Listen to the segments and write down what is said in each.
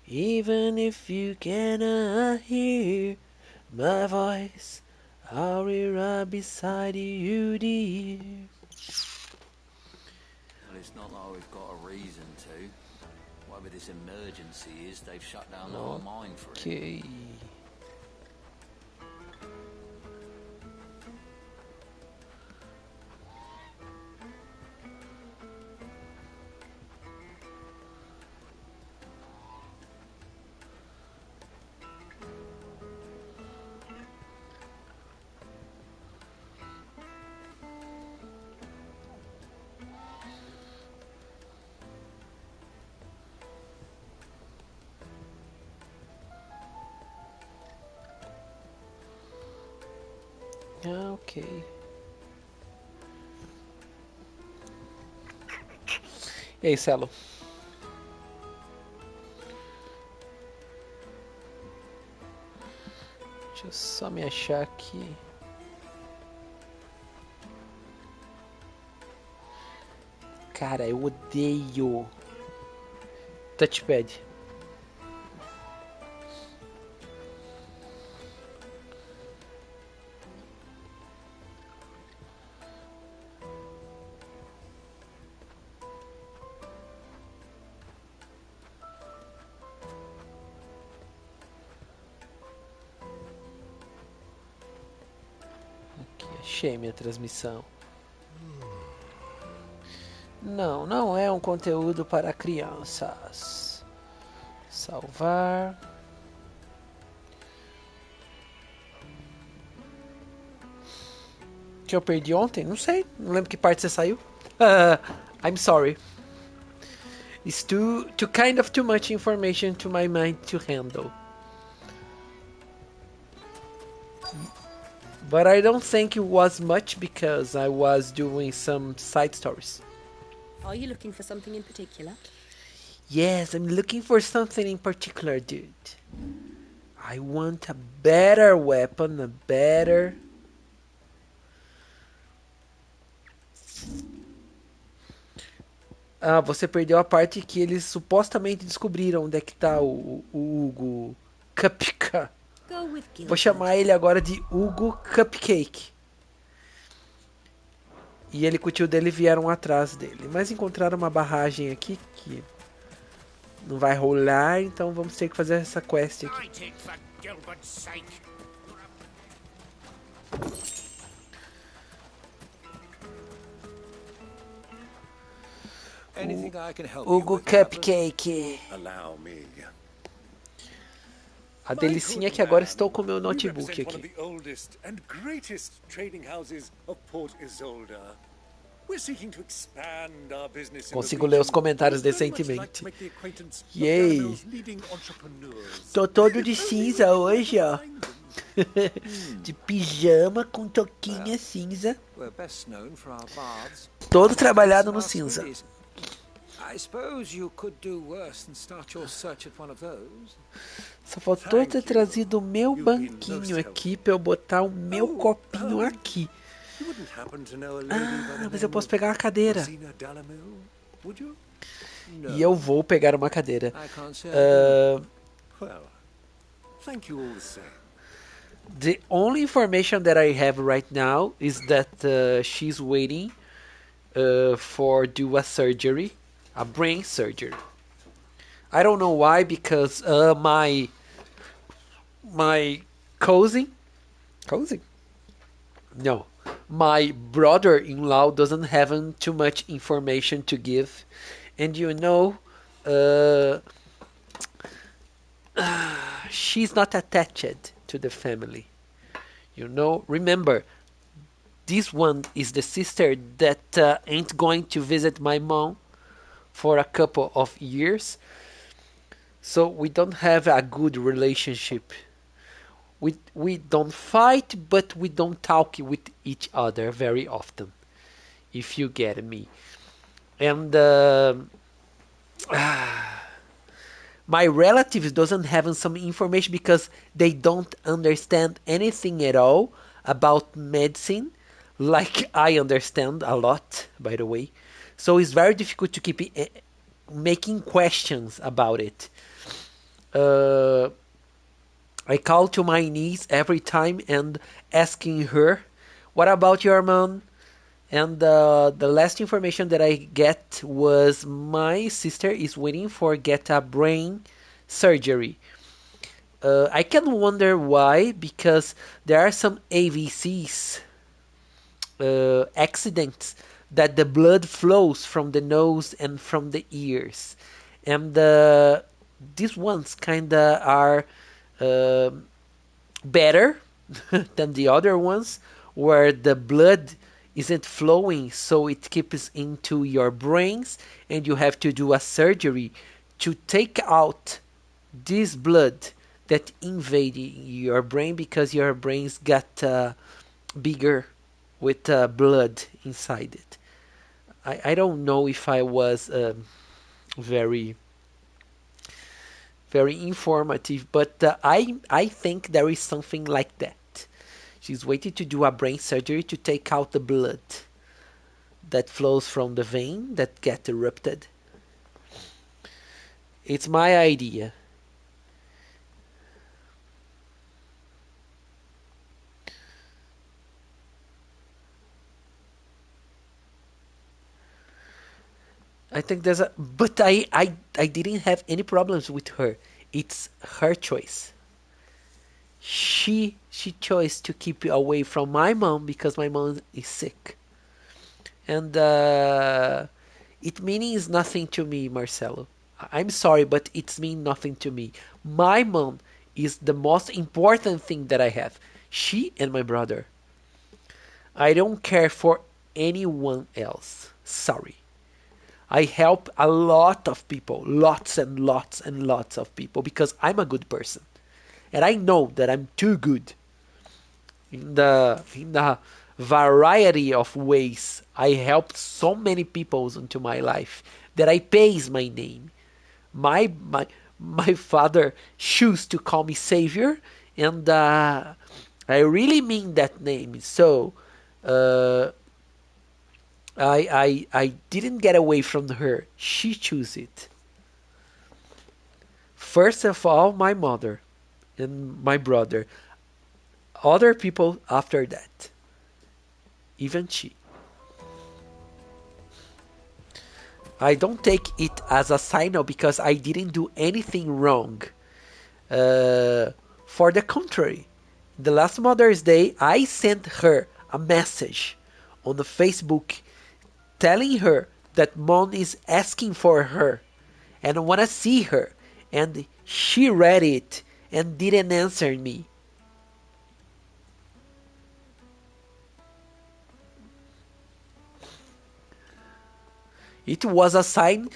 Even if you cannot hear my voice, I'll be right beside you, dear. Well, it's not like we've got a reason to. Whatever this emergency is, they've shut down the whole mine for it. Okay. Ok. E aí, Celo? Deixa eu só me achar aqui. Cara, eu odeio touchpad. Aqui, achei minha transmissão. Não, não é um conteúdo para crianças. Salvar. Que eu perdi ontem? Não sei. Não lembro que parte você saiu. I'm sorry. It's too kind of too much information to my mind to handle. But I don't think it was much because I was doing some side stories. Are you looking for something in particular? Yes, I'm looking for something in particular, dude. I want a better weapon, a better... Ah, você perdeu a parte que eles supostamente descobriram onde é que tá o Hugo Cupcake. Vou chamar ele agora de Hugo Cupcake. E ele e o tio dele vieram atrás dele. Mas encontraram uma barragem aqui que não vai rolar, então vamos ter que fazer essa quest aqui. Hugo Cupcake. A delicinha é que agora estou com o meu notebook aqui. Consigo ler os comentários decentemente. Yay! Tô todo de cinza hoje, ó. De pijama com toquinha cinza. Todo trabalhado no cinza. Só faltou ter trazido o meu banquinho aqui pra eu botar o meu copinho aqui. Ah, mas eu posso pegar uma cadeira. E eu vou pegar uma cadeira. The only information that I have right now is that she's waiting for do a surgery, a brain surgery. I don't know why, because my cousin, no, my brother-in-law doesn't have too much information to give, and you know, she's not attached to the family. You know, remember, this one is the sister that ain't going to visit my mom for a couple of years. So we don't have a good relationship. We don't fight, but we don't talk with each other very often, if you get me. And my relatives doesn't have some information because they don't understand anything at all about medicine, like I understand a lot, by the way. So it's very difficult to keep making questions about it. Uh, I call to my niece every time and asking her, "What about your mom?" And the last information that I get was my sister is waiting for get a brain surgery. I can wonder why, because there are some AVCs accidents that the blood flows from the nose and from the ears, and these ones kinda are better than the other ones, where the blood isn't flowing, so it keeps into your brains, and you have to do a surgery to take out this blood that invade your brain because your brains got bigger with blood inside it. I don't know if I was very very informative, but I think there is something like that. She's waiting to do a brain surgery to take out the blood that flows from the vein that get erupted. It's my idea. I think there's a, but I didn't have any problems with her. It's her choice. She chose to keep away from my mom because my mom is sick, and it means nothing to me, Marcelo. I'm sorry, but it's mean nothing to me. My mom is the most important thing that I have. She and my brother. I don't care for anyone else. Sorry. I help a lot of people, lots and lots and lots of people because I'm a good person. And I know that I'm too good in the variety of ways. I helped so many people into my life that I pays my name. My father choose to call me savior, and I really mean that name. So uh, I didn't get away from her. She chose it. First of all, my mother and my brother. Other people after that. Even she. I don't take it as a signal because I didn't do anything wrong. Uh, for the contrary, the last Mother's Day, I sent her a message on the Facebook telling her that mom is asking for her and I want to see her. And she read it and didn't answer me. It was a sign.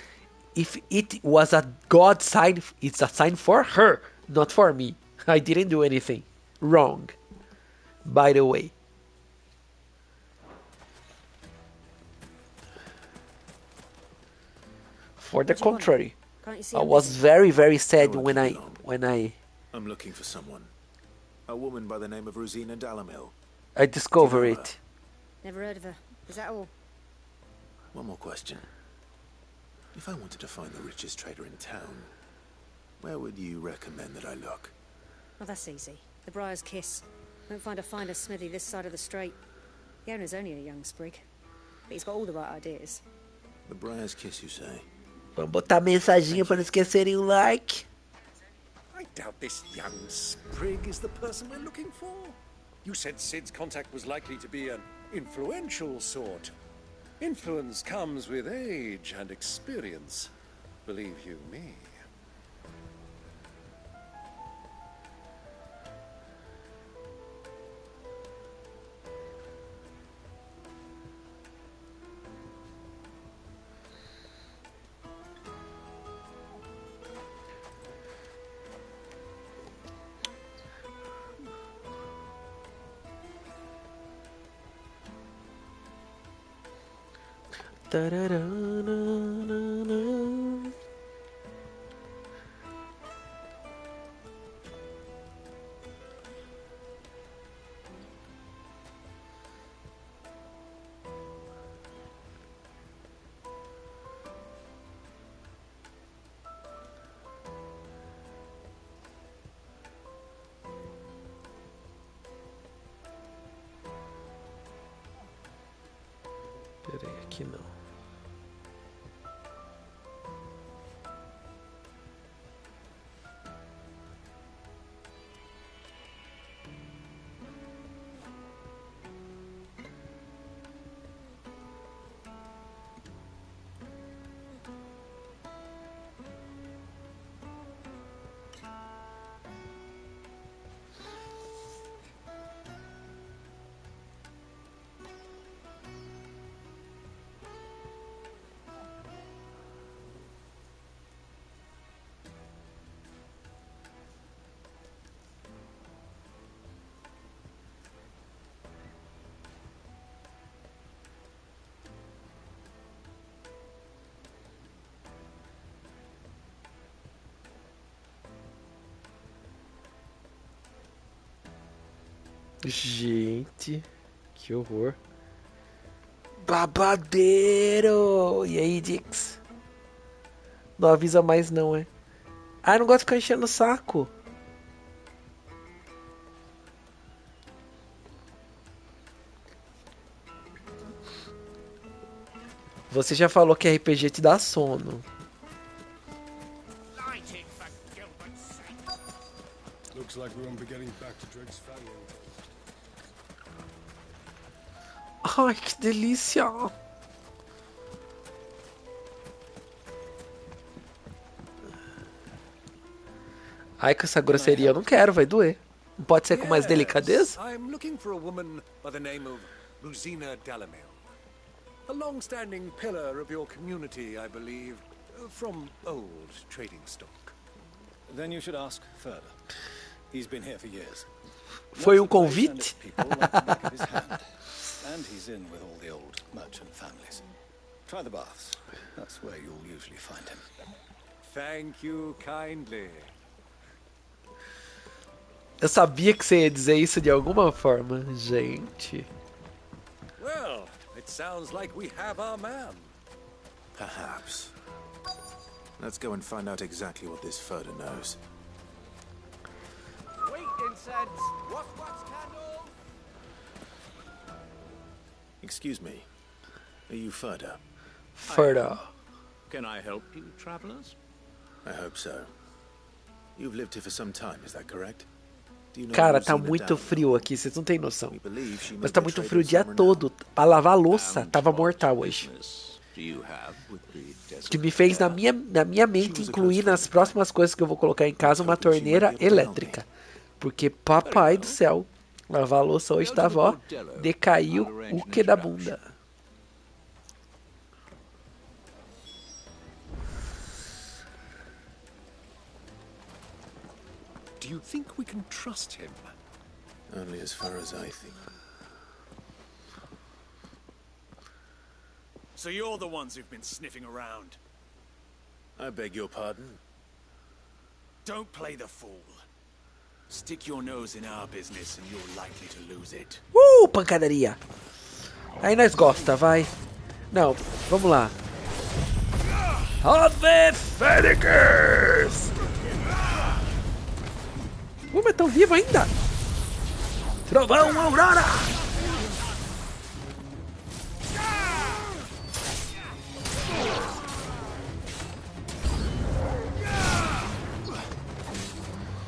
If it was a God sign, it's a sign for her, not for me. I didn't do anything wrong, by the way. For the What do you want? contrary, Can't you see I I'm was busy? very, very I sad won't when keep you I long. when I I'm looking for someone. A woman by the name of Rosina Dalamil. I Do you discover know her? it. Never heard of her. Is that all? One more question. If I wanted to find the richest trader in town, where would you recommend that I look? Oh, that's easy. The Briar's Kiss. Won't find a finer smithy this side of the strait. The owner's only a young sprig, but he's got all the right ideas. The Briar's Kiss, you say? Vamos botar mensaginha Thank para não you. esquecerem o like. I doubt this young sprig is the person we're looking for. You said Sid's contact was likely to be an influential sort. Influence comes with age and experience, believe you me. Tararana. que não. Gente, que horror. Babadeiro! E aí, Dix? Não avisa mais não, é? Ah, eu não gosto de ficar enchendo o saco. Você já falou que RPG te dá sono. Looks like we won't be getting back to Drake's family. Ai, que delícia! Ai, com essa grosseria eu não quero, vai doer. Não pode ser com mais delicadeza? I'm looking for a woman by the name of Rosina Delamere. A long-standing pillar of your community, I believe, from old trading stock. Then you should ask further. He's been here for years. Foi um convite? And he's in with all the old merchant families. Try the baths. That's where you'll usually find him. Thank you kindly. Eu sabia que você ia dizer isso de alguma forma, gente. Well, it sounds like we have our man. Perhaps. Let's go and find out exactly what this Furter knows. Sweet incense, wax candle. Excuse me. Are you Furter? Further. Can I help you, travelers? I hope so. You've lived here for some time, is that correct? Do you know Cara, tá Rosina muito Delamere? frio aqui, vocês não têm noção. We believe she Mas moved tá the muito trade frio o with dia someone todo. Pra lavar a louça, And tava what mortal hoje. business do you have with the desert Que me fez na minha mente incluir nas próximas coisas que eu vou colocar em casa uma torneira elétrica. Porque papai do céu, lavar a louça hoje tava, ó, decaiu o que da bunda. Do you think we can trust him? Only as far as I think. So you're the ones who've been sniffing around. I beg your pardon? Don't play the fool. Stick your nose in our business and you're likely to lose it. Pancadaria. Aí nós gosta, vai. Não, vamos lá. Ave Fênix! Mas tão vivo ainda? Trovão Aurora!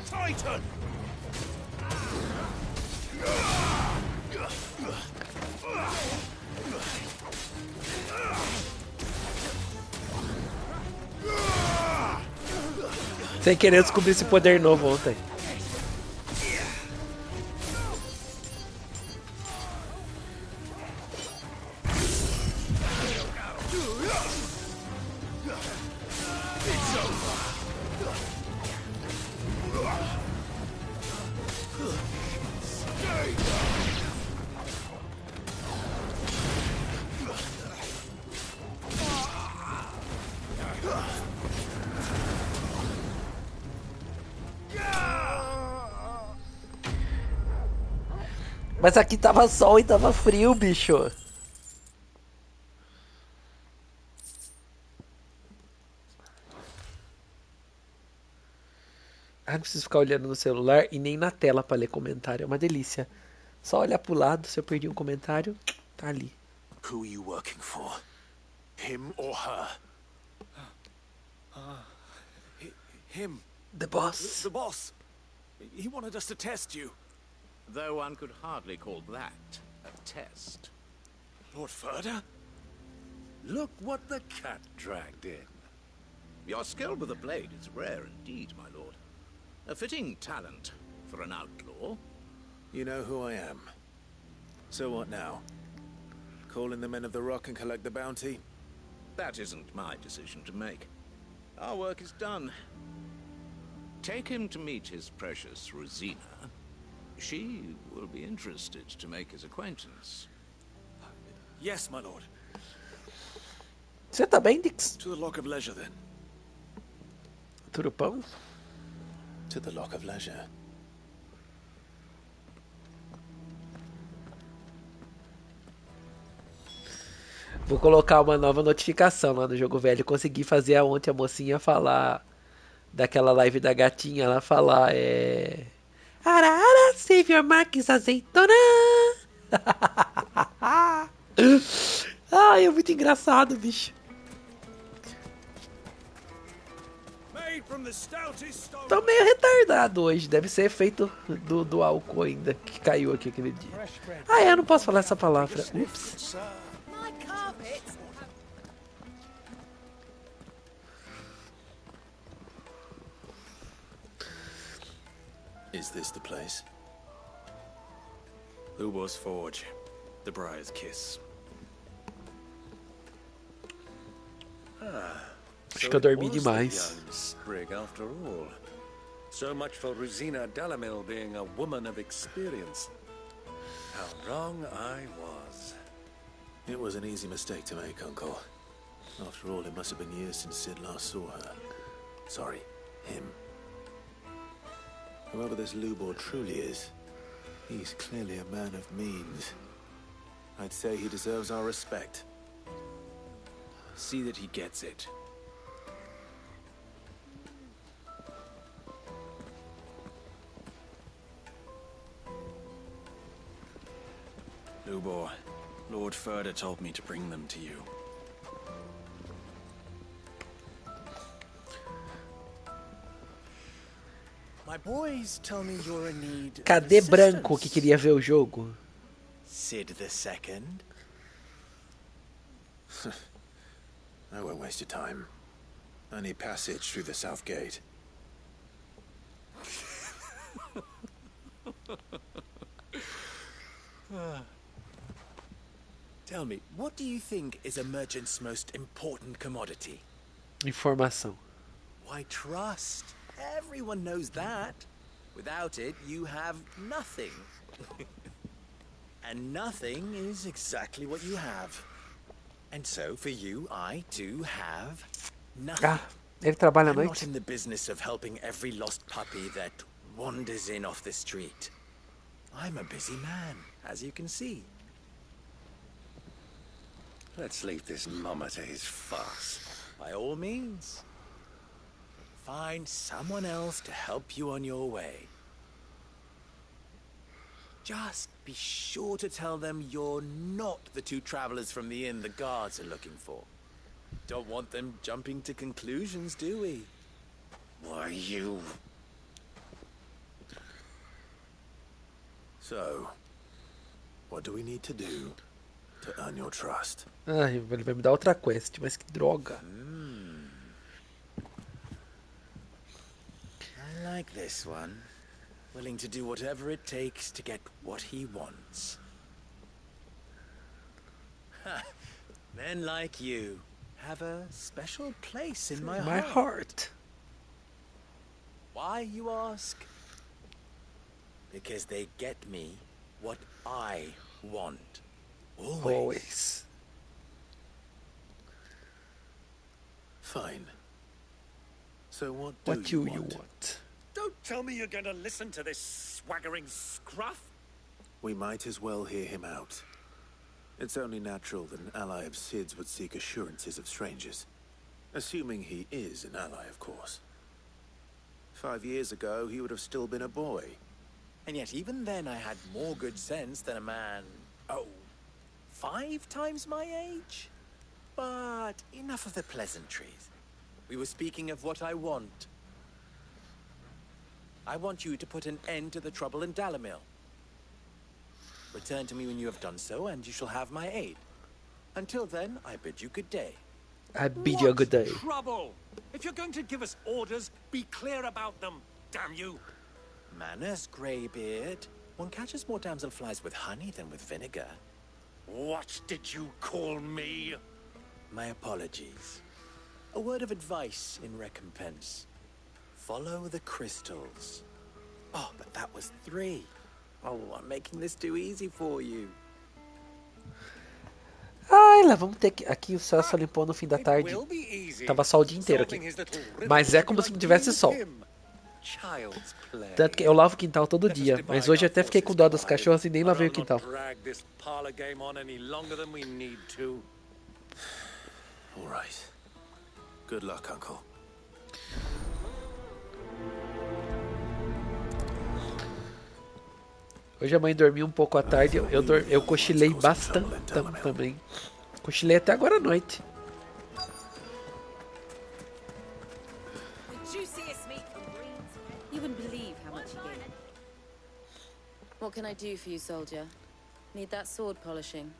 Titan! Sem querer descobrir esse poder novo ontem. Mas aqui tava sol e tava frio, bicho. Ah, não preciso ficar olhando no celular e nem na tela pra ler comentário. É uma delícia. Só olhar pro lado, se eu perdi um comentário, tá ali. Who are you working for? Him or her? Him. The boss. The boss. He wanted us to test you. Though one could hardly call that a test. Lord Furder? Look what the cat dragged in. Your skill with the blade is rare indeed, my lord. A fitting talent for an outlaw. You know who I am. So what now? Call in the men of the Rock and collect the bounty? That isn't my decision to make. Our work is done. Take him to meet his precious Rosina. She will be interested to make his acquaintance. Yes, my lord. Você tá bem, Dix? To the Lock of Leisure, then. Tudo bom? To the Lock of Leisure. Vou colocar uma nova notificação lá no jogo velho. Consegui fazer ontem a mocinha falar daquela live da gatinha, ela falar Ara, ara, save your marques azeitona. Ai, é muito engraçado, bicho. Tô meio retardado hoje. Deve ser efeito do álcool ainda que caiu aqui aquele dia. Ah, eu não posso falar essa palavra. Ups. Is this the place? Lubor's Forge. The Briar's Kiss. Acho que eu dormi it was demais. the young sprig after all. So much for Rosina Delamil being a woman of experience. How wrong I was. It was an easy mistake to make, Uncle. After all, it must have been years since Sid last saw her. Sorry, him. Whoever this Lubor truly is, he's clearly a man of means. I'd say he deserves our respect. See that he gets it. Lubor, Lord Furder told me to bring them to you. My boys tell me you're in need of Cadê Branco que assistance. queria ver o jogo? Sid the Second? I won't waste your time. I need passage through the south gate. Tell me, what do you think is a merchant's most important commodity? Informação. Why, trust. Everyone knows that. Without it, you have nothing. And nothing is exactly what you have. And so, for you, I, too, have nothing. Ah, ele trabalha à I'm not noite? in the business of helping every lost puppy that wanders in off the street. I'm a busy man, as you can see. Let's leave this mummer to his farce. By all means. Find someone else to help you on your way. Just be sure to tell them you're not the two travelers from the inn the guards are looking for. Don't want them jumping to conclusions, do we? Why, you... So, what do we need to do to earn your trust? Ai, ele vai me dar outra quest, mas que droga. I like this one. Willing to do whatever it takes to get what he wants. Men like you have a special place in my My heart. heart. Why, you ask? Because they get me what I want. Always. Always. Fine. So what What do do you you want? want? Don't tell me you're going to listen to this swaggering scruff. We might as well hear him out. It's only natural that an ally of Sid's would seek assurances of strangers. Assuming he is an ally, of course. 5 years ago, he would have still been a boy. And yet even then I had more good sense than a man, 5 times my age? But enough of the pleasantries. We were speaking of what I want. I want you to put an end to the trouble in Dalamil. Return to me when you have done so, and you shall have my aid. Until then, I bid you good day. I bid you a good day. Trouble! If you're going to give us orders, be clear about them, damn you! Manners, Greybeard. One catches more damselflies with honey than with vinegar. What did you call me? My apologies. A word of advice in recompense. Follow the crystals. Oh, but that was 3. Oh, I'm making this too easy for you. Ai, lá vamos ter que... Aqui o céu só limpou no fim da tarde. Tava sol o dia inteiro aqui. Mas é como se não tivesse sol. Tanto que eu lavo o quintal todo dia. Mas hoje eu até fiquei com dó dos cachorros e nem lavei o quintal. All right. Good luck, Uncle. Hoje a mãe dormiu um pouco à tarde. Eu cochilei bastante também. Cochilei até agora à noite. You wouldn't believe how much he gave. What can I do for you, soldier? Need that sword polishing?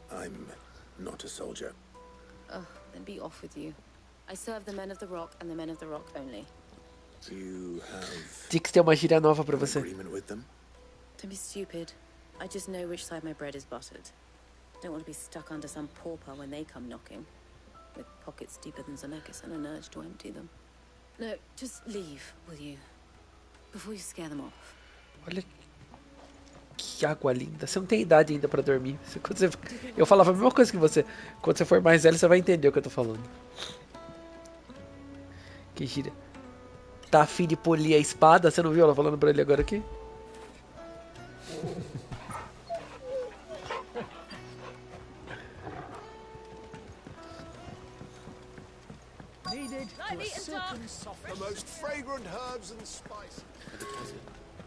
I'm not a soldier. Oh, then be off with you. I serve the men of the rock and the men of the rock only. You have Dix tem uma gíria nova pra an você. agreement with them? Don't be stupid. I just know which side my bread is buttered. Don't want to be stuck under some pauper when they come knocking, with pockets deeper than Zemeckis and an urge to empty them. No, just leave, will you? Before you scare them off. Olha que água linda. Você não tem idade ainda pra dormir. Eu falava a mesma coisa que você. Quando você for mais velho, você vai entender o que eu tô falando. Que gira. Tá afim de polir a espada? Você não viu ela falando pra ele agora aqui?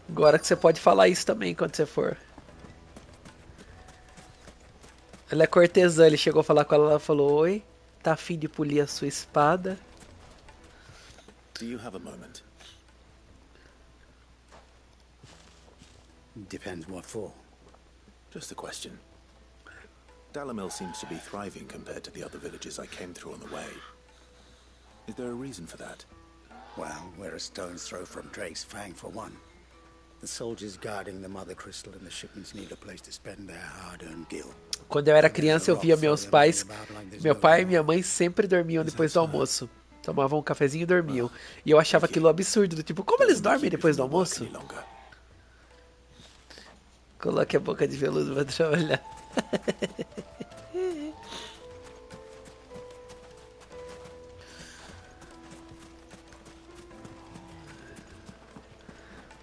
Agora que você pode falar isso também quando você for. Ela é cortesã, ele chegou a falar com ela, ela falou: oi, tá afim de polir a sua espada? Do you have a moment? Depends what for. Just a question. Dalamil seems to be thriving compared to the other villages I came through on the way. Is there a reason for that? Well, we're a stone's throw from Drake's Fang, for one. The soldiers guarding the Mother Crystal and the shipments need a place to spend their hard-earned gil. Quando eu era criança, eu via meus pais. Meu pai e minha mãe sempre dormiam depois do almoço. Tomavam um cafezinho e dormiam. E eu achava aquilo absurdo, do tipo, como eles dormem depois do almoço? Coloque a boca de veludo pra trabalhar.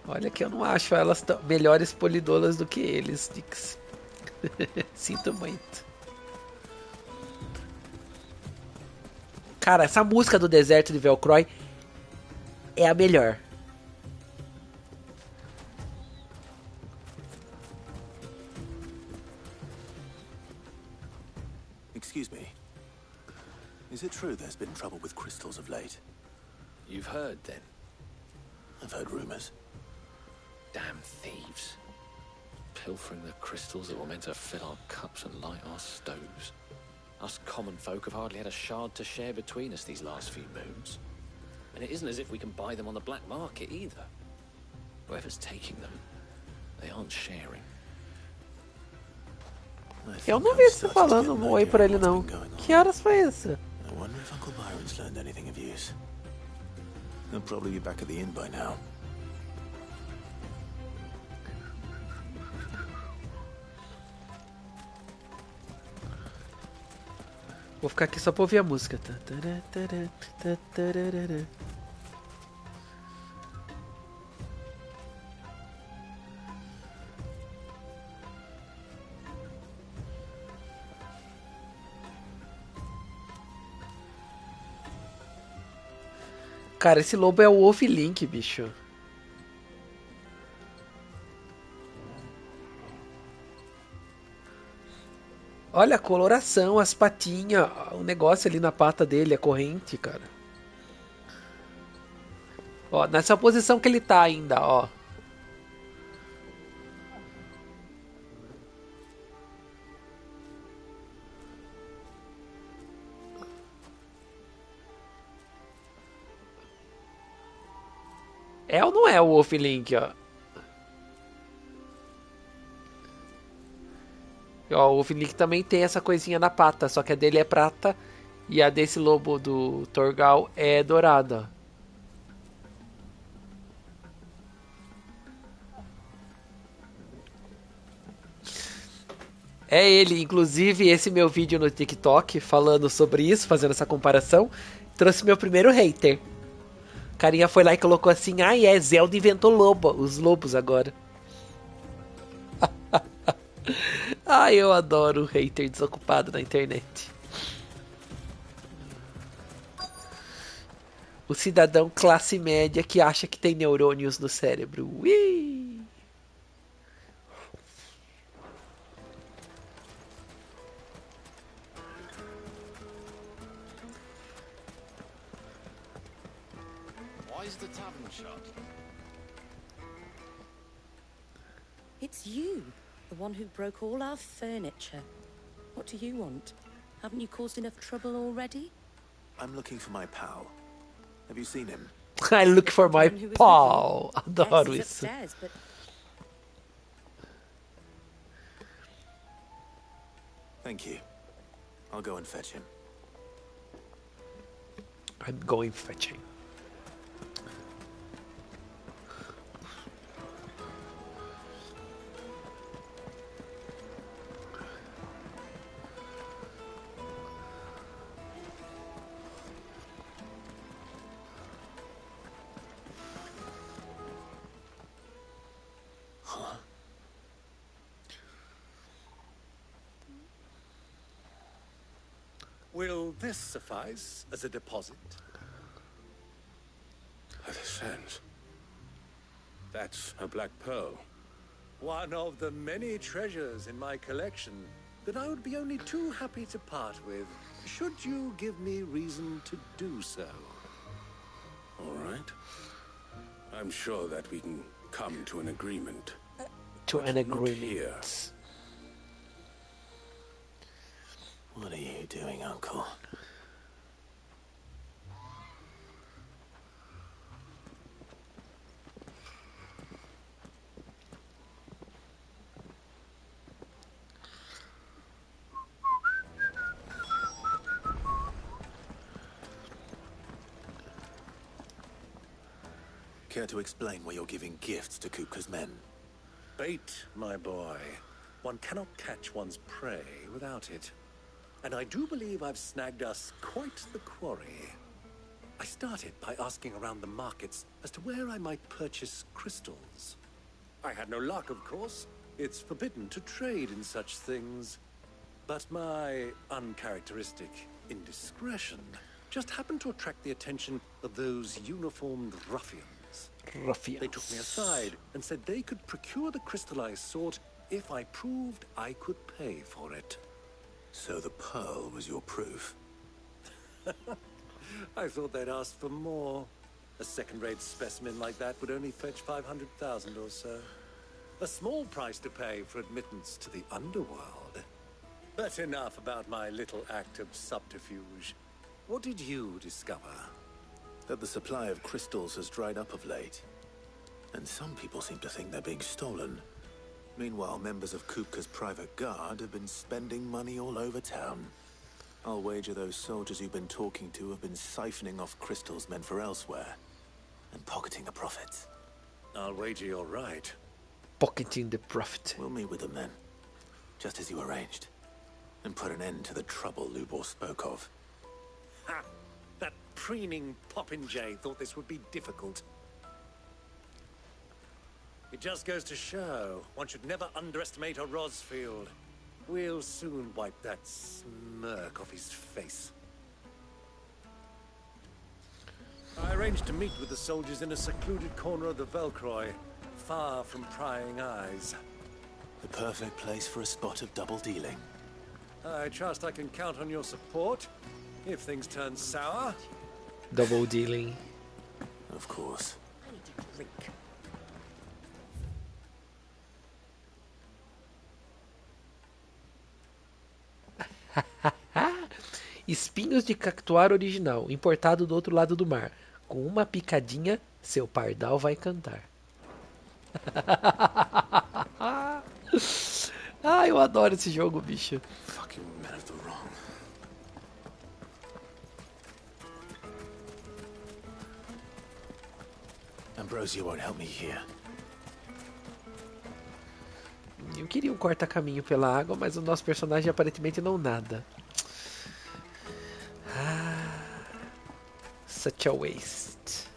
Olha que eu não acho elas melhores polidolas do que eles, Dix. Sinto muito. Cara, essa música do deserto de Velcroy é a melhor. Excuse me. Is it true there's been trouble with crystals of late? You've heard, then? I've heard rumors. Damn thieves. Pilfering the crystals that were meant to fill our cups and light our stoves. Us common folk have hardly had a shard to share between us these last few moons. And it isn't as if we can buy them on the black market either. Whoever's taking them, they aren't sharing. Eu não vi você falando um oi pra ele não. Que horas foi isso? I wonder if Uncle Byron's learned anything of use. He'll probably be back at the inn by now. Vou ficar aqui só pra ouvir a música. Cara, esse lobo é o Wolf Link, bicho. Olha a coloração, as patinhas, o negócio ali na pata dele, a corrente, cara. Ó, nessa posição que ele tá ainda, ó. É ou não é o Wolf Link, ó? Ó, o Wolf Link também tem essa coisinha na pata, só que a dele é prata e a desse lobo do Torgal é dourada. É ele, inclusive esse meu vídeo no TikTok falando sobre isso, fazendo essa comparação, trouxe meu primeiro hater. O carinha foi lá e colocou assim: ah, é, Zelda inventou lobo, os lobos agora. Ah, eu adoro o hater desocupado na internet. O cidadão classe média que acha que tem neurônios no cérebro. Ui! Why is the tavern shut? It's you, the one who broke all our furniture. What do you want? Haven't you caused enough trouble already? I'm looking for my pal. Have you seen him? I look for my pal. Adoro Yes, he's isso. upstairs, but Thank you. I'll go and fetch him. I'm going fetching. Will this suffice as a deposit? The sands. That's a black pearl. One of the many treasures in my collection that I would be only too happy to part with, should you give me reason to do so. All right. I'm sure that we can come to an agreement. To an agreement. Here. What are you doing, Uncle? Care to explain why you're giving gifts to Kupka's men? Bait, my boy. One cannot catch one's prey without it. And I do believe I've snagged us quite the quarry. I started by asking around the markets as to where I might purchase crystals. I had no luck, of course. It's forbidden to trade in such things. But my uncharacteristic indiscretion just happened to attract the attention of those uniformed ruffians. They took me aside and said they could procure the crystal I sought if I proved I could pay for it. So the pearl was your proof? I thought they'd ask for more. A second-rate specimen like that would only fetch 500,000 or so. A small price to pay for admittance to the underworld. But enough about my little act of subterfuge. What did you discover? That the supply of crystals has dried up of late. And some people seem to think they're being stolen. Meanwhile, members of Kupka's private guard have been spending money all over town. I'll wager those soldiers you've been talking to have been siphoning off crystals meant for elsewhere. And pocketing the profits. I'll wager you're right. Pocketing the profit. We'll meet with them then. Just as you arranged. And put an end to the trouble Lubor spoke of. Ha! That preening popinjay thought this would be difficult. It just goes to show one should never underestimate a Rosfield. We'll soon wipe that smirk off his face. I arranged to meet with the soldiers in a secluded corner of the Velcroy, far from prying eyes. The perfect place for a spot of double dealing. I trust I can count on your support if things turn sour. Double dealing. Of course. I need to drink. Espinhos de cactuar original, importado do outro lado do mar. Com uma picadinha, seu pardal vai cantar. Ah, eu adoro esse jogo, bicho. Fucking men of the wrong. Ambrosia won't help me here. Eu queria um corta-caminho pela água, mas o nosso personagem aparentemente não nada. Ah, such a waste.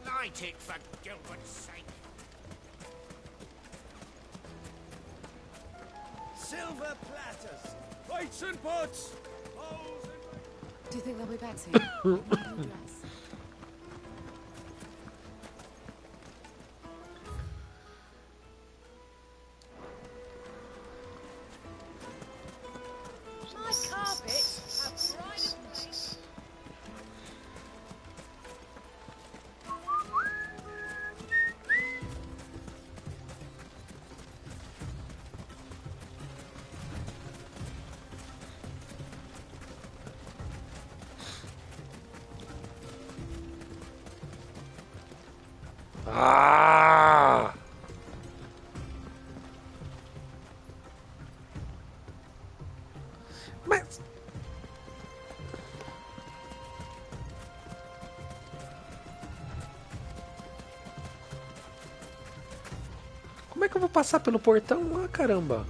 Light it, for Gilbert's sake. Silver platters, plates and pots, bowls and... Do you think they'll be back soon? Maybe a new dress. My carpets have pride of place. Ah! Mas... Como é que eu vou passar pelo portão lá, caramba?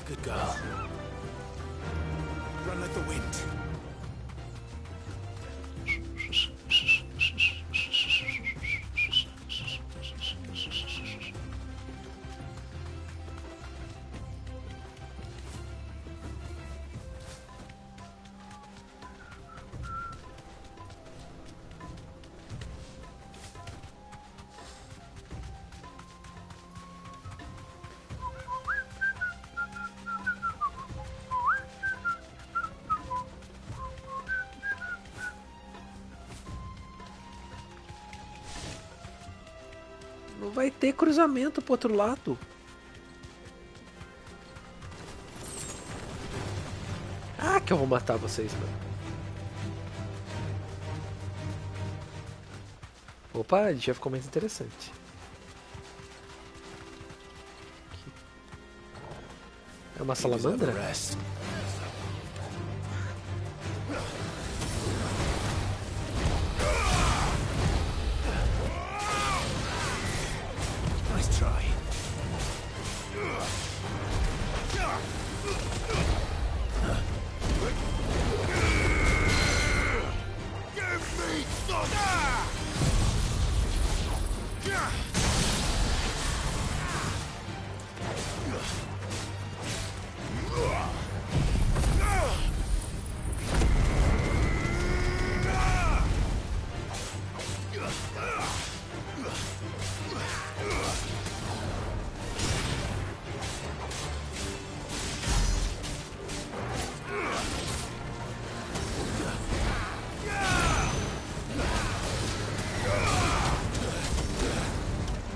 Good girl. Run like the wind. Não vai ter cruzamento pro outro lado. Ah, que eu vou matar vocês, mano. Opa, ele já ficou mais interessante. É uma salamandra? Nice try. Give me some!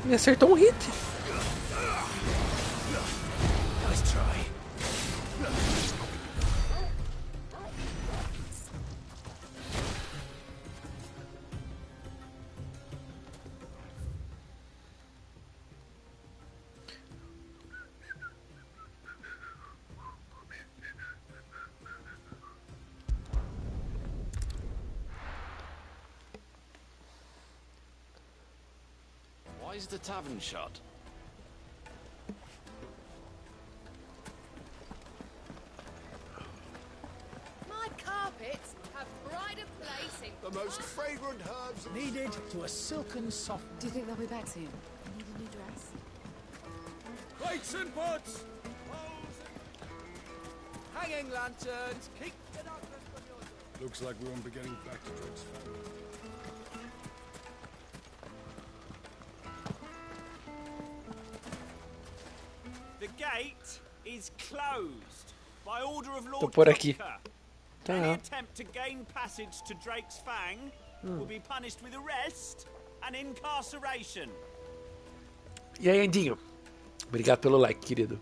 Me acertou um hit. Nice try. Why is the tavern shut? My carpets have pride of place in The most fragrant herbs Needed to a silken soft... Do you think they'll be back soon? Need a new dress? Plates and pots, bowls and... hanging lanterns, keep the darkness from your door. Looks like we won't be getting back to Drake's family. gate is closed by order of Tô Lord por aqui. Kupka. Tá. Any attempt to gain passage to Drake's Fang will be punished with arrest and incarceration. E aí, Andinho? Obrigado pelo like, querido.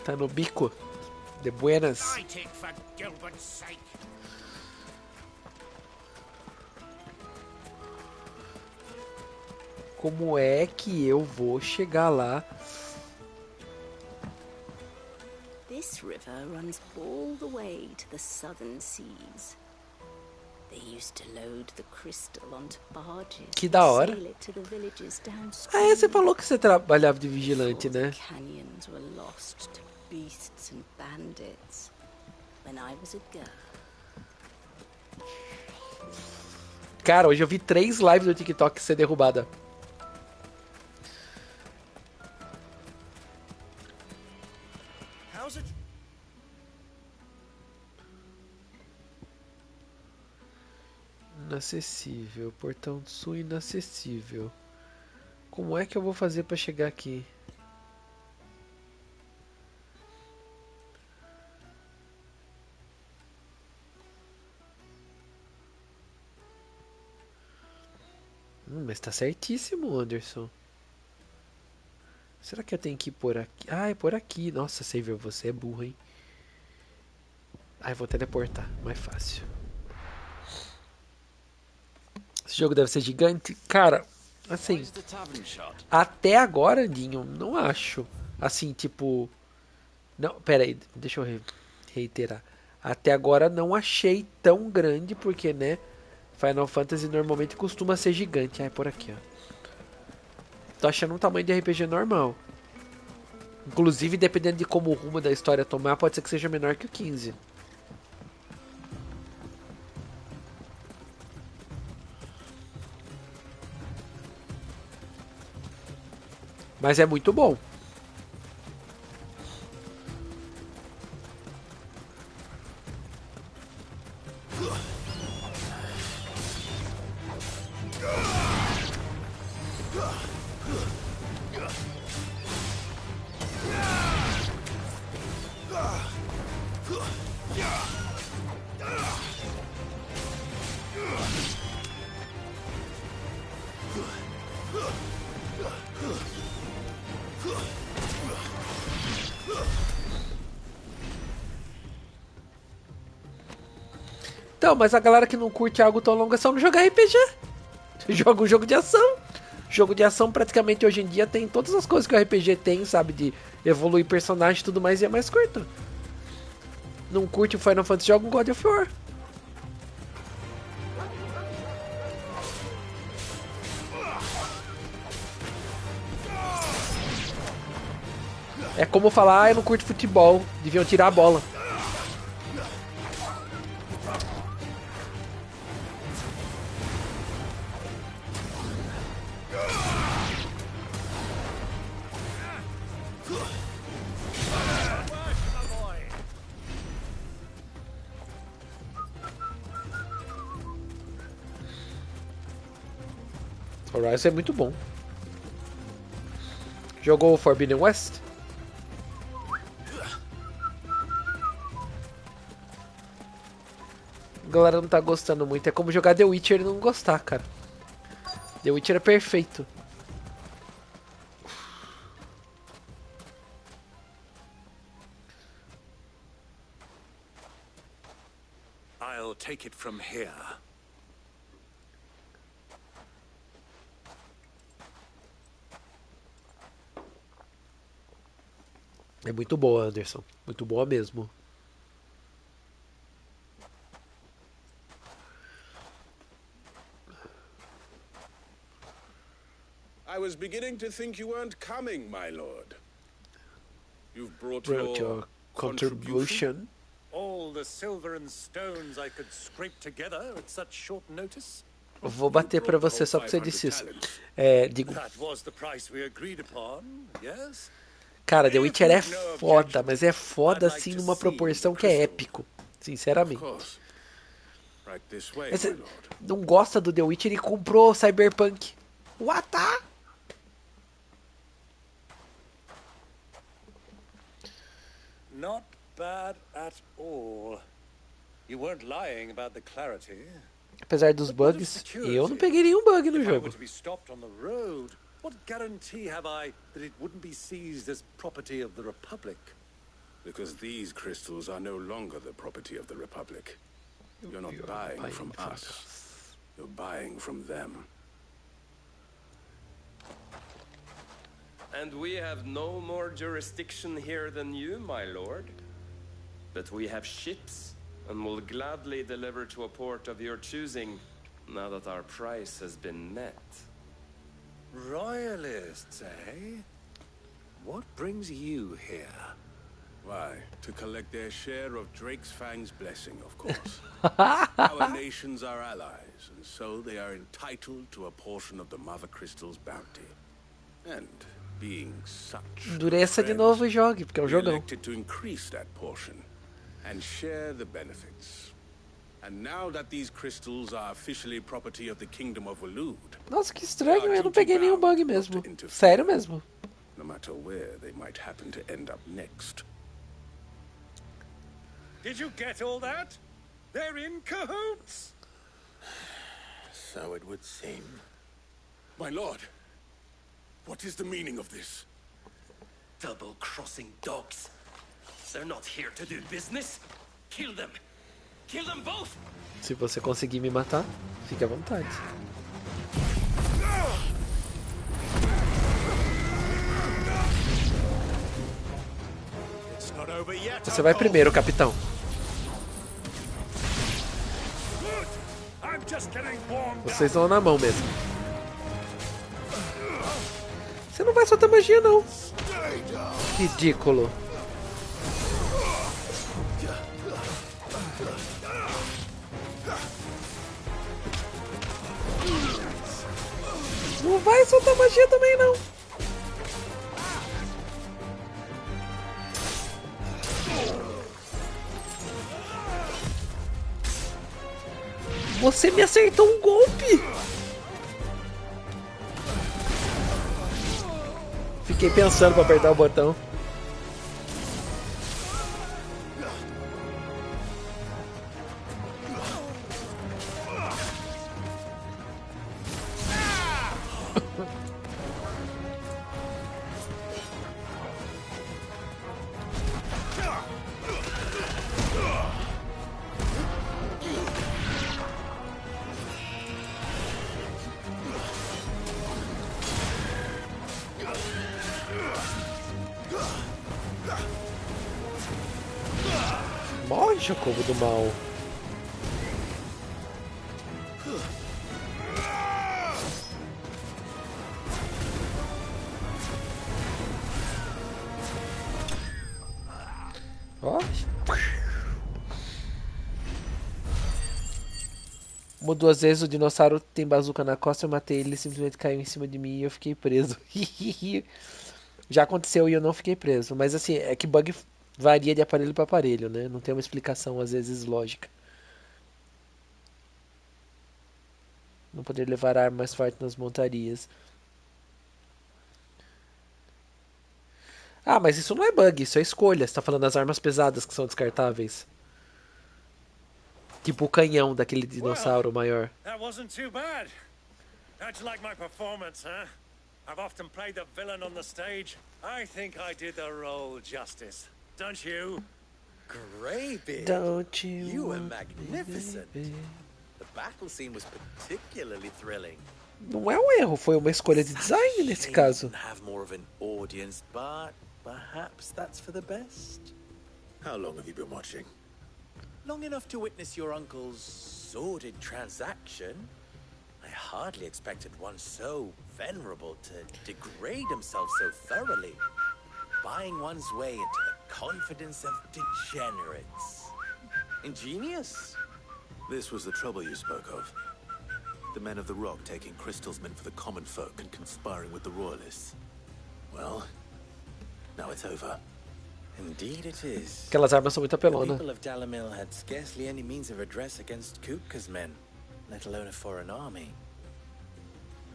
Tá no bico? De buenas. Light it, for Gilbert's sake. Como é que eu vou chegar lá? This river runs all the way to the southern seas. They used to load the crystal onto barges Que da hora. and sail it to the villages Ah, downstream. você falou que você trabalhava de vigilante, né? Canyons were lost to beasts and bandits. When I was a girl, Cara, hoje eu vi 3 lives do TikTok ser derrubada. How's it? Inacessível. Portão do Sul inacessível. Como é que eu vou fazer pra chegar aqui? Mas tá certíssimo, Anderson. Será que eu tenho que ir por aqui? Ah, é por aqui. Nossa, Saver, você é burro, hein? Ah, eu vou teleportar. Mais fácil. Esse jogo deve ser gigante. Cara, assim... Até agora, Andinho, não acho. Assim, tipo... Não, pera aí. Deixa eu reiterar. Até agora não achei tão grande, porque, né? Final Fantasy normalmente costuma ser gigante. Ah, é por aqui, ó. Tô achando um tamanho de RPG normal. Inclusive, dependendo de como o rumo da história tomar, pode ser que seja menor que o 15. Mas é muito bom. Então, mas a galera que não curte algo tão longo é só não jogar RPG. Joga um jogo de ação. Jogo de ação praticamente hoje em dia tem todas as coisas que o RPG tem, sabe? De evoluir personagem e tudo mais, e é mais curto. Não curte o Final Fantasy, joga um God of War. É como falar, ah, eu não curto futebol, deviam tirar a bola. Horizon é muito bom. Jogou o Forbidden West? A galera não tá gostando muito. É como jogar The Witcher e não gostar, cara. The Witcher é perfeito. I'll take it from here. É muito boa, Anderson. Muito boa mesmo. I was beginning to think you weren't coming, my lord. You've brought Your your contribution. All the silver and stones I could scrape together at such short notice. Eu vou bater pra você só porque você disse isso. É, digo, That was the price we agreed upon, yes? cara, The Witcher é foda, mas é foda assim numa proporção que é épico. Sinceramente. Right this way, Esse my lord. não gosta do The Witcher e comprou Cyberpunk. What the? Not bad at all. You weren't lying about the clarity. Apesar dos bugs, eu não peguei nenhum bug no If I were jogo. to be stopped on the road, what guarantee have I that it wouldn't be seized as property of the Republic? Because these crystals are no longer the property of the Republic. You're not buying from us. You're buying from them. And we have no more jurisdiction here than you, my lord. But we have ships, and will gladly deliver to a port of your choosing, now that our price has been met. Royalists, eh? What brings you here? Why, to collect their share of Drake's Fang's blessing, of course. Our nations are allies, and so they are entitled to a portion of the Mother Crystal's bounty. And being such Endureça de novo e jogue, porque é um we jogão. elected to increase that portion and share the benefits. And now that these crystals are officially property of the Kingdom of Waloed, Nossa, que estranho, eu não peguei nenhum bug mesmo. Sério mesmo. no matter where they might happen to end up next. Did you get all that? They're in cahoots! So it would seem. My lord, what is the meaning of this? Double-crossing dogs. They're not here to do business. Kill them. Kill them both. Se você conseguir me matar, fique à vontade. It's not over yet. Você vai primeiro, capitão. I'm just getting warmed up. Vocês vão na mão mesmo. Você não vai soltar magia, não. Ridículo. Não vai soltar magia também, não. Você me acertou um golpe. Fiquei pensando pra apertar o botão. Morre, Jacobo do mal. Ó. Uma duas vezes o dinossauro tem bazuca na costa, eu matei ele, simplesmente caiu em cima de mim e eu fiquei preso. Já aconteceu e eu não fiquei preso. Mas assim, é que bug varia de aparelho para aparelho, né? Não tem uma explicação, às vezes, lógica. Não poder levar arma mais forte nas montarias. Ah, mas isso não é bug, isso é escolha. Você tá falando das armas pesadas que são descartáveis. Tipo o canhão daquele dinossauro maior. That wasn't too bad. How'd you like my performance, huh? I've often played the villain on the stage. I think I did the role justice. Don't you? Greybeard. Don't you? You were magnificent. The battle scene was particularly thrilling. Não é um erro, foi uma escolha de design nesse caso. Have more of an audience, but perhaps that's for the best. How long have you been watching? Long enough to witness your uncle's sordid transaction. I hardly expected one so venerable to degrade himself so thoroughly, buying one's way into the confidence of degenerates. Ingenious. This was the trouble you spoke of. The men of the Rock taking crystals meant for the common folk and conspiring with the Royalists. Well, now it's over. Indeed it is. Aquelas armas são muito The apelonas. people of Dalamil had scarcely any means of redress against Kupka's men, let alone a foreign army.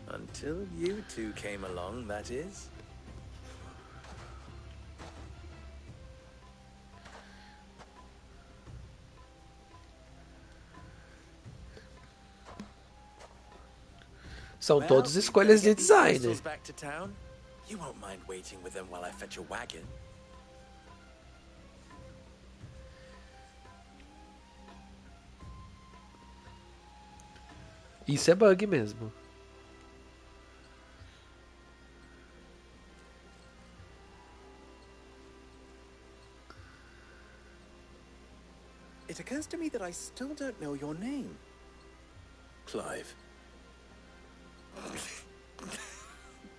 Until you two came along, that is. São todas escolhas de design. Back to town. You won't mind waiting with them while I fetch a wagon. Isso é bug mesmo. It occurs to me that I still don't know your name. Clive.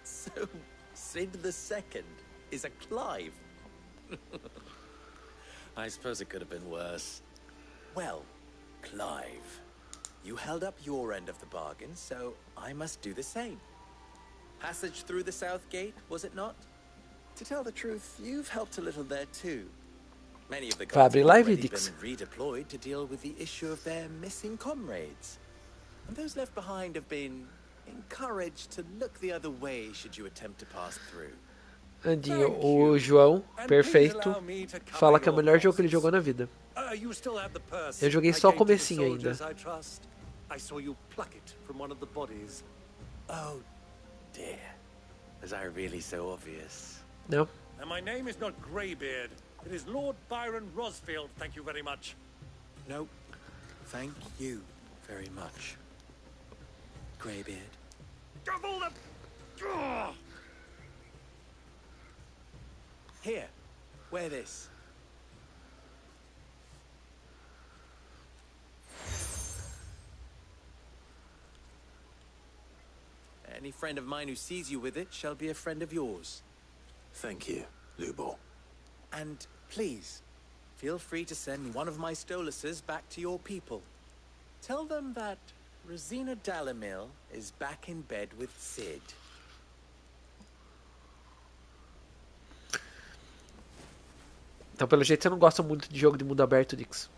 So, Sid the Second is a Clive. I suppose it could have been worse. Well, Clive, you held up your end of the bargain, so I must do the same. Passage through the South Gate, was it not? To tell the truth, you've helped a little there too. Many of the Vai guards abrir have live, already Dix. been redeployed to deal with the issue of their missing comrades. And those left behind have been encouraged to look the other way should you attempt to pass through. Andinho, o João, perfeito, fala que é o melhor jogo que ele jogou na vida. You still have the purse. Eu joguei I só o gave to the comecinho ainda. soldiers, I trust. I saw you pluck it from one of the bodies. Oh, dear. Was I really so obvious? Não. And my name is not Greybeard. It is Lord Byron Rosfield, thank you very much. No, thank you very much, Greybeard. Double the... Ugh! Here, wear this. Any friend of mine who sees you with it shall be a friend of yours. Thank you, Lubor. And please, feel free to send one of my Stoluses back to your people. Tell them that Rosina Dalamil is back in bed with Sid. Então, pelo jeito, você não gosta muito de jogo de mundo aberto, Dix.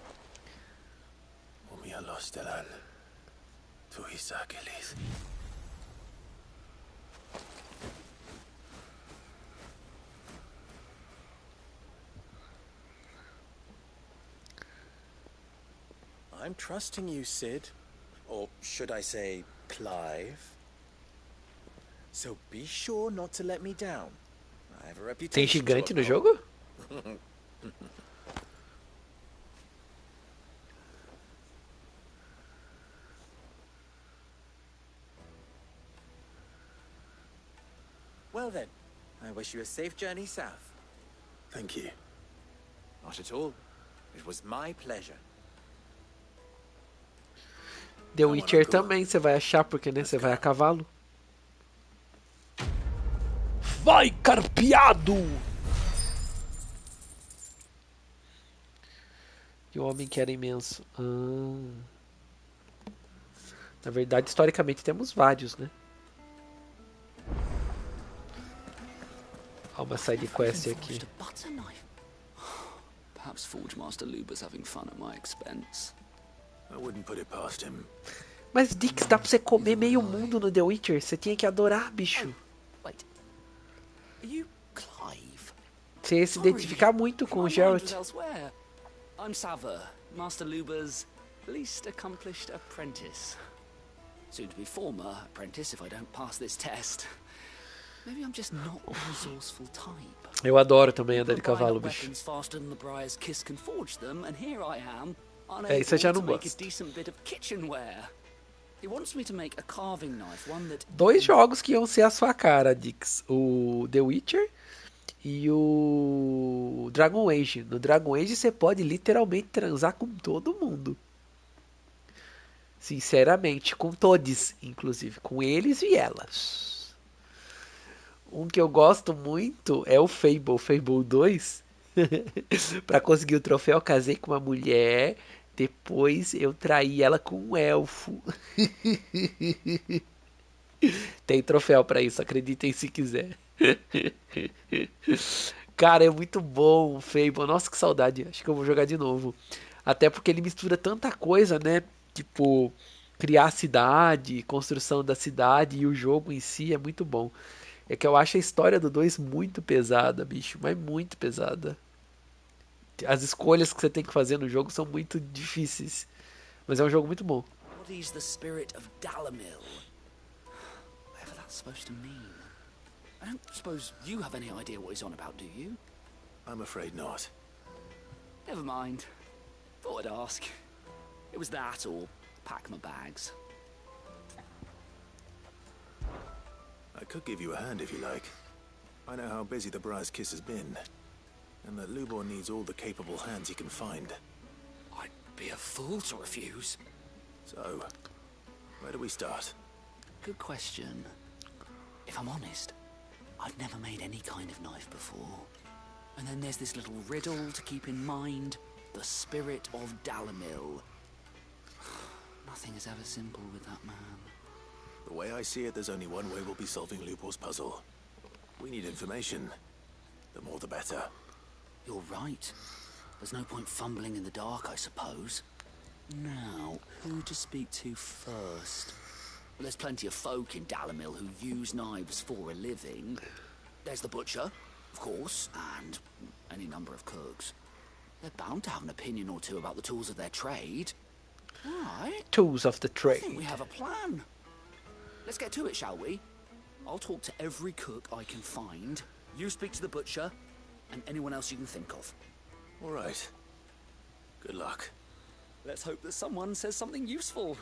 I'm trusting you, Sid. Or should I say, Clive. So be sure not to let me down. I have a reputation. Tem gigante no to jogo? Well then, I wish you a safe journey south. Thank you. Not at all. It was my pleasure. The Witcher também você vai achar, porque né, você vai a cavalo. Vai, carpeado! E o homem que era imenso. Na verdade, historicamente, temos vários, né? Há uma side quest aqui. Perhaps Forge Master Luber's having fun at my expense. I wouldn't put it past him. Mas Dix, dá pra você comer meio mundo no The Witcher. Você tinha que adorar, bicho. Wait. Are you Clive? Você ia se identificar muito com o Geralt. I'm Sava, Master Luber's least accomplished apprentice. Soon to be former apprentice if I don't pass this test. Maybe I'm just not a resourceful type. Eu adoro também andar de cavalo, bicho. Weapons faster than the Briar's Kiss can forge them, and here I am, É, isso eu já não unable to make a gosto. decent bit of kitchenware. He wants me to make a carving knife, one that... Dois jogos que iam ser a sua cara, Dix. O The Witcher e o Dragon Age. No Dragon Age você pode literalmente transar com todo mundo. Sinceramente, com todos, inclusive. Com eles e elas. Um que eu gosto muito é o Fable 2. Pra conseguir o troféu, eu casei com uma mulher. Depois eu traí ela com um elfo. Tem troféu pra isso, acreditem se quiser. Cara, é muito bom o Fable. Nossa, que saudade. Acho que eu vou jogar de novo. Até porque ele mistura tanta coisa, né? Tipo, criar cidade, construção da cidade e o jogo em si é muito bom. É que eu acho a história do 2 muito pesada, bicho, mas muito pesada. As escolhas que você tem que fazer no jogo são muito difíceis, mas é um jogo muito bom. What is the spirit of Dalamil? Whatever that's supposed to mean. I don't suppose you have any idea what he's on about, do you? I'm afraid not. Never mind. Thought I'd ask. It was that or pack my bags. I could give you a hand if you like. I know how busy the Briar's Kiss has been, and that Lubor needs all the capable hands he can find. I'd be a fool to refuse. So, where do we start? Good question. If I'm honest, I've never made any kind of knife before. And then there's this little riddle to keep in mind. The spirit of Dalamil. Nothing is ever simple with that man. The way I see it, there's only one way we'll be solving Lubor's puzzle. We need information. The more the better. You're right. There's no point fumbling in the dark, I suppose. Now, who to speak to first? Well, there's plenty of folk in Dalamil who use knives for a living. There's the butcher, of course, and any number of cooks. They're bound to have an opinion or two about the tools of their trade. Right. Tools of the I trade. think we have a plan. Let's get to it, shall we? I'll talk to every cook I can find. You speak to the butcher, and anyone else you can think of. All right. Good luck. Let's hope that someone says something useful.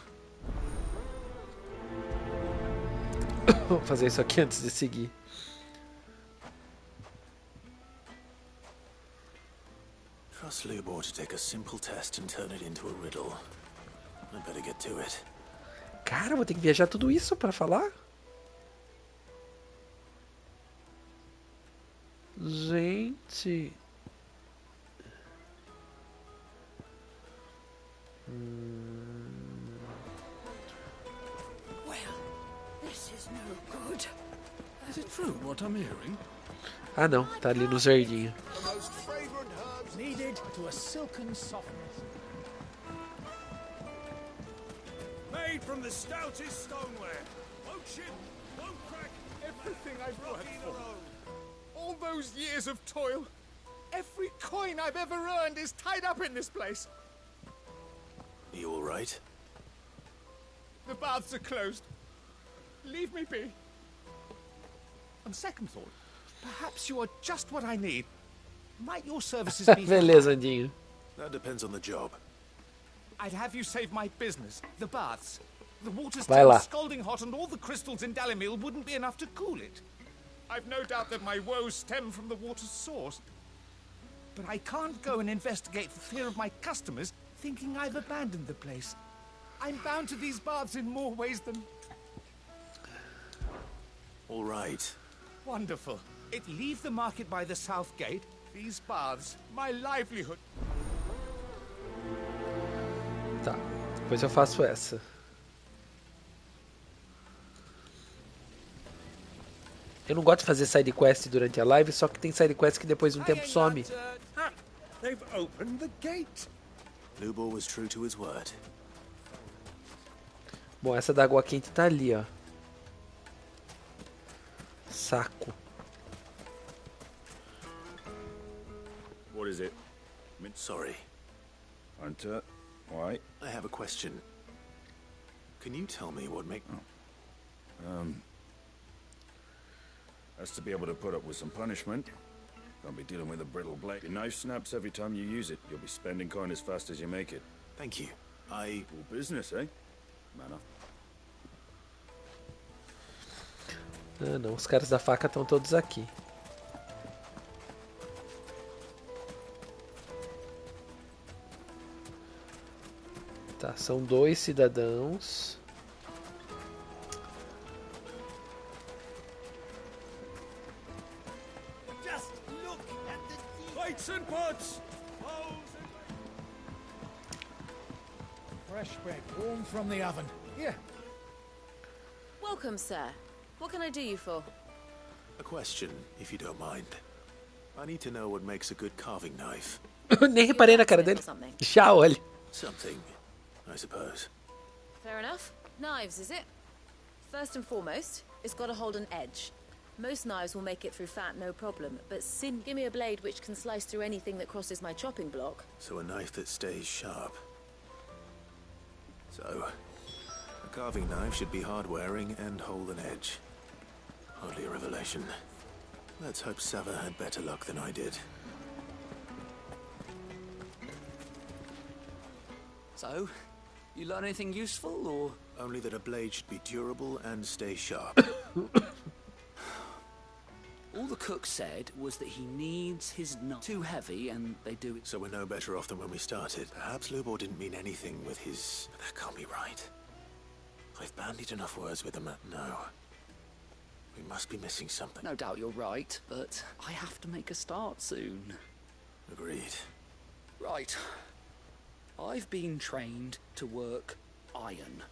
Vou fazer isso aqui antes de seguir. Trust Lubor to take a simple test and turn it into a riddle. I'd better get to it. Cara, vou ter que viajar tudo isso pra falar? Gente. Well, this is no good. Is it true what I'm hearing? Ah não, tá ali no verdinho. The most fragrant herbs needed to a silken softness. Made from the stoutest stoneware. Won't chip, won't crack. Everything I've rock worked either for. road. All those years of toil. Every coin I've ever earned is tied up in this place. Are you all right? The baths are closed. Leave me be. On second thought, perhaps you are just what I need. Might your services be... Beleza, Andinho. That depends on the job. I'd have you save my business, the baths. The water's Vai lá. scalding hot and all the crystals in Dalamil wouldn't be enough to cool it. I've no doubt that my woes stem from the water's source. But I can't go and investigate for fear of my customers thinking I've abandoned the place. I'm bound to these baths in more ways than... All right. Wonderful. It leave the market by the south gate. These baths, my livelihood. Tá, depois eu faço essa. Eu não gosto de fazer side quest durante a live, só que tem side quest que depois de um tempo some. They've opened the gate. Lubor was true to his word. Bom, essa da água quente tá ali, ó. Saco. What is it? Sorry. Hunter, why? I have a question. Can you tell me what make... Has to be able to put up with some punishment. Can't be dealing with a brittle blade. Your knife snaps every time you use it. You'll be spending coin as fast as you make it. Thank you. All business, eh? Manner. Ah, não, os caras da faca estão todos aqui. Tá, são 2 cidadãos. Just look at the plates and pots! Fresh bread, warm from the oven. Here. Welcome, sir. What can I do you for? A question, if you don't mind. I need to know what makes a good carving knife. Eu nem reparei na cara dele. Já olha. Something, I suppose. Fair enough. Knives, is it? First and foremost, it's got to hold an edge. Most knives will make it through fat, no problem, but give me a blade which can slice through anything that crosses my chopping block. So a knife that stays sharp. So, a carving knife should be hard-wearing and hold an edge. Hardly a revelation. Let's hope Sava had better luck than I did. So, you learn anything useful, or...? Only that a blade should be durable and stay sharp. All the cook said was that he needs his knife too heavy, and they do it. So we're no better off than when we started. Perhaps Lubor didn't mean anything with his... That can't be right. I've bandied enough words with him. No. We must be missing something. No doubt you're right, but I have to make a start soon. Agreed. Right. I've been trained to work iron.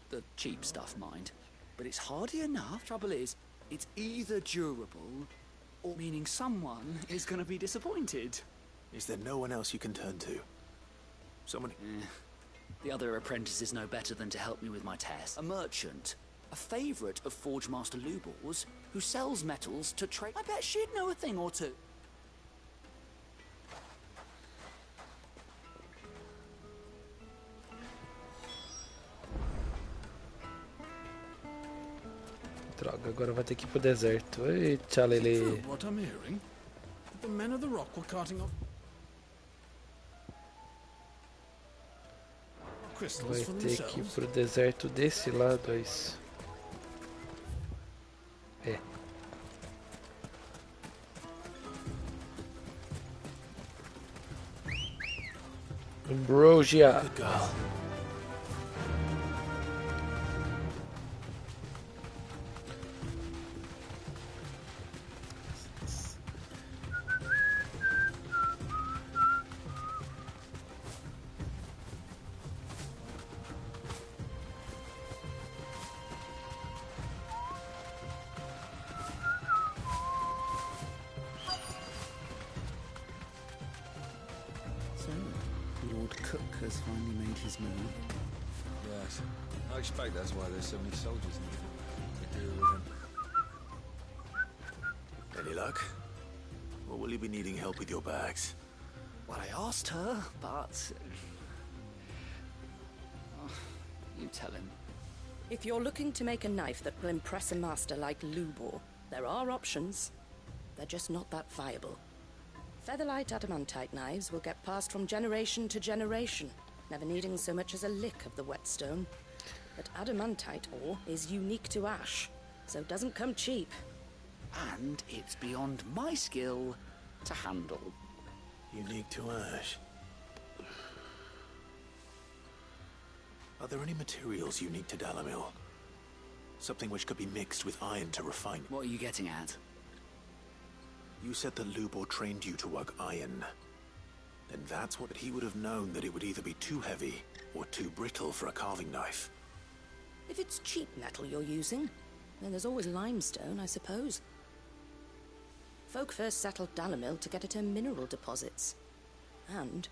The cheap stuff, mind. But it's hardy enough. Trouble is, it's either durable, or meaning someone is going to be disappointed. Is there no one else you can turn to? Someone... The other apprentice is no better than to help me with my test. A merchant. A favourite of Forge Master Lubor's, who sells metals to trade. I bet she'd know a thing or two. Droga, agora vai ter que ir pro deserto. Eita, Lele. What I'm hearing, that the men of the rock were carting off crystals Vai for ter que ir themselves. pro deserto desse lado, é isso. É. Ambrosia. Good girl. So, Lord Cook has finally made his move. Yes. I expect that's why there's so many soldiers in to deal with him. Any luck? Or will you be needing help with your bags? Well, I asked her, but... you tell him. If you're looking to make a knife that will impress a master like Lubor, there are options. They're just not that viable. Featherlight adamantite knives will get passed from generation to generation, never needing so much as a lick of the whetstone. But adamantite ore is unique to ash, so it doesn't come cheap. And it's beyond my skill to handle. Unique to ash. Are there any materials unique to Dalamil? Something which could be mixed with iron to refine. What are you getting at? You said that Lubor trained you to work iron. Then that's what he would have known, that it would either be too heavy or too brittle for a carving knife. If it's cheap metal you're using, then there's always limestone, I suppose. Folk first settled Dalamil to get at her mineral deposits. And,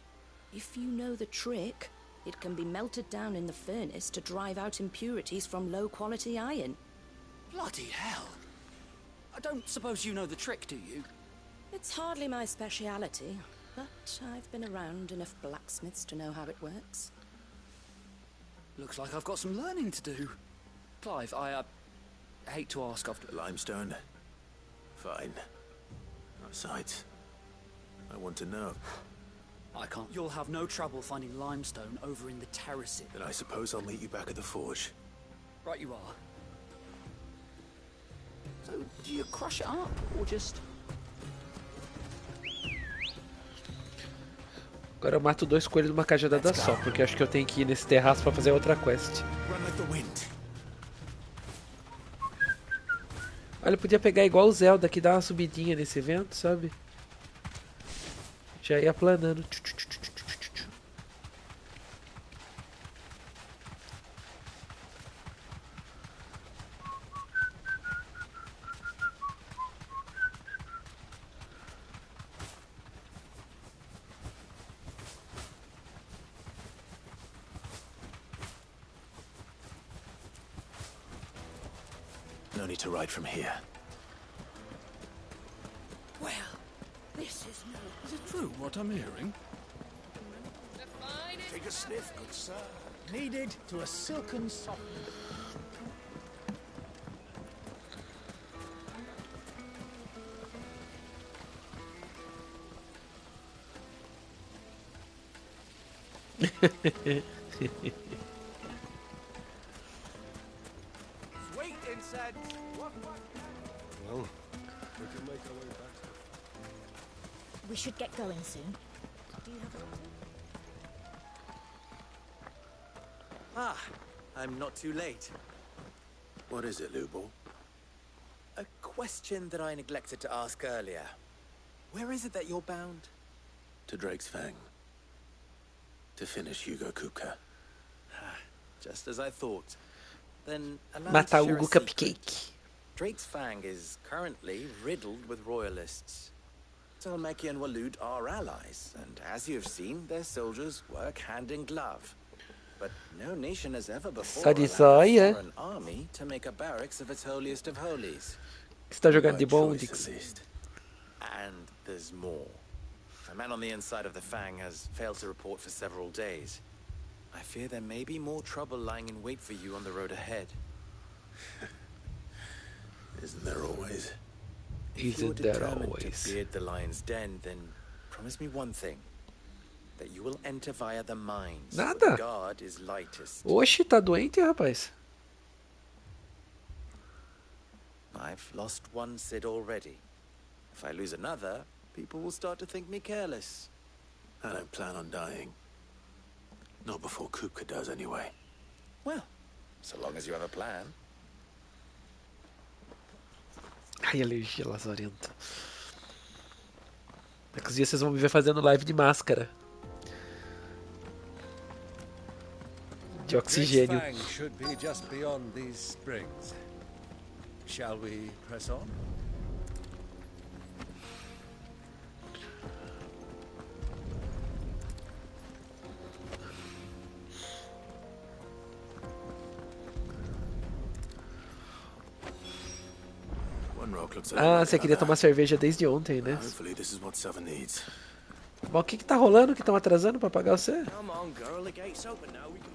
if you know the trick, it can be melted down in the furnace to drive out impurities from low-quality iron. Bloody hell! I don't suppose you know the trick, do you? It's hardly my speciality, but I've been around enough blacksmiths to know how it works. Looks like I've got some learning to do. Clive, I hate to ask after... Limestone? Fine. Besides, I want to know. I can't. You'll have no trouble finding limestone over in the terraces. Then I suppose I'll meet you back at the forge. Right you are. So, do you crush it up, or just... Agora eu mato 2 coelhos numa cajadada só, porque acho que eu tenho que ir nesse terraço pra fazer outra quest. Run like the wind. Olha, podia pegar igual o Zelda, que dá uma subidinha nesse vento, sabe? Já ia planando. No need to ride from here. Well, this is no... Is it true what I'm hearing? Take a sniff, good sir. Needed to a silken softness. Sweet incense! What? Well, we can make our way back. We should get going soon. Do you have a doctor? Ah, I'm not too late. What is it, Lubor? A question that I neglected to ask earlier. Where is it that you're bound? To Drake's Fang. To finish Hugo Kupka. Just as I thought. Then allow me Matar to share a Hugo secret. Cupcake. Drake's Fang is currently riddled with royalists. Tolmeki and Walud are allies, and as you have seen, their soldiers work hand in glove. But no nation has ever before Só allowed disso a aí, é? foreign army to make a barracks of its holiest of holies. Você tá jogando de bom, Choice, Dix? at least. And there's more. A man on the inside of the Fang has failed to report for several days. I fear there may be more trouble lying in wait for you on the road ahead. Isn't there always? If you're Isn't there determined always? to beard the lion's den, then promise me one thing. That you will enter via the mines. where Nada. the guard is lightest. Oxi, tá doente, rapaz? I've lost one Cid already. If I lose another, people will start to think me careless. I don't plan on dying. Not before Kupka does, anyway. Well, so long as you have a plan. Ai, alergia lazarenta. Daqui uns dias vocês vão me ver fazendo live de máscara. De oxigênio. Drake's Fang should be just beyond these springs. Shall we press on? One rock looks Ah, like você queria tomar cerveja desde ontem, né? Hopefully this is what Southern needs. Bom, o que tá rolando que estão atrasando pra pagar você? Come on, girl, the gate's open now. We can...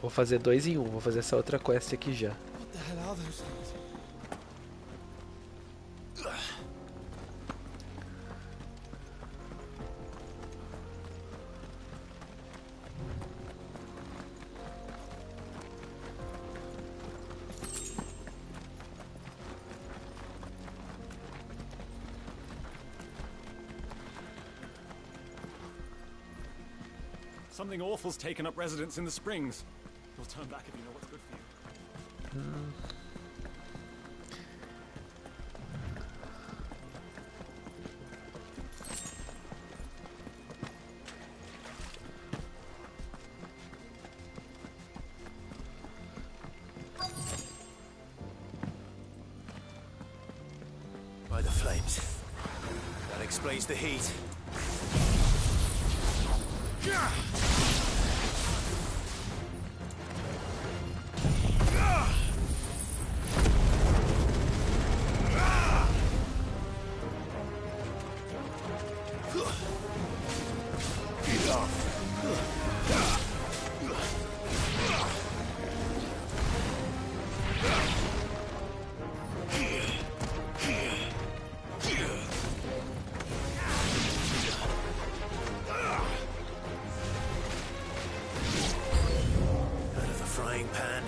Vou fazer 2 em 1, vou fazer essa outra quest aqui já. What the hell are those things? Something awful's taken up residence in the springs. You'll turn back if you know what's good for you. By the flames. That explains the heat. Out of the frying pan.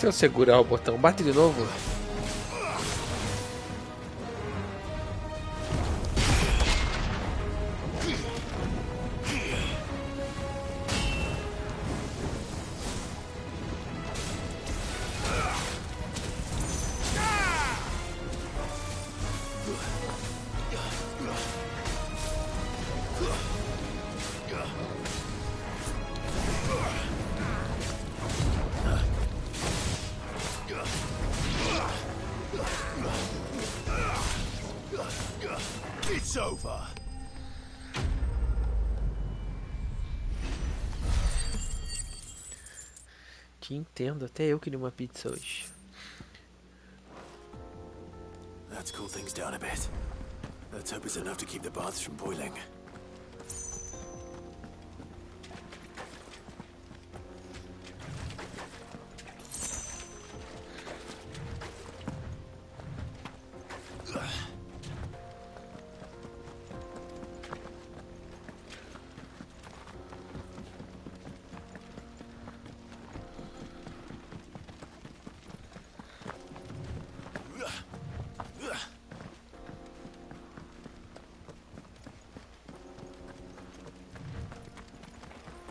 se eu segurar o botão? Bate de novo. It's over. Te entendo, até eu queria uma pizza hoje. Let's cool things down a bit. Let's hope it's enough to keep the baths from boiling.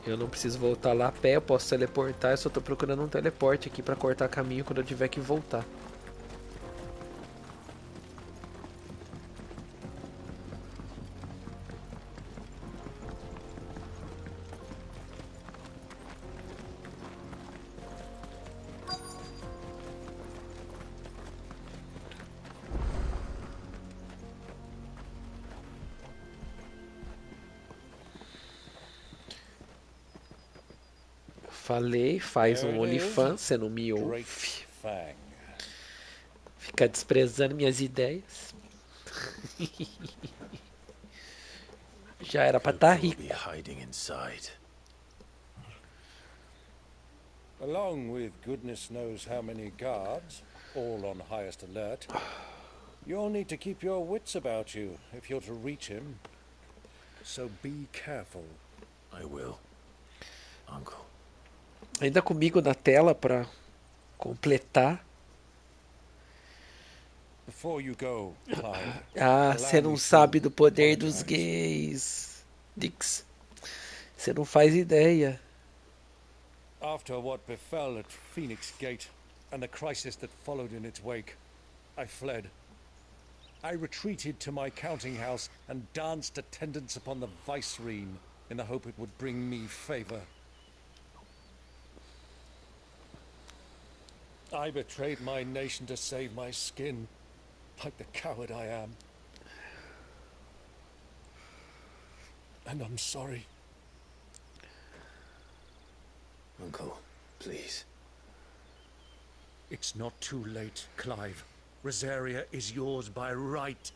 Eu não preciso voltar lá a pé, eu posso teleportar, eu só tô procurando um teleporte aqui pra cortar caminho quando eu tiver que voltar. Falei, faz um OnlyFans, você não me ouve. Fica desprezando minhas ideias. Já era pra estar rico. Along with goodness knows how many guards, all on highest alert, you'll need to keep your wits about you if you're to reach him. So be careful. I will, Uncle. Ainda comigo na tela pra completar. Before you go, Clive, Ah, você não sabe do poder dos gays, Dix. Você não faz ideia. After what befell at Phoenix Gate and the crisis that followed in its wake, I fled. I retreated to my counting house and danced attendance upon the vicereine in the hope it would bring me favor. I betrayed my nation to save my skin, like the coward I am. And I'm sorry. Uncle, please. It's not too late, Clive. Rosaria is yours by right,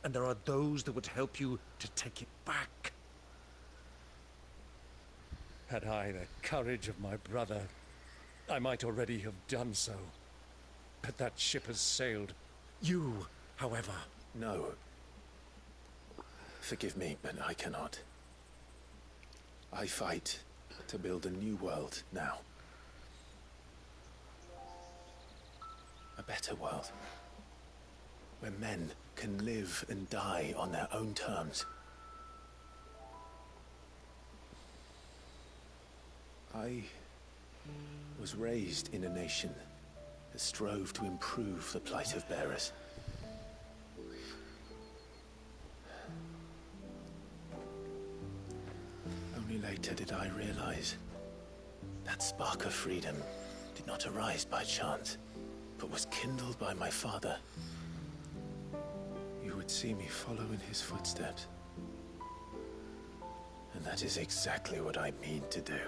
and there are those that would help you to take it back. Had I the courage of my brother, I might already have done so. But that ship has sailed. You, however... No. Forgive me, but I cannot. I fight to build a new world now. A better world. Where men can live and die on their own terms. I was raised in a nation that strove to improve the plight of bearers. Only later did I realize that spark of freedom did not arise by chance, but was kindled by my father. You would see me follow in his footsteps. And that is exactly what I mean to do.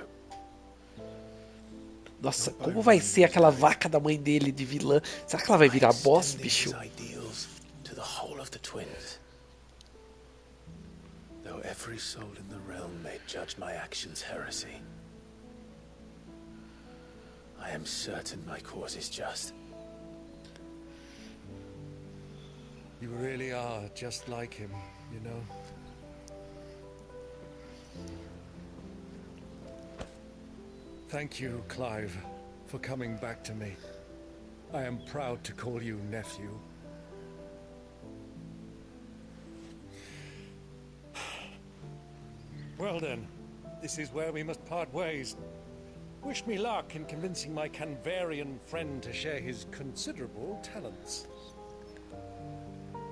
Nossa, como vai ser aquela vaca da mãe dele de vilã? Será que ela vai virar boss, bicho? To the whole of the twins. Though every soul in the realm may judge my actions heresy, I am certain my cause is just. You really are just like him, you know. Thank you, Clive, for coming back to me. I am proud to call you nephew. Well then, this is where we must part ways. Wish me luck in convincing my Canvarian friend to share his considerable talents.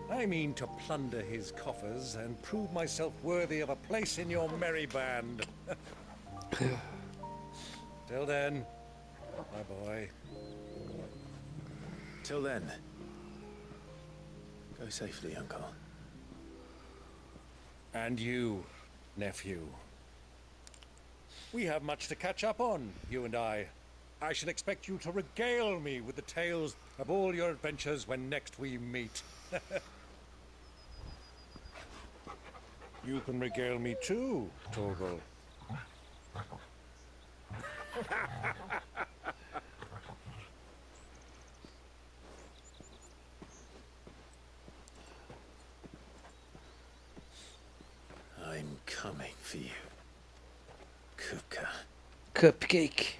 I mean to plunder his coffers and prove myself worthy of a place in your merry band. Till then, my boy. Till then, go safely, Uncle. And you, nephew. We have much to catch up on, you and I. I shall expect you to regale me with the tales of all your adventures when next we meet. You can regale me too, Torgal. I'm coming for you, Kupka. Cupcake.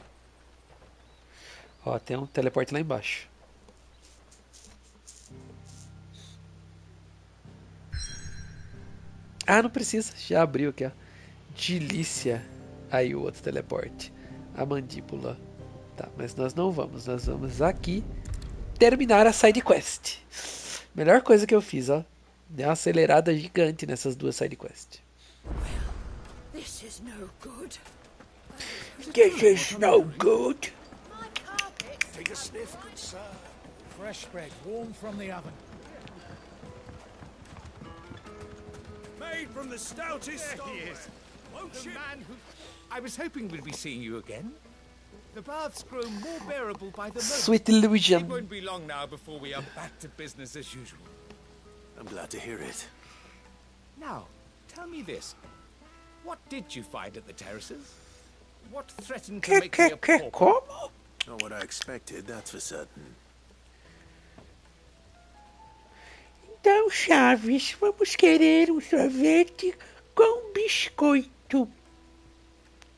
Ó, tem um teleporte lá embaixo. Ah, não precisa. Já abriu aqui, ó. Delícia. Aí o outro teleporte. A mandíbula. Tá, mas nós não vamos. Nós vamos aqui terminar a side quest. Melhor coisa que eu fiz, ó. Deu uma acelerada gigante nessas duas side quests. This is no good. This is no good. Take a sniff, good sir. Fresh bread, warm from the oven. Made from the stoutest There he is. Won't The you? man who... I was hoping we'd be seeing you again. The baths grow more bearable by the moment. Sweet illusion. It won't be long now before we are back to business as usual. I'm glad to hear it. Now, tell me this. What did you find at the terraces? What threatened to make me a pauper? Not what I expected, that's for certain. Então, Chaves, vamos querer um sorvete com biscoito.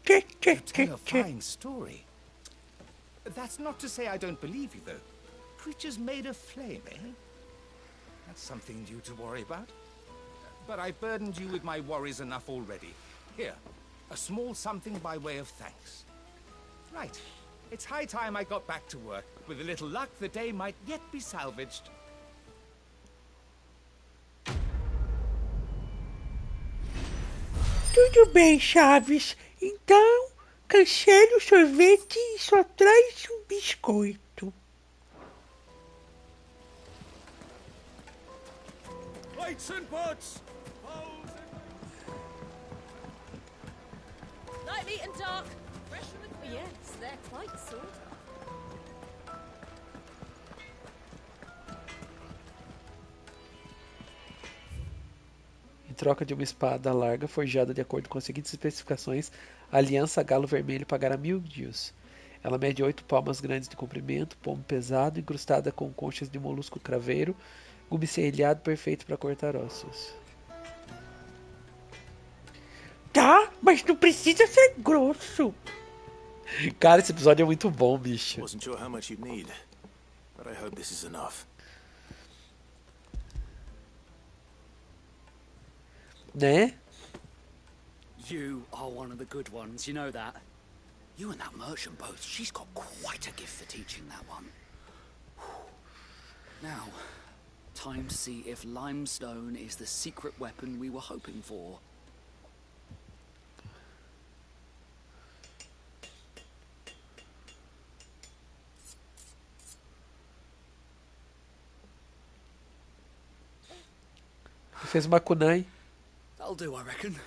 You tell a fine story. That's not to say I don't believe you, though. Creatures made of flame, eh? That's something new to worry about. But I burdened you with my worries enough already. Here, a small something by way of thanks. Right. It's high time I got back to work. With a little luck, the day might yet be salvaged. Tudo bem, Chaves. Então, cancele o sorvete e só traz um biscoito. Plates and pots! Light, meat and dark. Fresh from the... Yes, they're quite sort. Em troca de uma espada larga forjada de acordo com as seguintes especificações, a aliança Galo Vermelho pagará 1000 dias. Ela mede 8 palmas grandes de comprimento, pomo pesado, incrustada com conchas de molusco craveiro, gume serrilhado perfeito para cortar ossos. Tá, mas não precisa ser grosso. Cara, esse episódio é muito bom, bicho. Wasn't sure how much you'd need, but I hope this is enough. Né? You are one of the good ones, you know that. You and that merchant both, she's got quite a gift for teaching that one. Now, time to see if limestone is the secret weapon we were hoping for. Fez uma kunai. That'll do, I reckon.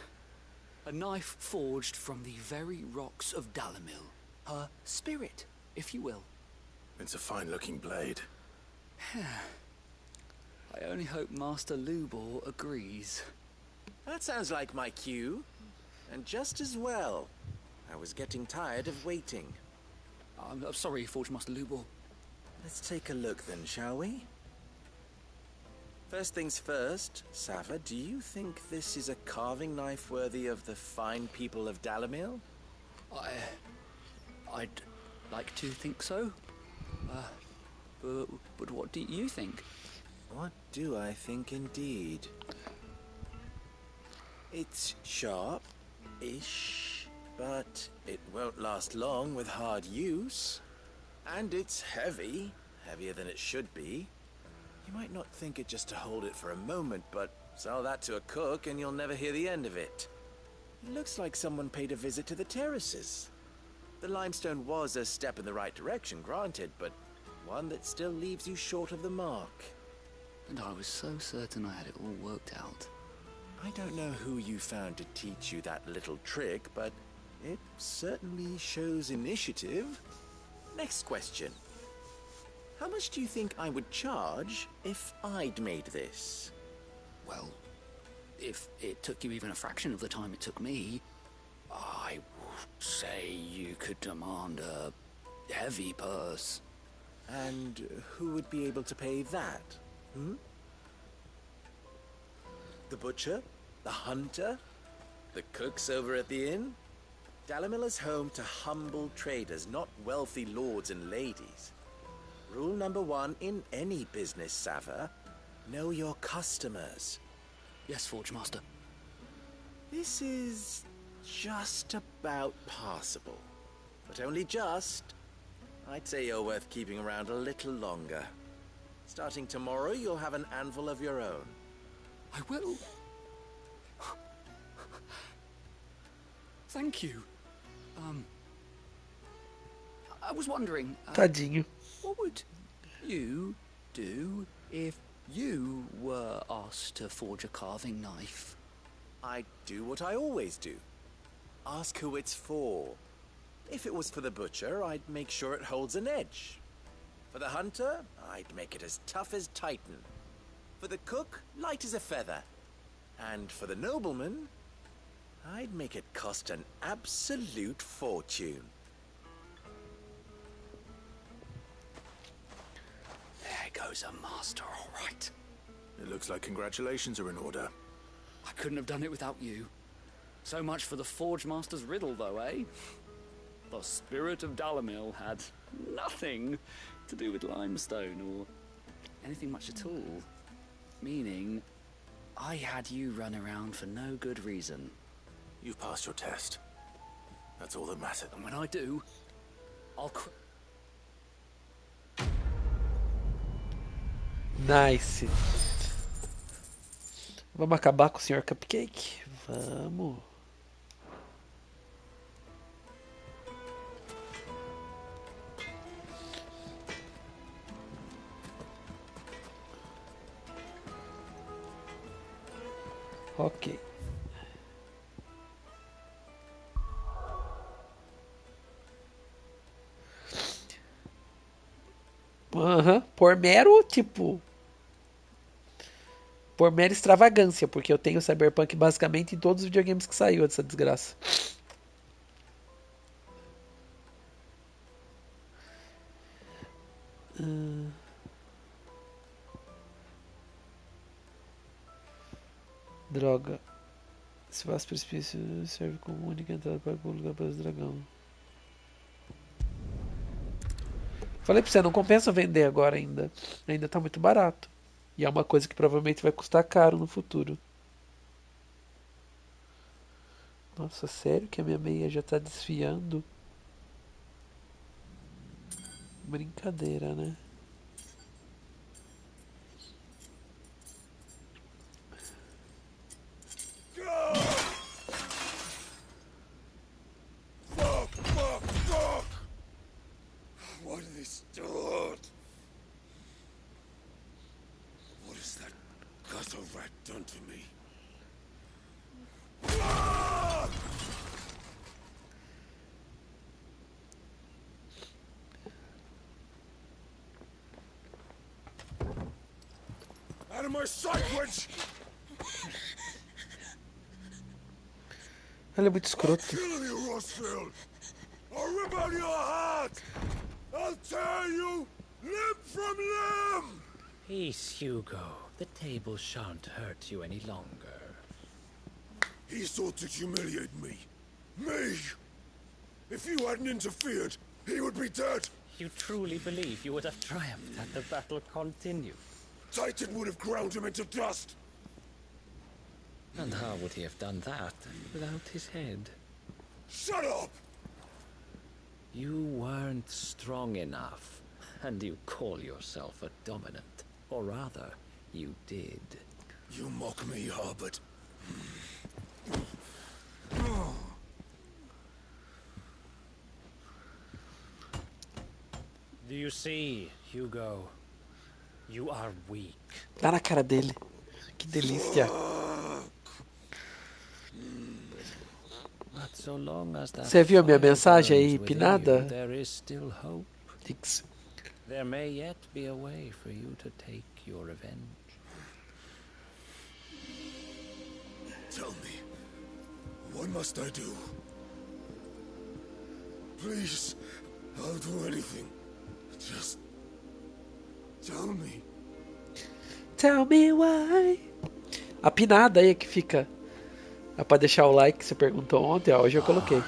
A knife forged from the very rocks of Dalamil. Her spirit, if you will. It's a fine-looking blade. I only hope Master Lubor agrees. That sounds like my cue. And just as well. I was getting tired of waiting. I'm sorry, Forge Master Lubor. Let's take a look then, shall we? First things first, Sava, do you think this is a carving knife worthy of the fine people of Dalamil? like to think so. But what do you think? What do I think indeed? It's sharp-ish, but it won't last long with hard use. And it's heavy, heavier than it should be. You might not think it just to hold it for a moment, but sell that to a cook and you'll never hear the end of it. It looks like someone paid a visit to the terraces. The limestone was a step in the right direction, granted, but one that still leaves you short of the mark. And I was so certain I had it all worked out. I don't know who you found to teach you that little trick, but it certainly shows initiative. Next question. How much do you think I would charge if I'd made this? Well, if it took you even a fraction of the time it took me, I would say you could demand a heavy purse. And who would be able to pay that? The butcher? The hunter? The cooks over at the inn? Dalamilla's home to humble traders, not wealthy lords and ladies. Rule number 1 in any business, Sava: know your customers. Yes, Forge Master. This is just about passable. But only just. I'd say you're worth keeping around a little longer. Starting tomorrow, you'll have an anvil of your own. I will. Thank you. I was wondering... Tadinho. What would you do if you were asked to forge a carving knife? I'd do what I always do. Ask who it's for. If it was for the butcher, I'd make sure it holds an edge. For the hunter, I'd make it as tough as Titan. For the cook, light as a feather. And for the nobleman, I'd make it cost an absolute fortune. There goes a master, all right. It looks like congratulations are in order. I couldn't have done it without you. So much for the Forge Master's riddle, though, eh? The spirit of Dalamil had nothing to do with limestone or anything much at all. Meaning, I had you run around for no good reason. You've passed your test. That's all that matters. And when I do, I'll... Nice. Vamos acabar com o Sr. Cupcake? Vamos. Ok. Por mero, tipo... Por mera extravagância, porque eu tenho Cyberpunk basicamente em todos os videogames que saiu dessa desgraça. Droga. Esse vaso precipício serve como única entrada para o lugar para o dragão. Falei pra você, não compensa vender agora ainda. Ainda tá muito barato. E é uma coisa que provavelmente vai custar caro no futuro. Nossa, sério que a minha meia já tá desfiando? Brincadeira, né? Fuck! What have they start? What has that gutter rat done to me? Out of my sight, witch! Ela é muito escrota. I'll kill you, Rossfield! I'll rip out your heart! I'll tear you limb from limb! Peace, Hugo. The table shan't hurt you any longer. He sought to humiliate me. Me! If you hadn't interfered, he would be dead. You truly believe you would have triumphed had the battle continued? Titan would have ground him into dust. And how would he have done that without his head? Shut up! You weren't strong enough, and you call yourself a dominant. Or rather, you did. You mock me, Harbert. Do you see, Hugo? You are weak. Dá na cara dele. Que delícia. But so long as that Você viu a minha fire mensagem aí, burns within pinada? you, there is still hope. Thanks. There may yet be a way for you to take your revenge. Tell me, what must I do? Please, I'll do anything. Just tell me. Tell me why. A pinada aí que fica. É pra deixar o like que você perguntou ontem, ó. Hoje eu coloquei.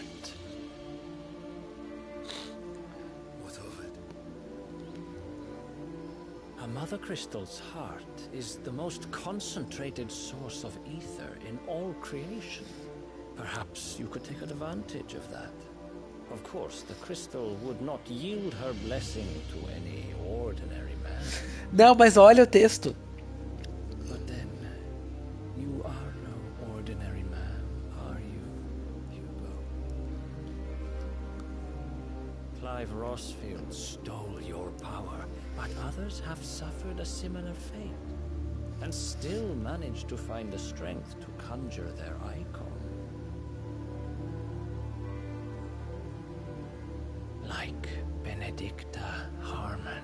What of it? A mother crystal's heart is the most concentrated source of ether in all creation. Perhaps you could take advantage of that. Of course, the crystal would not yield her blessing to any ordinary man. Não, mas olha o texto. But then, you are no ordinary man, are you, Hugo? Clive Rossfield stole your power, but others have suffered a similar fate, and still managed to find the strength to conjure their icon. Like Benedicta Harmon.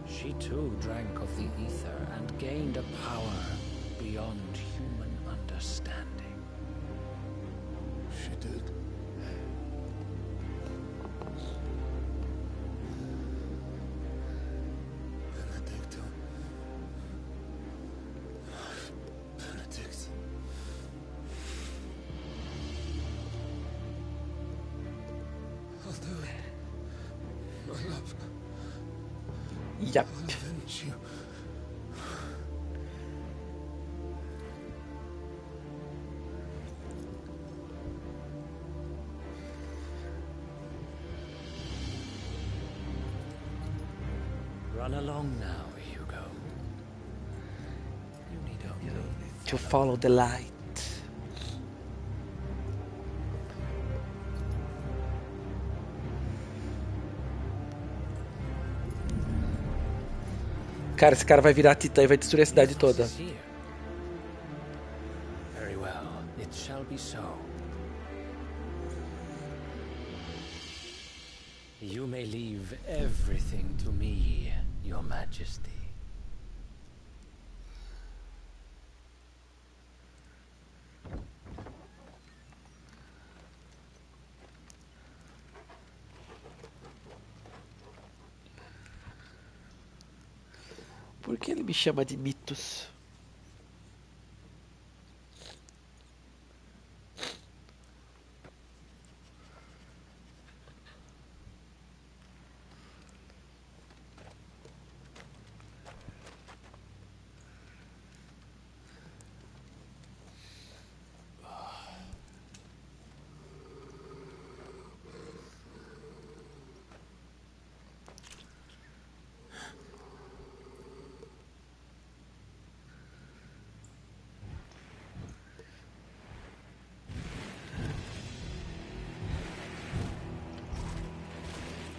She too drank of the ether and gained a power beyond human understanding. She did. Benedicta. Benedict. I'll do it. My love. Yep. I'll avenge you. Run along now, Hugo. You need only To follow the light. Cara, esse cara vai virar titã e vai destruir a cidade toda. Very well, it shall be so. You may leave everything to me, Your Majesty. Por que ele me chama de mitos?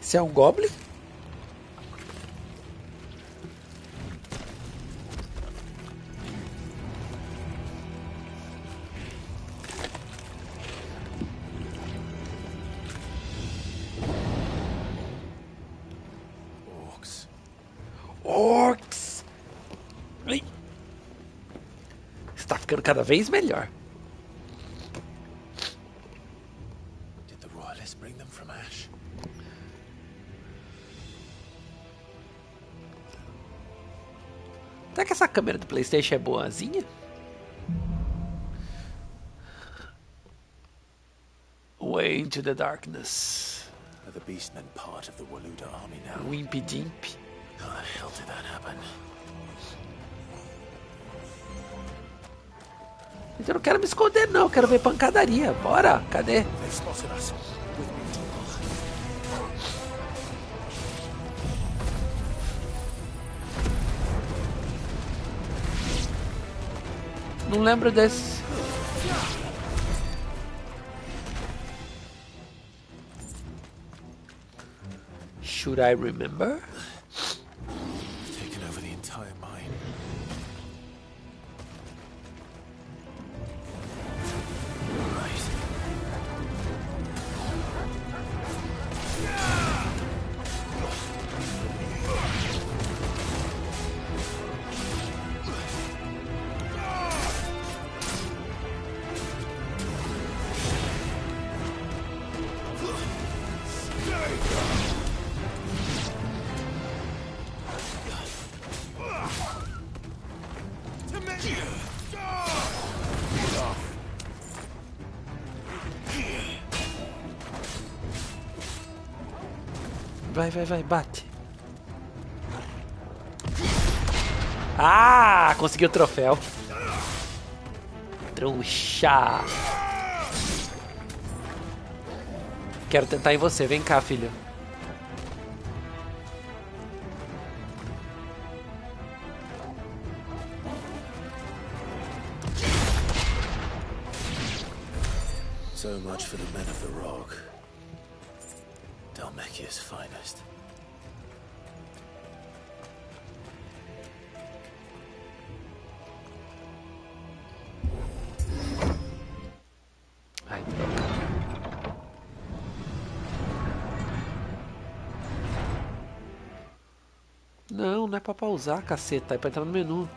Você é um goblin? Orcs. Orcs! Ai. Está ficando cada vez melhor. Did the royalists bring them from Ash? Será que essa câmera do PlayStation é boazinha? into the darkness. Are the beastmen part of the Waluda army now? Wimpy Dimpy. How the hell did that happen? Eu não quero me esconder não, eu quero ver pancadaria. Bora, cadê? They spotted us. With me. Não lembro desse. Should I remember? Taken over the entire mine. Right. Vai, bate. Ah, consegui o troféu. Trouxa. Quero tentar em você, vem cá, filho. So much for the men of the rock. Dalmekia's finest. Ai, droga. Não é pra pausar, caceta. É pra entrar no menu.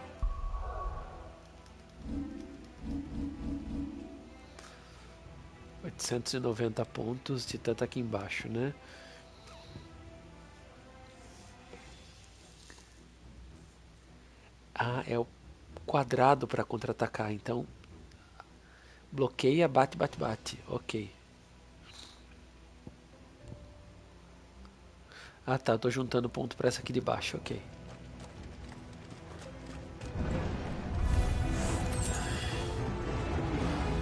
$890 pontos. Titã tá aqui embaixo, né? Ah, é o quadrado para contra-atacar. Então, bloqueia, bate. Ok. Ah, tá. Eu tô juntando ponto para essa aqui de baixo. Ok.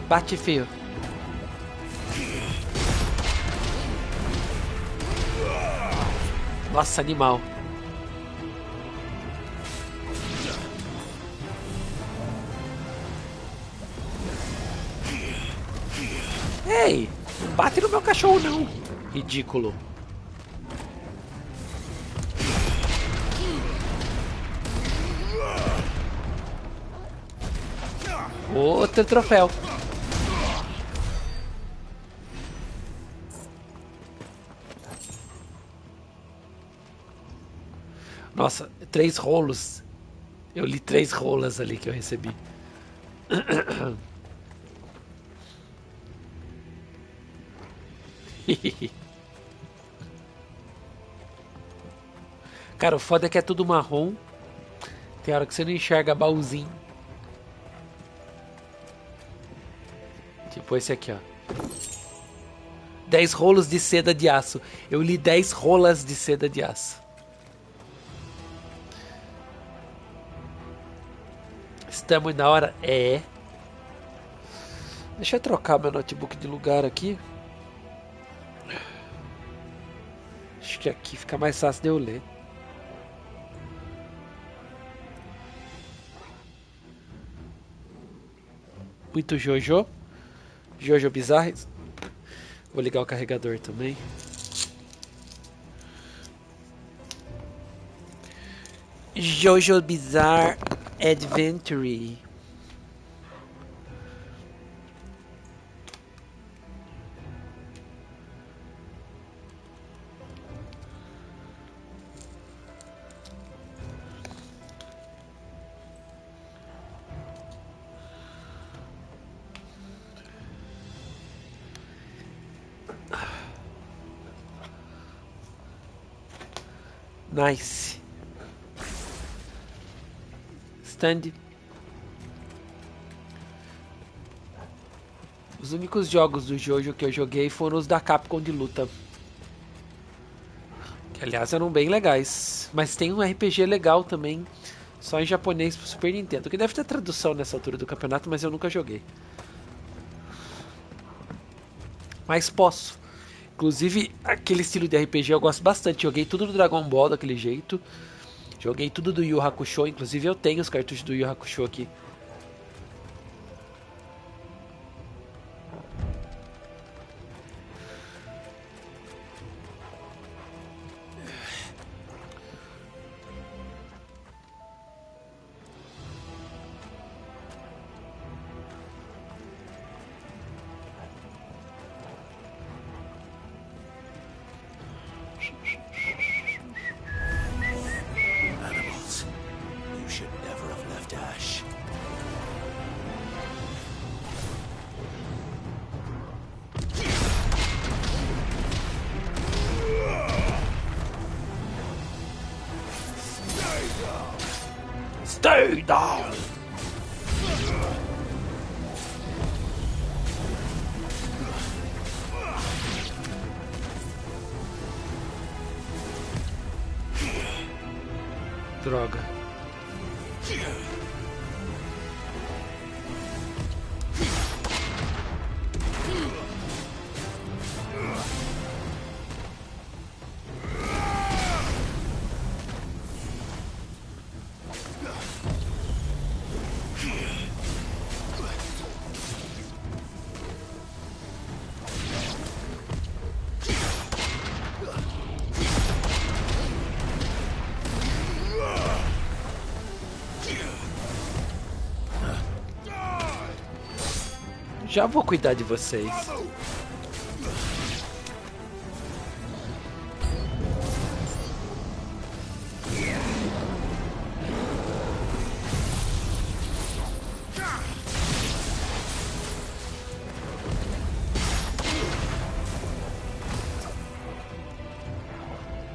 Bate, fio. Nossa, animal. Ei, não bate no meu cachorro não. Ridículo. Outro troféu. Nossa, 3 rolos. Eu li 3 rolas ali que eu recebi. Cara, o foda é que é tudo marrom. Tem hora que você não enxerga baúzinho. Tipo esse aqui, ó. 10 rolos de seda de aço. Eu li 10 rolas de seda de aço. Estamos na hora? É. Deixa eu trocar meu notebook de lugar aqui. Acho que aqui fica mais fácil de eu ler. Muito Jojo. Jojo Bizarres. Vou ligar o carregador também. Jojo Bizarre Adventure. Nice. Stand. Os únicos jogos do Jojo que eu joguei foram os da Capcom de luta. Que, aliás, eram bem legais. Mas tem um RPG legal também, só em japonês pro Super Nintendo. Que deve ter tradução nessa altura do campeonato, mas eu nunca joguei. Mas posso. Inclusive, aquele estilo de RPG eu gosto bastante. Joguei tudo do Dragon Ball daquele jeito. Joguei tudo do Yu Hakusho. Inclusive, eu tenho os cartuchos do Yu Hakusho aqui. Animals. You should never have left Ash. Stay down! Droga. Já vou cuidar de vocês.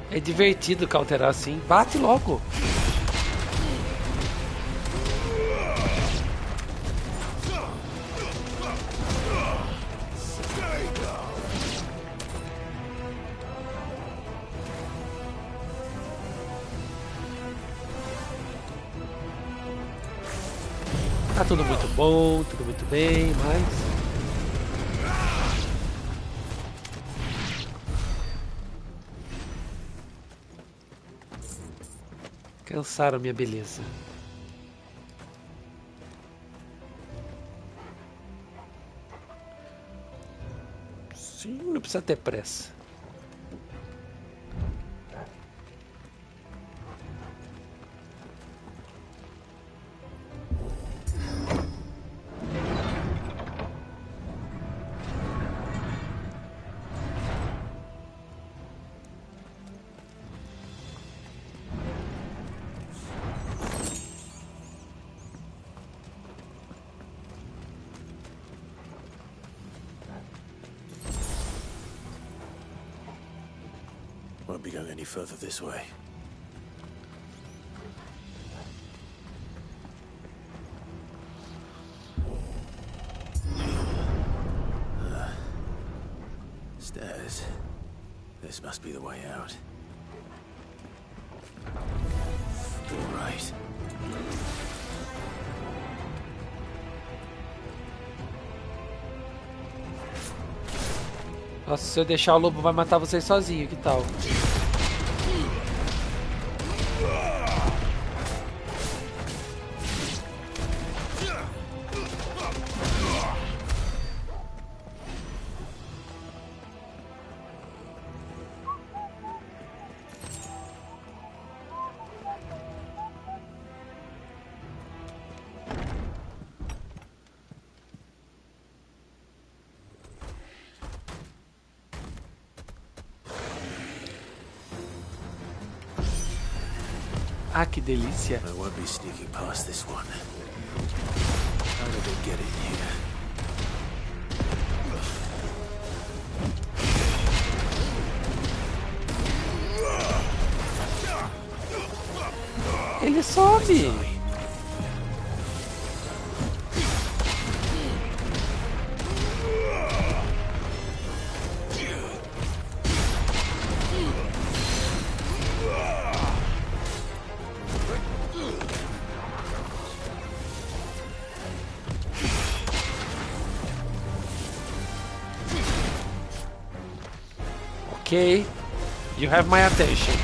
É divertido cauterar assim. Bate logo. Tá tudo muito bom, tudo muito bem, mas... cansaram minha beleza. Sim, não precisa ter pressa. Won't be going any further this way. Stairs. This must be the way out. All right. Nossa, se eu deixar o lobo vai matar vocês sozinho, que tal? Ah, que delícia. I won't be sneaking past this one. How did they get in here? Ele sobe. Okay, you have my attention.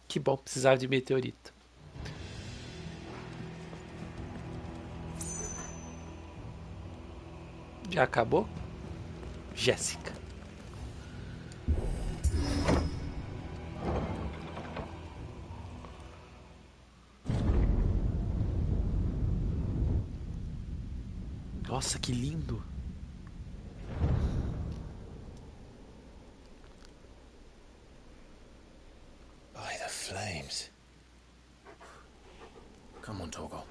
Que bom, precisava de meteorito. Já acabou? Jéssica. Nossa, que lindo. By the flames. Come on, Torgal.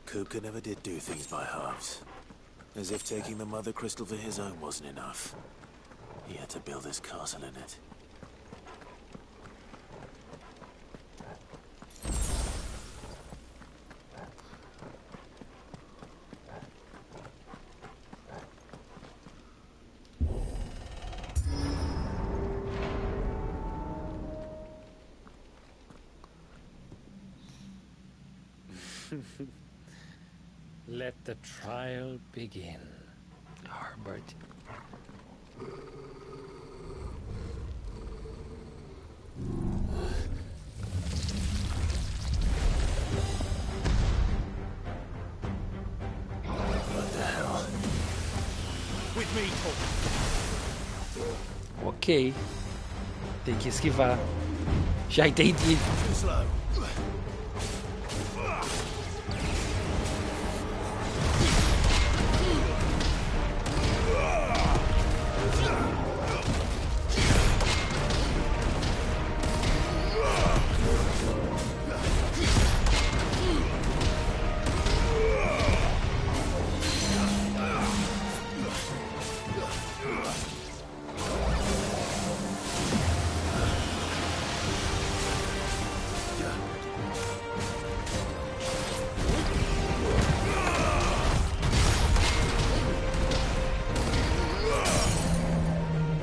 Kupka never did do things by halves. As if taking the Mother Crystal for his own wasn't enough. He had to build his castle in it. Let the trial begin. Harbard. What the hell? With me, Torgal. Ok. Tem que esquivar. Já entendi. Too slow.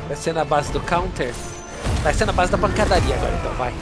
Vai ser na base do counter? Vai ser na base da pancadaria agora, então vai.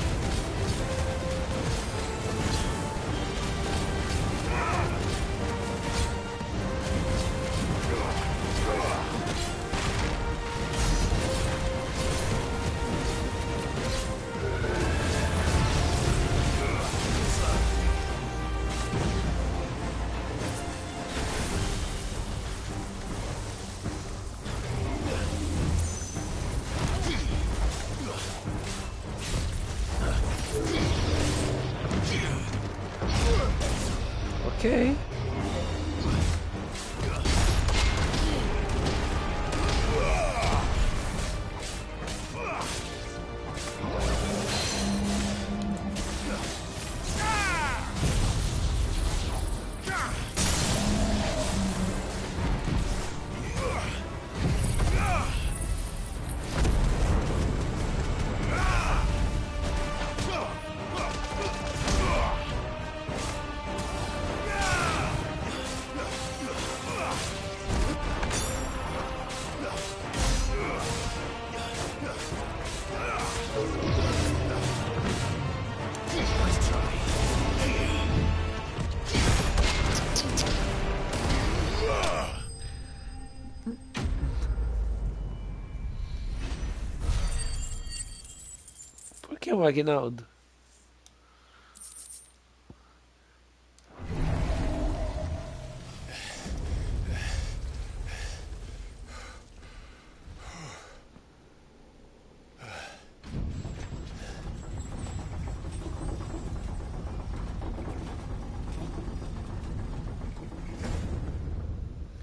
Ok. Por que o Agnaldo?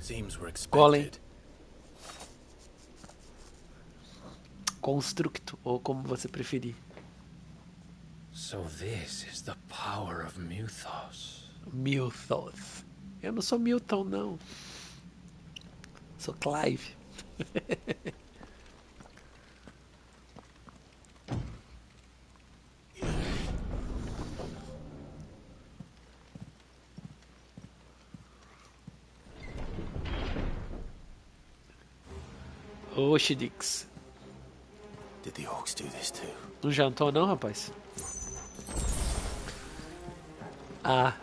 Seems we're Golem. expected. Constructo, ou como você preferir. So this is the power of Muthos. Muthos. Eu não sou Milton, não. Sou Clive. Oxi, Dix. Did the orcs do this too? Não jantou não, rapaz? Ah.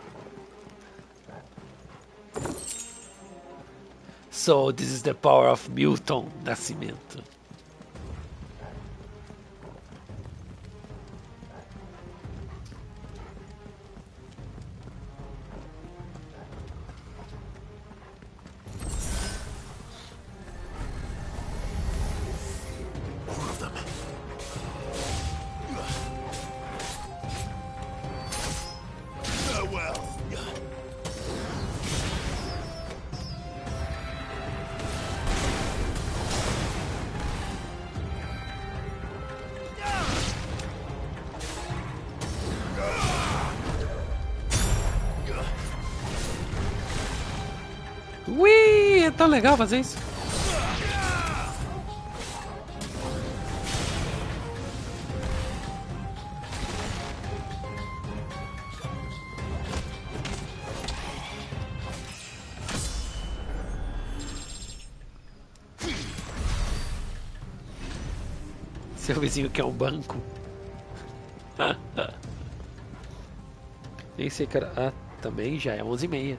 So, this is the power of Milton Nascimento. More of them. Farewell. Ui, é tão legal fazer isso. Seu vizinho quer um banco? Nem sei, cara. Ah, também já é 11h30.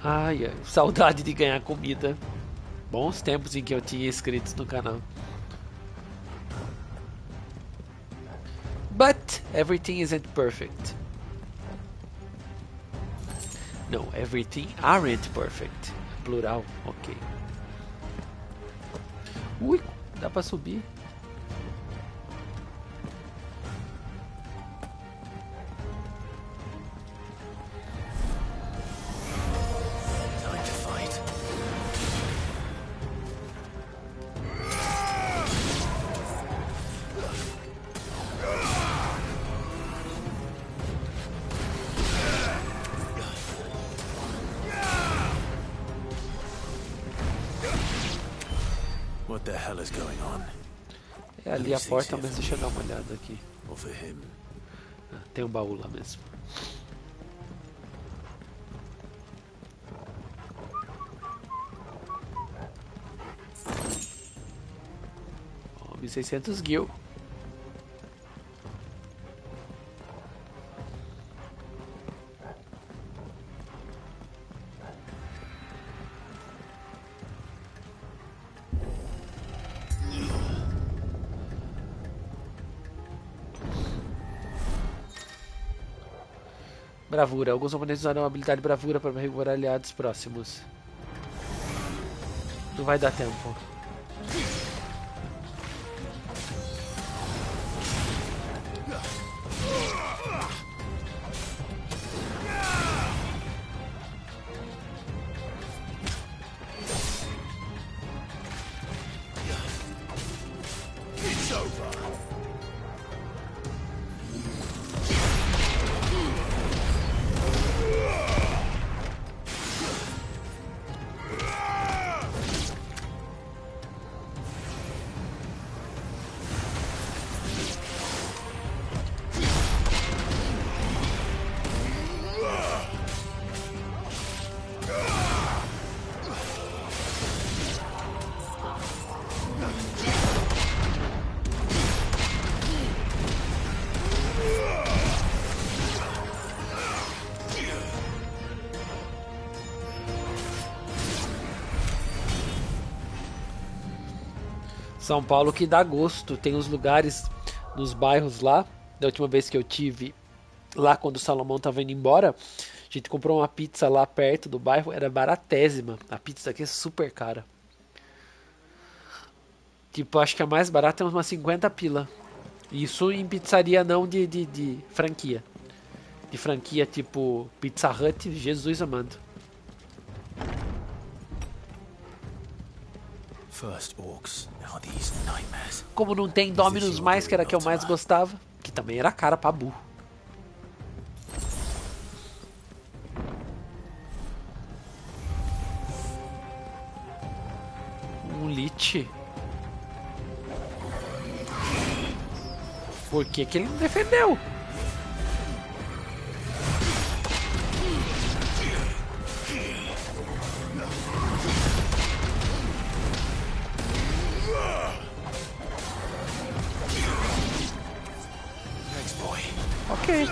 Ai, ai, saudade de ganhar comida. Bons tempos em que eu tinha inscritos no canal. But everything isn't perfect. No, everything aren't perfect. Plural, ok. Ui, dá pra subir. Time to fight. What the hell is going on? É ali a porta, mas deixa eu dar uma olhada aqui. Or for him. Ah, tem um baú lá mesmo. Ó, 1.600 gil. Bravura. Alguns oponentes usarão a habilidade bravura para recuperar aliados próximos. Não vai dar tempo. It's over. São Paulo que dá gosto. Tem os lugares nos bairros lá. Da última vez que eu tive lá, quando o Salomão tava indo embora, a gente comprou uma pizza lá perto do bairro. Era baratésima. A pizza aqui é super cara. Tipo, acho que a mais barata é umas 50 pila. Isso em pizzaria não de franquia. De franquia tipo Pizza Hut, Jesus amado. First orcs, now these nightmares. Como não tem Dominus mais, que era a que eu mais gostava, que também era cara pra burro. Um Lich. Por que que ele não defendeu? Ok.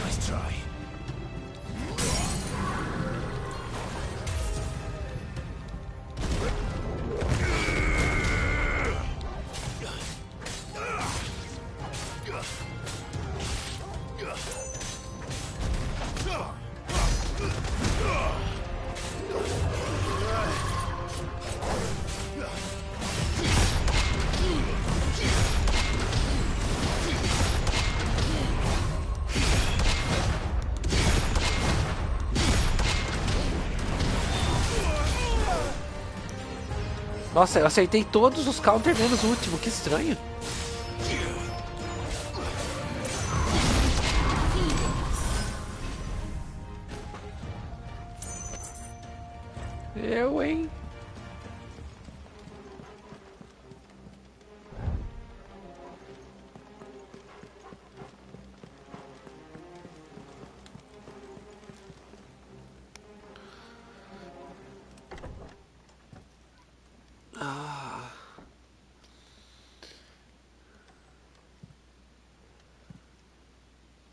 Nice try. Nossa, eu acertei todos os counter menos o último, que estranho. Eu, hein?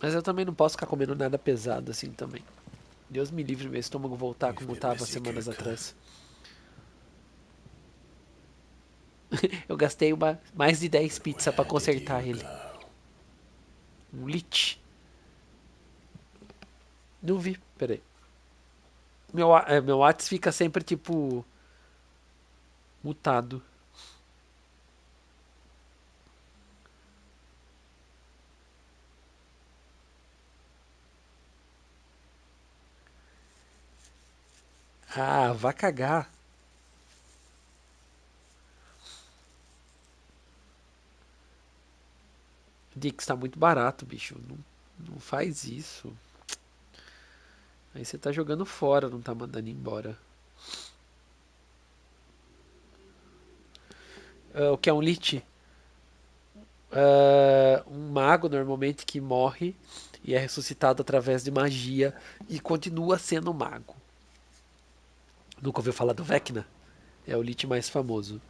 Mas eu também não posso ficar comendo nada pesado assim também. Deus me livre meu estômago voltar como estava semanas atrás. Eu gastei mais de 10 pizzas pra consertar ele. Um Lich. Não vi, peraí. Meu WhatsApp fica sempre tipo mutado. Ah, vá cagar. Dix tá muito barato, bicho. Não faz isso. Aí você tá jogando fora, não tá mandando embora. O que é um Lich? Um mago normalmente que morre e é ressuscitado através de magia e continua sendo mago. Nunca ouviu falar do Vecna? É o Lich mais famoso.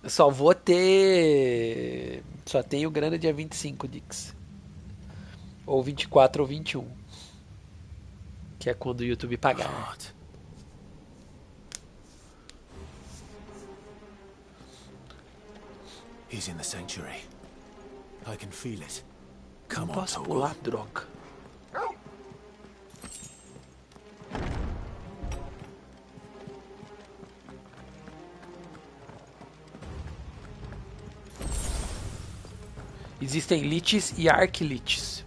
Só vou ter. Só tenho grana dia 25, Dix. Ou 24 ou 21. Que é quando o YouTube pagar. He's in the sanctuary. I can feel it. Não posso pular, droga. Existem Liches e Arch-Liches.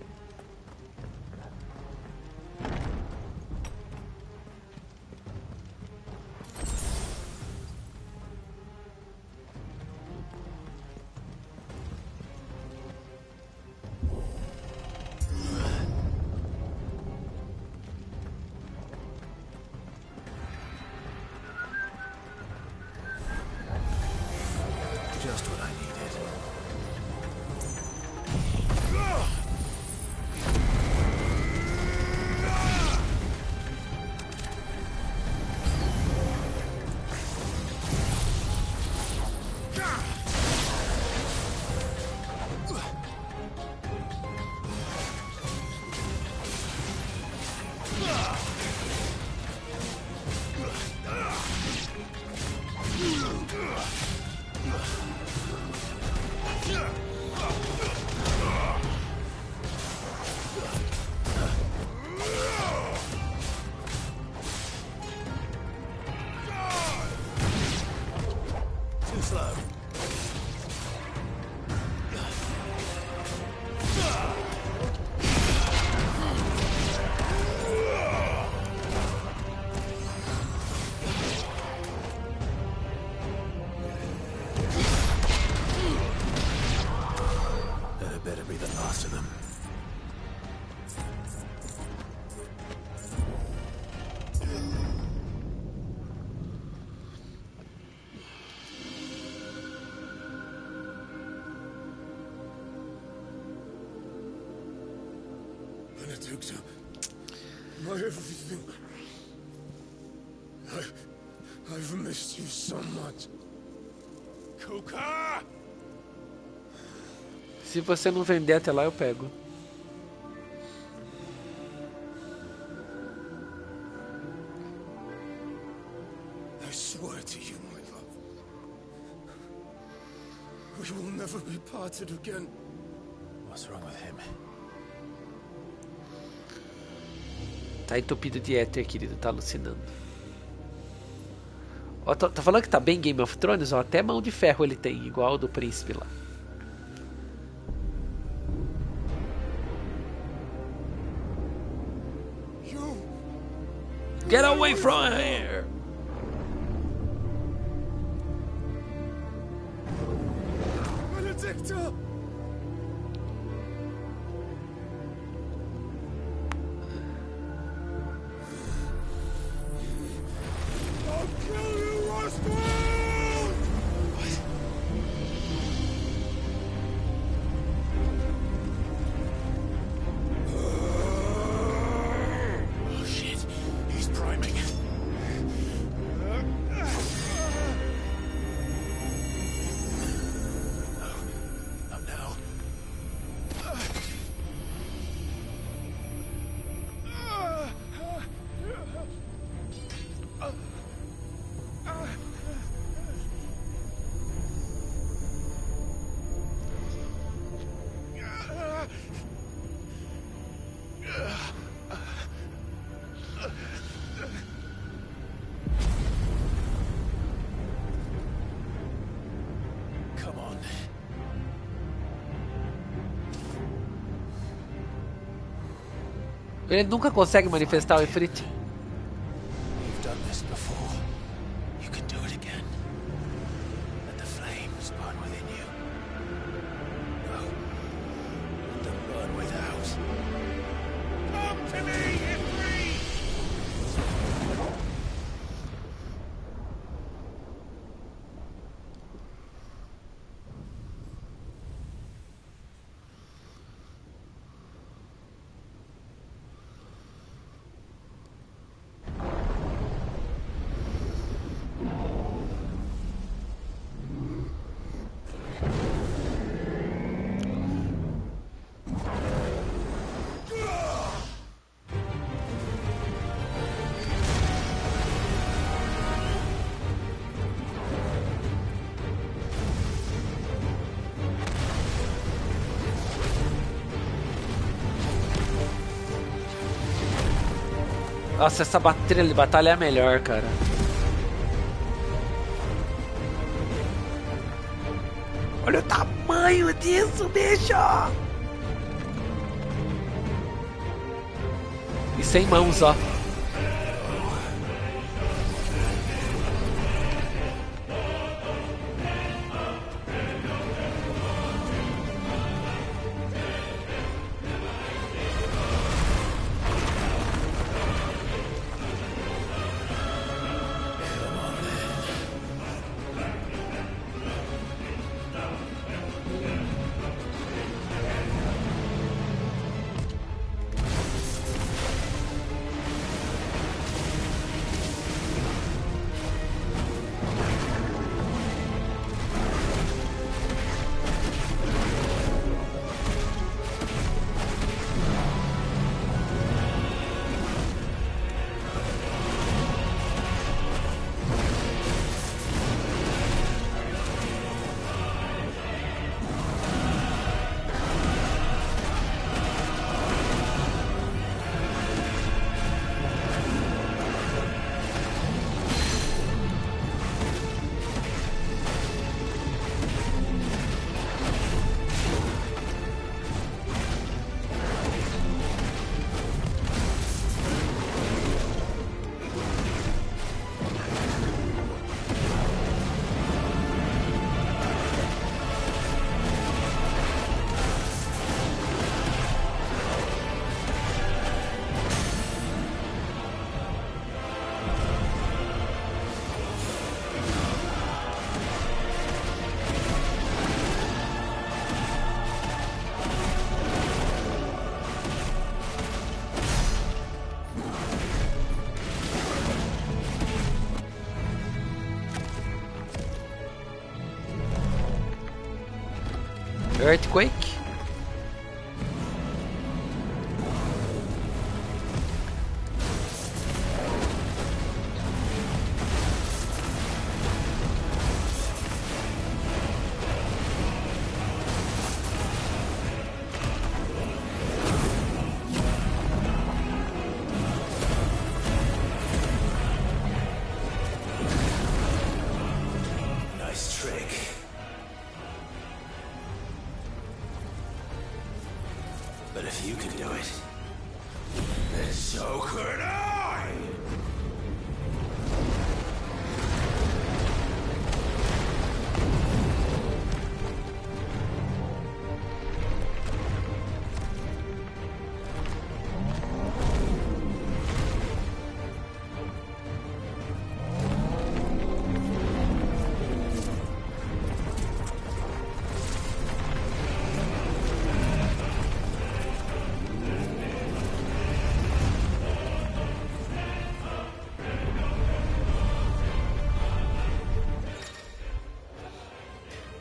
Just what I needed. That better be the last of them. Benedicta, my everything. I've missed you so much. Kuka! Se você não vender até lá, eu pego. I swear to you, my love, we will never be parted again. What's wrong with him? Tá entupido de éter, querido, tá alucinando. Ó, tá falando que tá bem Game of Thrones, ó, até mão de ferro ele tem, igual o do príncipe lá. Get away from here! Benedicta! I'll kill you, Roscoe! Oh shit, he's priming. Up now. Come on. Ele nunca consegue manifestar o Ifrit. You've done this before. You can do it again. Let the flames burn within you. No. Let them burn without. Come to me, Ifrit! Nossa, essa trilha de batalha é a melhor, cara. Olha o tamanho disso, bicho! E sem mãos, ó. Earthquake. Nice trick. But if you can do it, then so could I!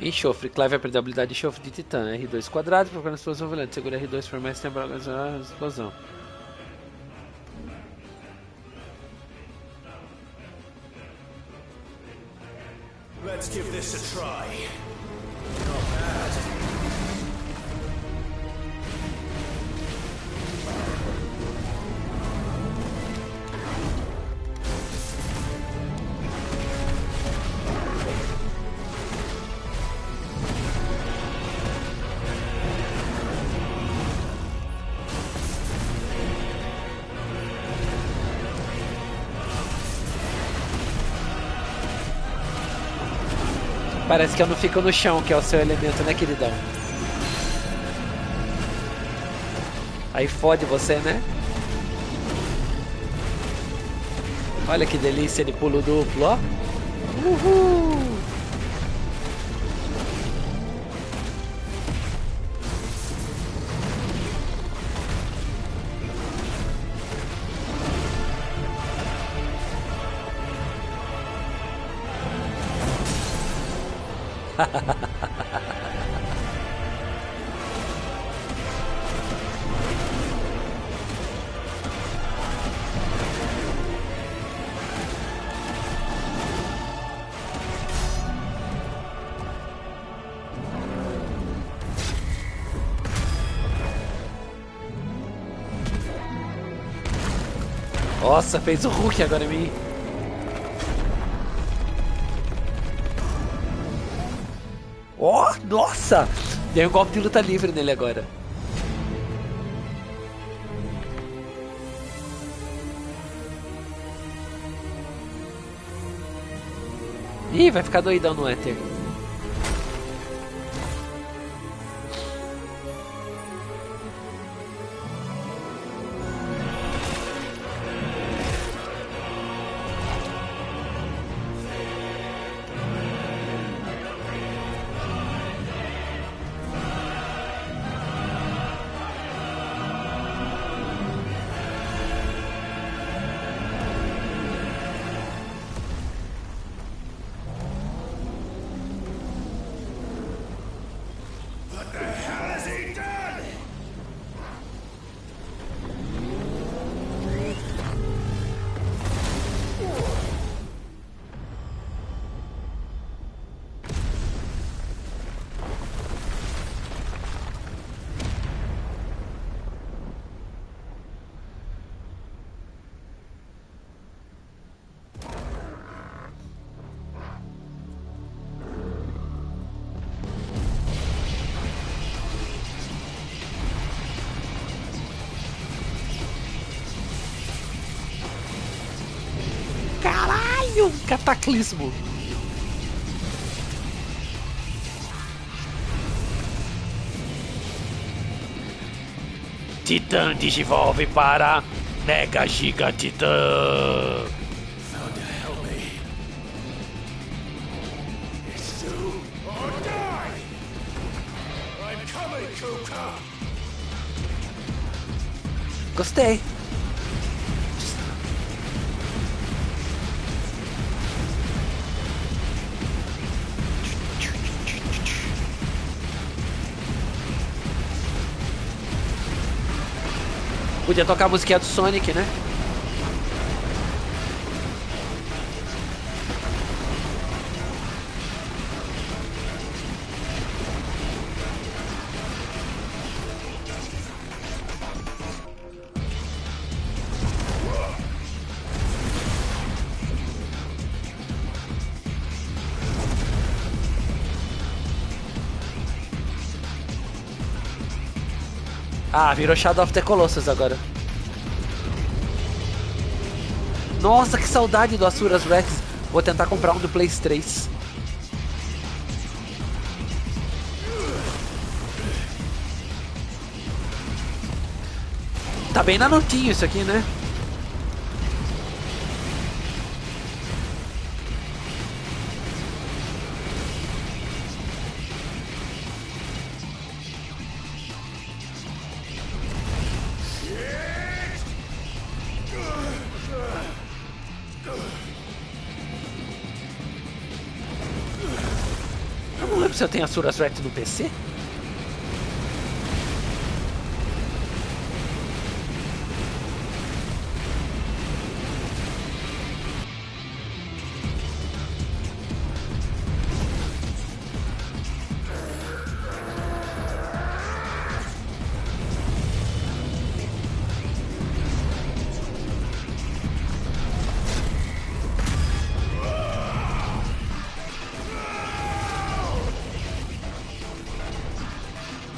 Enxofre. Clive aprendeu a habilidade de enxofre de Titã. R2 quadrado, procurando explosão violenta. Segura R2 por mais tempo para organizar a explosão. Let's give this a try. Not bad. Parece que eu não fico no chão, que é o seu elemento, né, queridão? Aí fode você, né? Olha que delícia de pulo duplo, ó. Uhul! Nossa, fez o Hulk agora em mim. Oh, nossa! Dei um golpe de luta livre nele agora. Ih, vai ficar doidão no éter. Caralho, cataclismo. Titã digivolve para Mega Giga Titã. Found to help me. It's do or die. I'm coming, Kuka. Gostei. Podia tocar a musiquinha do Sonic, né? Ah, virou Shadow of the Colossus agora. Nossa, que saudade do Asuras Rex. Vou tentar comprar um do Play 3. Tá bem na notinha isso aqui, né? Eu não lembro se eu tenho Asuras Rex no PC.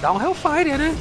Dá um Hellfire, né?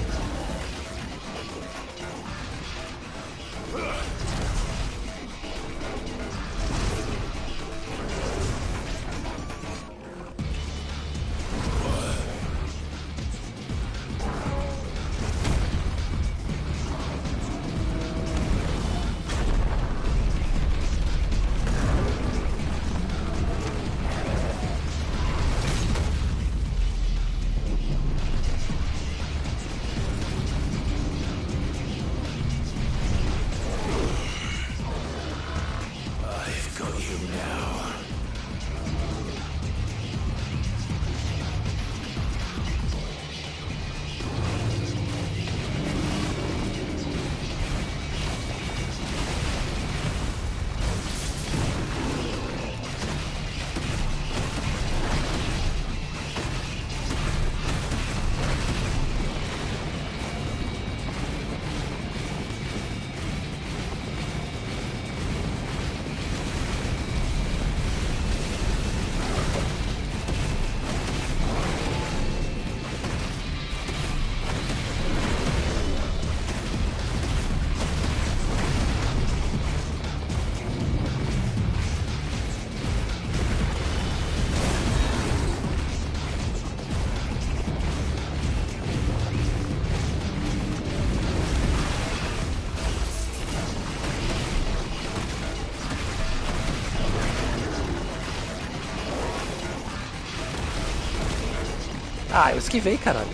Ah, eu esquivei, caralho.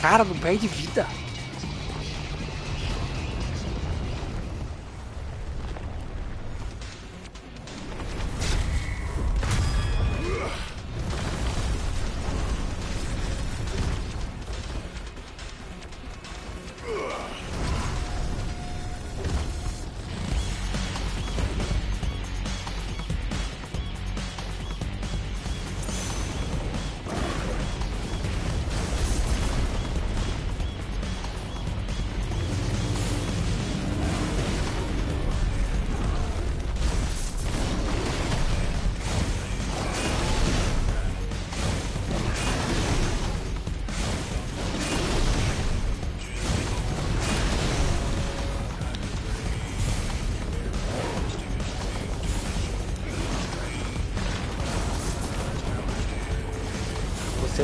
Cara, não perde vida.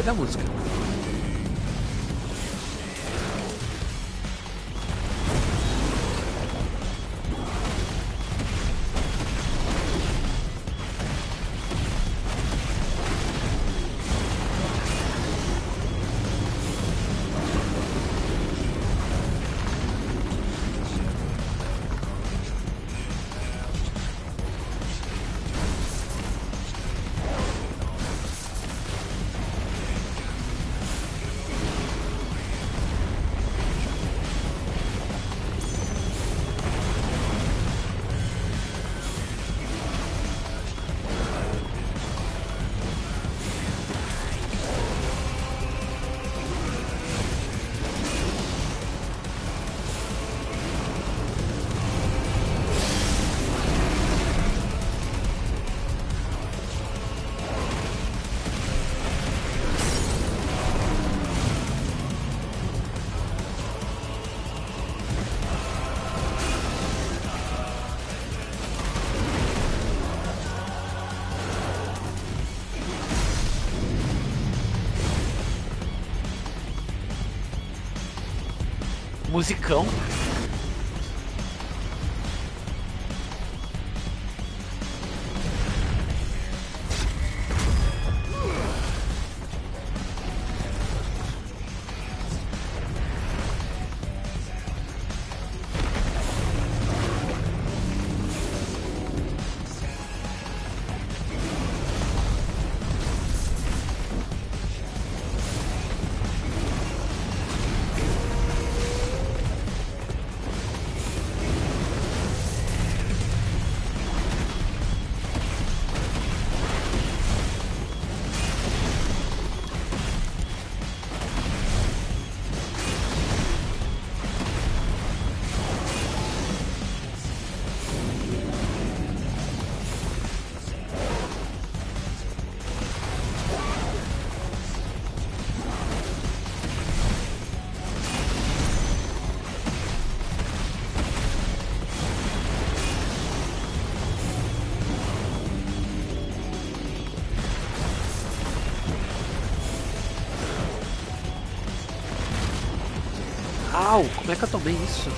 Gostei da música. Musicão. Au, como é que eu tomei isso?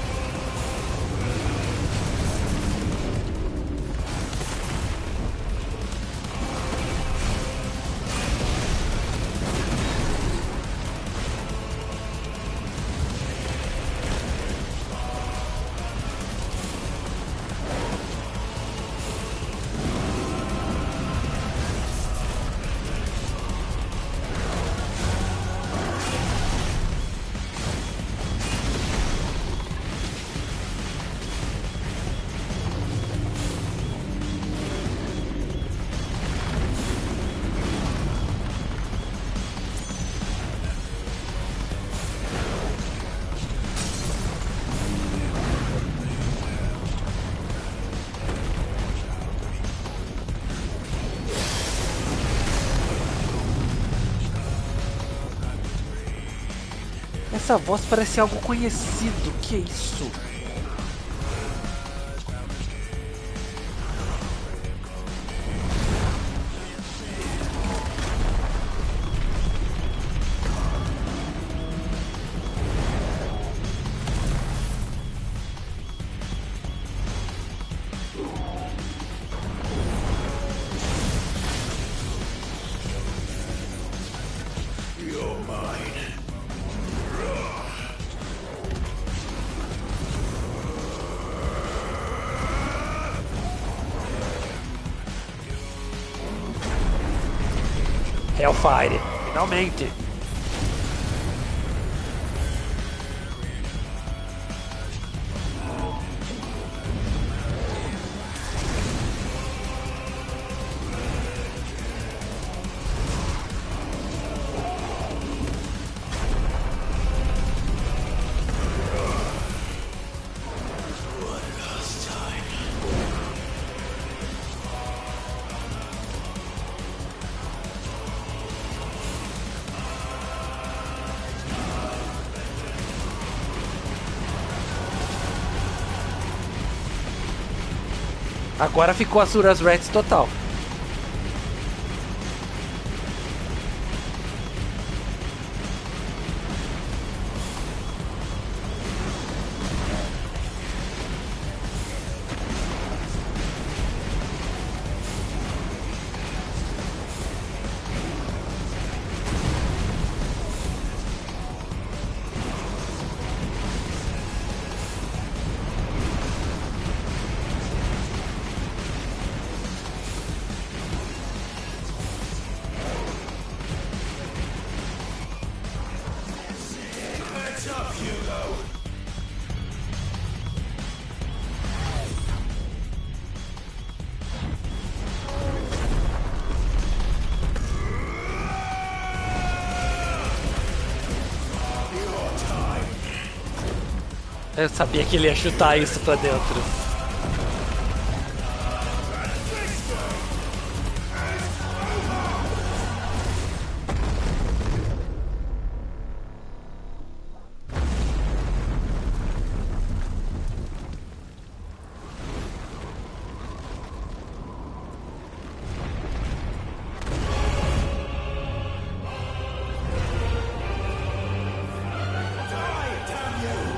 Essa voz parece algo conhecido. Que é isso? Hellfire, finalmente. Agora ficou Asuras Wrath total. Eu sabia que ele ia chutar isso pra dentro.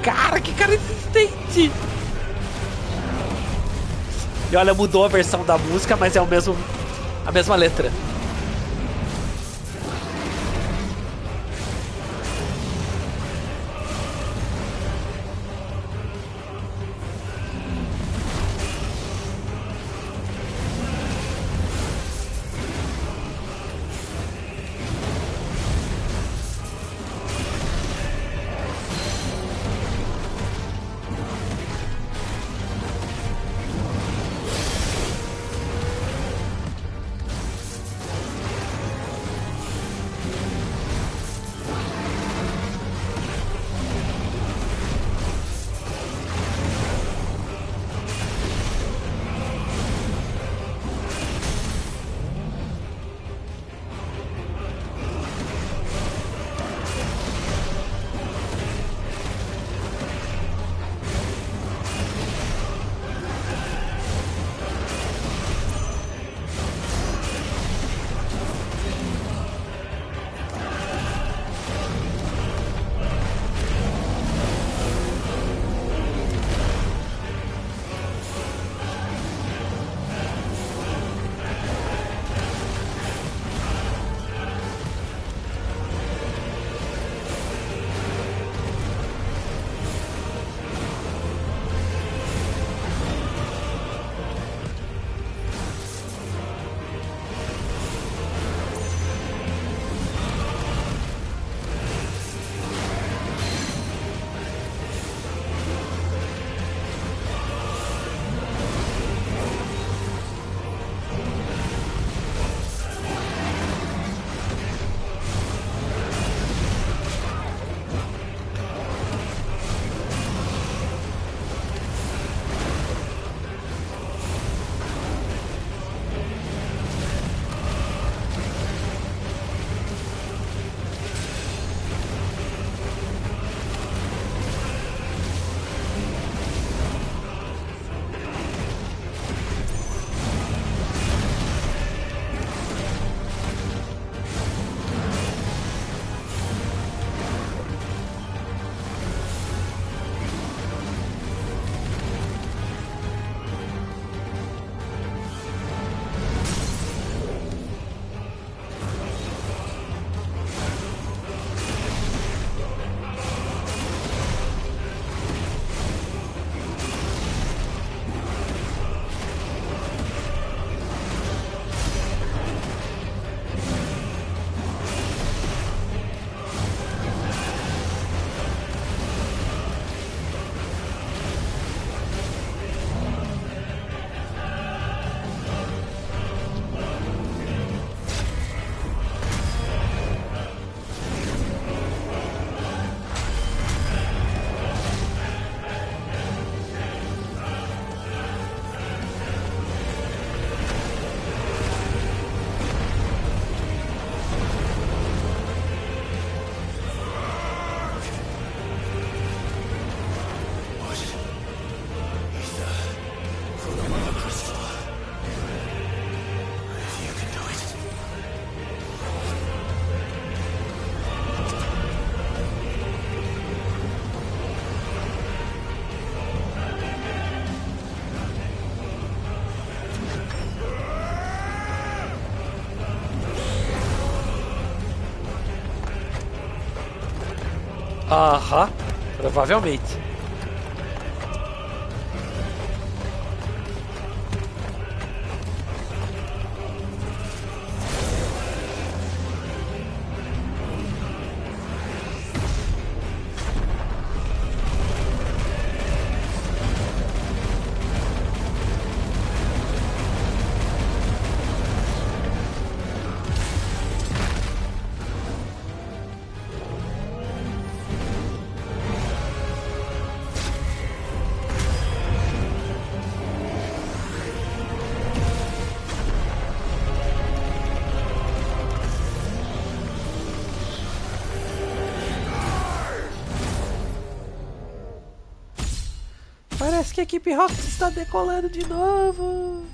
Cara, que cara insistente! E olha, mudou a versão da música, mas é a mesma letra. Aham, provavelmente. que a equipe Rocket está decolando de novo.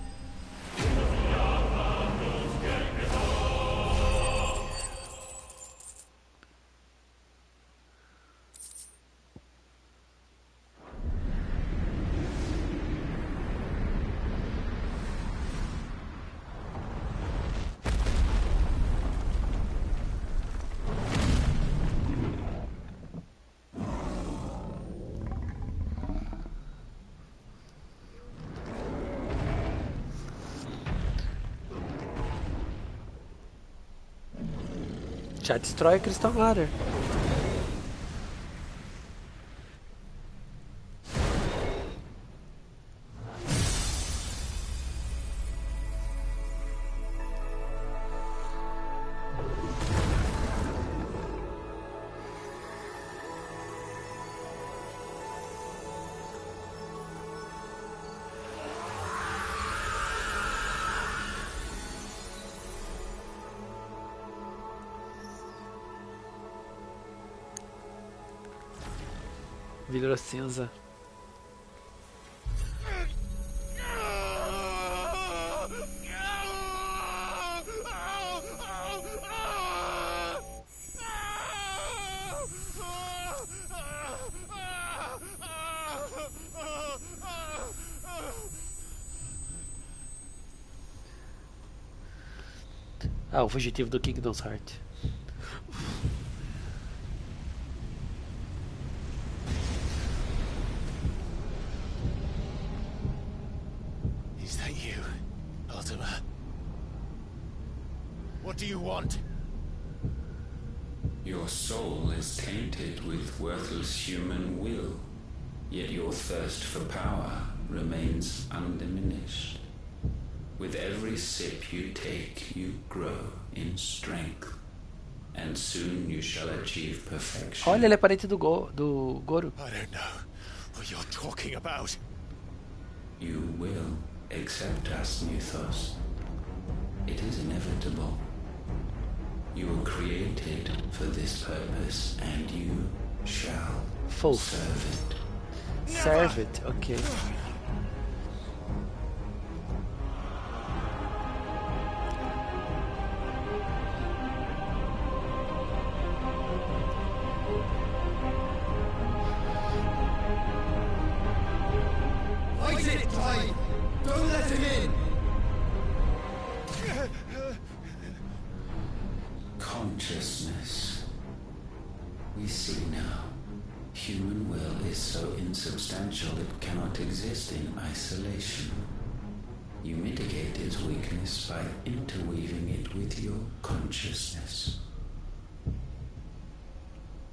Já destrói a Crystal Mother. Virou cinza. Ah, o fugitivo do Kingdom's Heart. Is that you, Ultima? What do you want? Your soul is tainted with worthless human will, yet your thirst for power remains undiminished. With every sip you take, you grow in strength, and soon you shall achieve perfection. Olha, ele é parente do Goro. I don't know what you're talking about. You will accept us, Mythos. It is inevitable. You were created for this purpose, and you shall serve it. Serve it, okay. Fight it, Tide! Don't let him in! Consciousness. We see now. Human will is so insubstantial it cannot exist in isolation. You mitigate its weakness by interweaving it with your consciousness.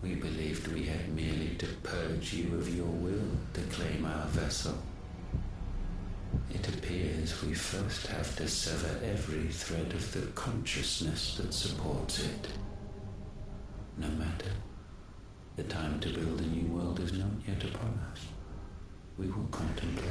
We believed we had merely to purge you of your will to claim our vessel. It appears we first have to sever every thread of the consciousness that supports it. No matter. The time to build a new world is not yet upon us. We will contemplate.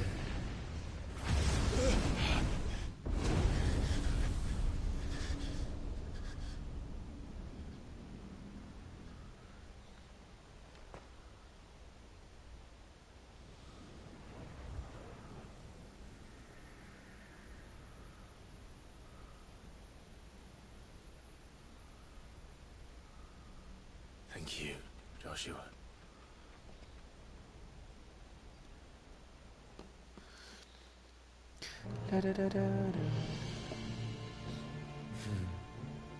Thank you, Joshua.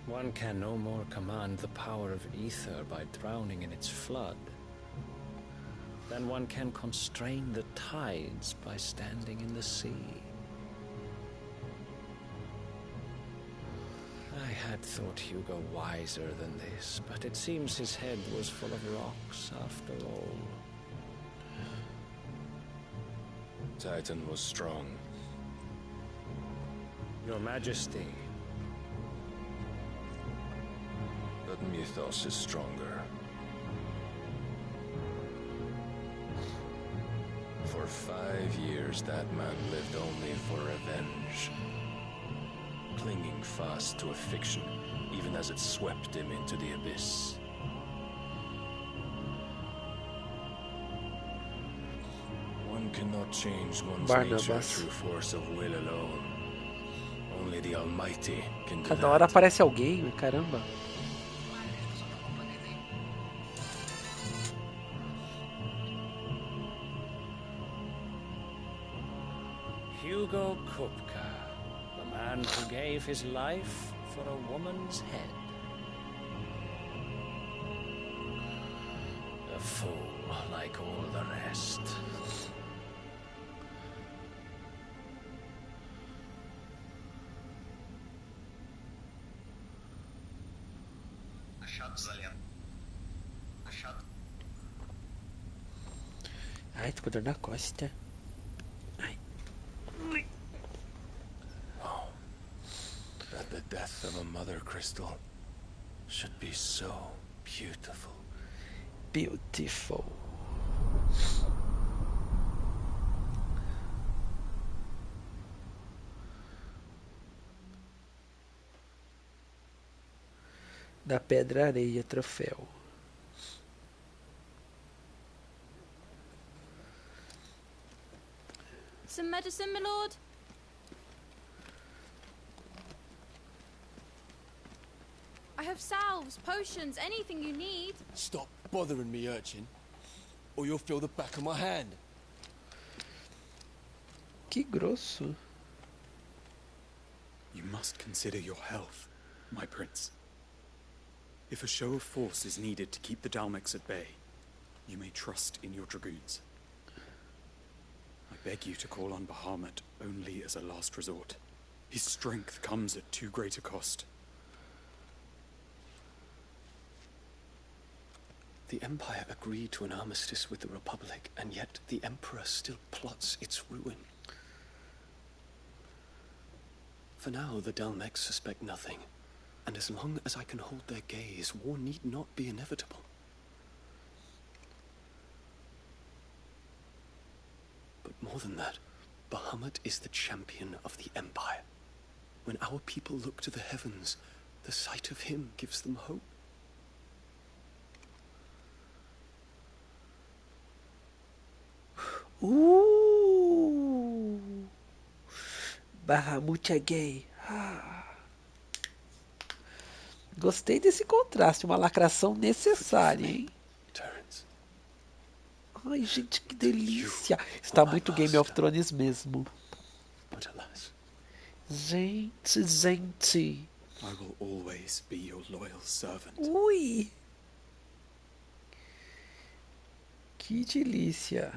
One can no more command the power of ether by drowning in its flood than one can constrain the tides by standing in the sea. I had thought Hugo wiser than this, but it seems his head was full of rocks after all. Titan was strong. Your Majesty. But Mythos is stronger. For 5 years, that man lived only for revenge. Clinging fast to a fiction, even as it swept him into the abyss. One One cannot change one's nature Barnabas. through force of will alone. Only the Almighty can do Cada hora that. aparece alguém, caramba. Hugo Kupka, the man who gave his life for a woman's head. A fool like all the rest. Ai, tô com dor na costa. Ai. Oh, that the death of a mother crystal should be so beautiful. Beautiful. Da pedra areia, troféu. Some medicine, my lord? I have salves, potions, anything you need. Stop bothering me, urchin, or you'll feel the back of my hand. Que grosso. You must consider your health, my prince. If a show of force is needed to keep the Dalmex at bay, you may trust in your dragoons. I beg you to call on Bahamut only as a last resort. His strength comes at too great a cost. The Empire agreed to an armistice with the Republic, and yet the Emperor still plots its ruin. For now, the Dalmex suspect nothing, and as long as I can hold their gaze, war need not be inevitable. But more than that, Bahamut is the champion of the Empire. When our people look to the heavens, the sight of him gives them hope. Bahamut é gay. Gostei desse contraste, uma lacração necessária, hein? Ai, gente, que delícia. Está muito Game of Thrones mesmo. Gente, gente. I will always be your loyal servant. Ui. Que delícia.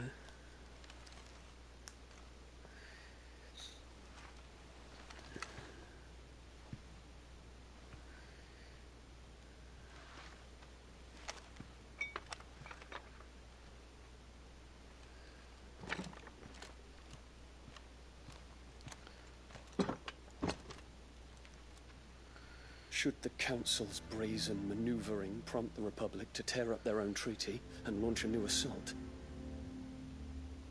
Should the Council's brazen maneuvering prompt the Republic to tear up their own treaty and launch a new assault,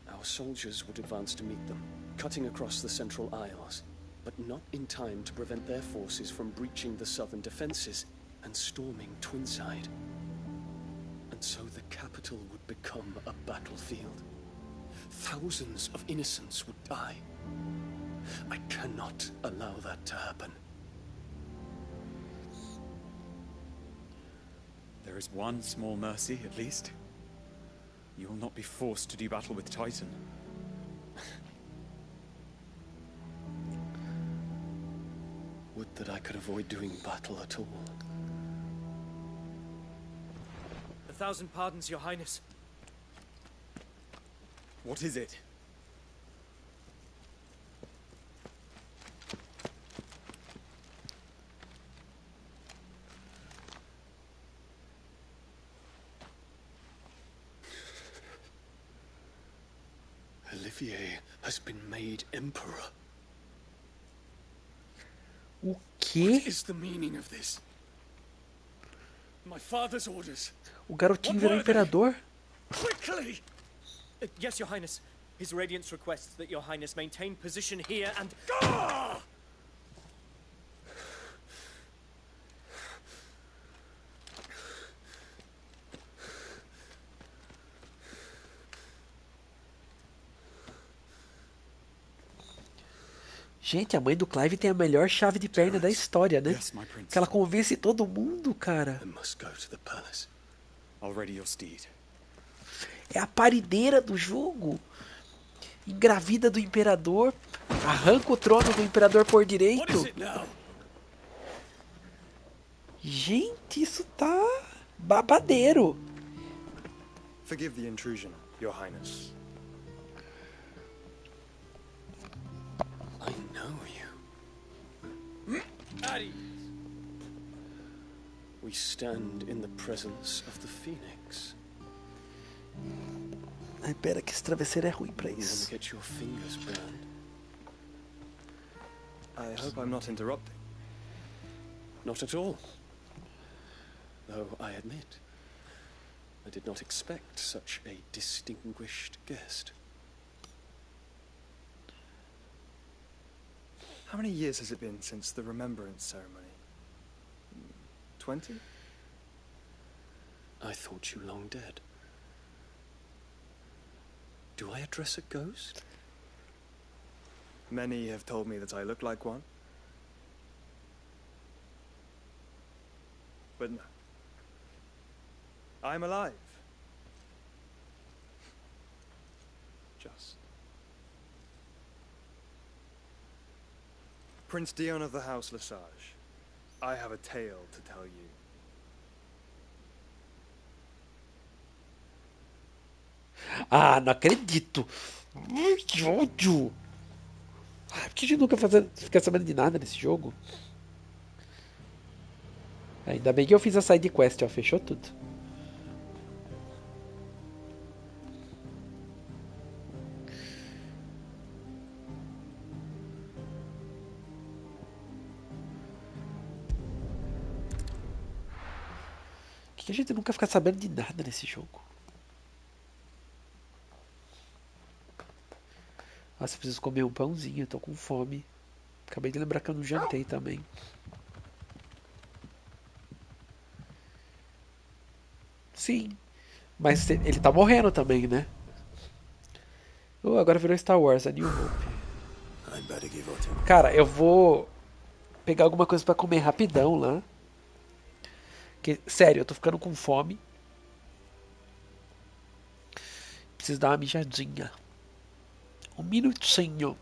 our soldiers would advance to meet them, cutting across the Central Isles, but not in time to prevent their forces from breaching the southern defenses and storming Twinside. And so the capital would become a battlefield. Thousands of innocents would die. I cannot allow that to happen. There is one small mercy, at least. You will not be forced to do battle with Titan. Would that I could avoid doing battle at all. 1,000 pardons, Your Highness. What is it? Olivier has been made Emperor. O quê? What is the meaning of this? My father's orders. O garotinho virou imperador? Quickly! Yes, Your Highness. His Radiance requests that Your Highness maintain position here and... Ah! Gente, a mãe do Clive tem a melhor chave de perna da história, né? Yes, my prince. Que ela convence todo mundo, cara. I must go to the palace. I'll ready your steed. É a parideira do jogo. Engravida do imperador. Arranca o trono do imperador por direito. Gente, isso tá babadeiro. Forgive the intrusion, Your Highness. I know you. At ease. We stand in the presence of the Phoenix. Ai, pera que esse travesseiro é ruim pra You isso. wanna get your fingers burned? I hope I'm not interrupting. Not at all. Though I admit, I did not expect such a distinguished guest. How many years has it been since the remembrance ceremony? 20? I thought you long dead. Do I address a ghost? Many have told me that I look like one. But no. I'm alive. Just. Prince Dion of the House Lesage, I have a tale to tell you. Ah, não acredito. Ai, que ódio. Ah, por que a gente nunca fica sabendo de nada nesse jogo? Ainda bem que eu fiz a side quest, ó. Fechou tudo. Por que a gente nunca fica sabendo de nada nesse jogo? Nossa, eu preciso comer um pãozinho, eu tô com fome. Acabei de lembrar que eu não jantei também. Sim, mas ele tá morrendo também, né? Oh, agora virou Star Wars, a New Hope. Cara, eu vou pegar alguma coisa pra comer rapidão lá. Que, sério, eu tô ficando com fome. Preciso dar uma mijadinha. Um minutinho.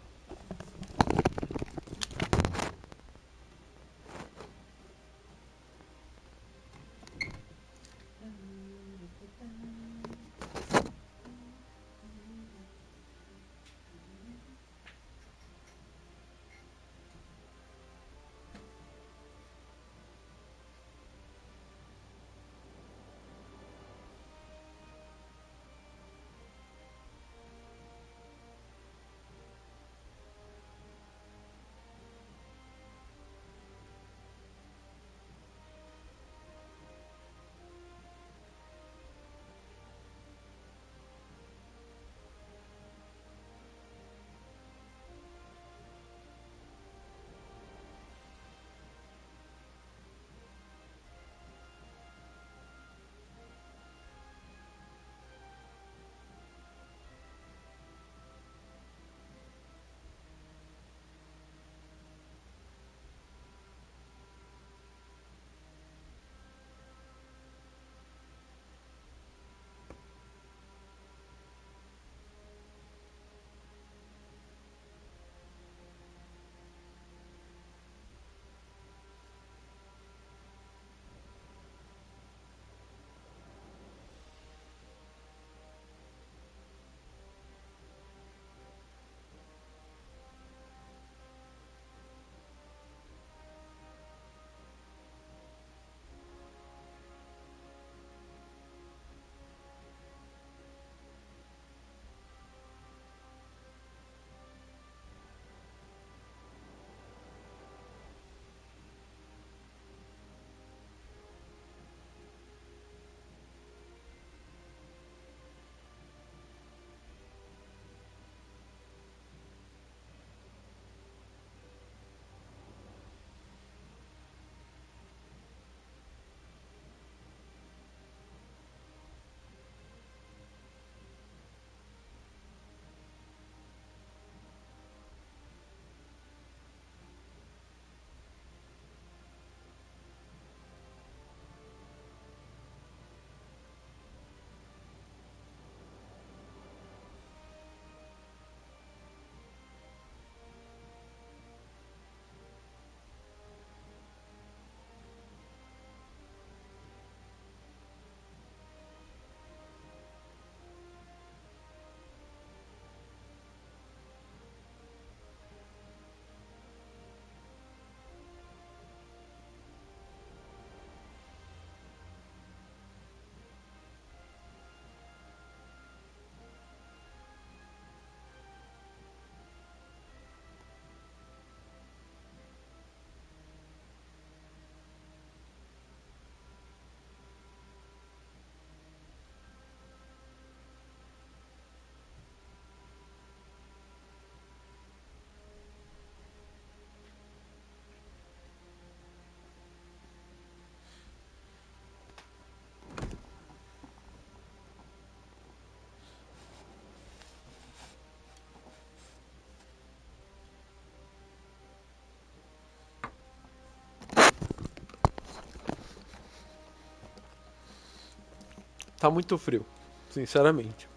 Tá muito frio, sinceramente.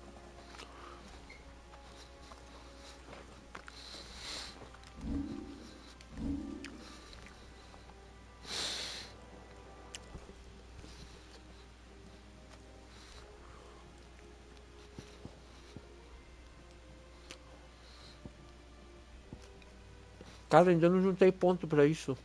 Cara, ainda não juntei ponto pra isso.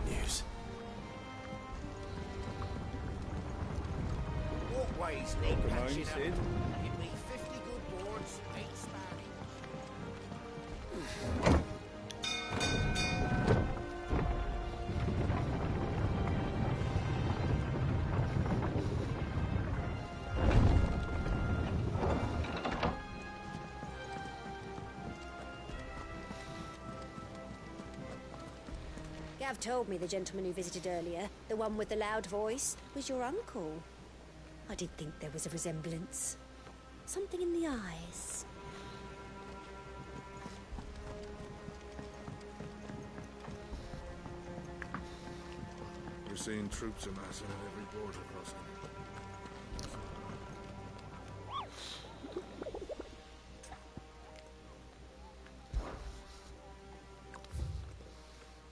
News. Walkways need patching up. Give me 50 good boards, 8 sparring. Gav told me the gentleman who visited earlier, the one with the loud voice, was your uncle. I did think there was a resemblance. Something in the eyes. We're seeing troops amassing at every border crossing.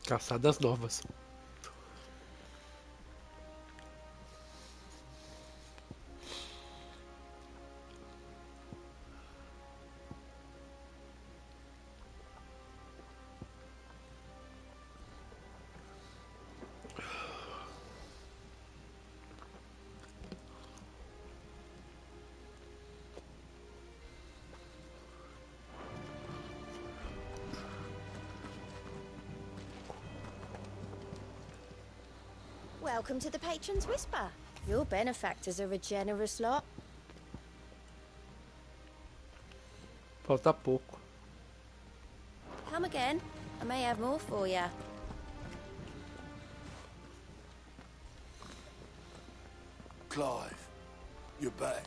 Caçadas novas. Welcome to the Patron's Whisper. Your benefactors are a generous lot. Falta pouco. Come again. I may have more for you. Clive, you're back.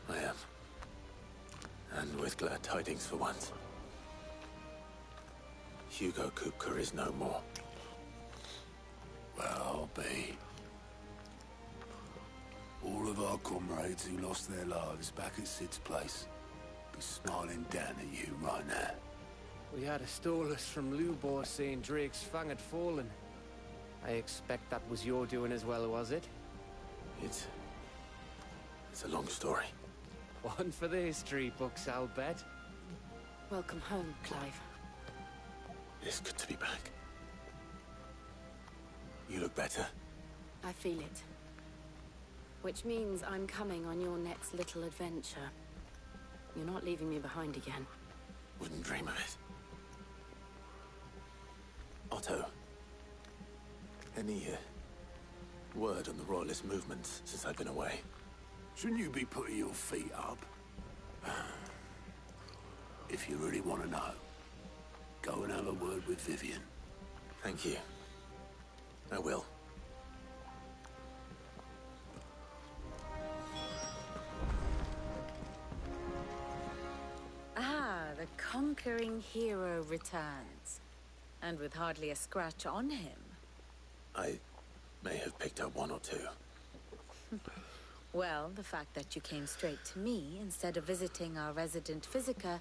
I am. And with glad tidings for once. Hugo Kupka is no more. Well, I'll be. All of our comrades who lost their lives back at Sid's place be smiling down at you right now. We had a stolus from Lubor saying Drake's fang had fallen. I expect that was your doing as well, was it? It's a long story. One for the history books, I'll bet. Welcome home, Clive. It's good to be back. You look better. I feel it. Which means I'm coming on your next little adventure. You're not leaving me behind again. Wouldn't dream of it. Otto. Any word on the Royalist movements since I've been away? Shouldn't you be putting your feet up? If you really want to know, go and have a word with Vivian. Thank you. I will. Ah, the conquering hero returns. And with hardly a scratch on him. I may have picked up one or two. Well, the fact that you came straight to me instead of visiting our resident physiker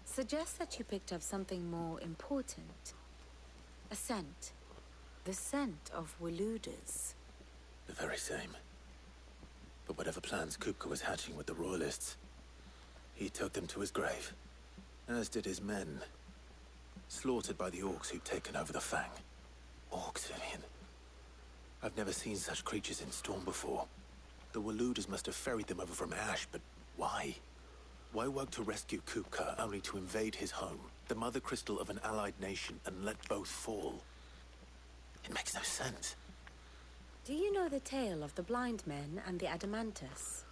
suggests that you picked up something more important. A scent. The scent of Waludas. The very same. But whatever plans Kupka was hatching with the Royalists, he took them to his grave. As did his men. Slaughtered by the orcs who'd taken over the Fang. Orcs, Vivian. I've never seen such creatures in Storm before. The Waludas must have ferried them over from Ash, but why? Why work to rescue Kupka only to invade his home, the mother crystal of an allied nation, and let both fall? It makes no sense. Do you know the tale of the blind men and the adamantus?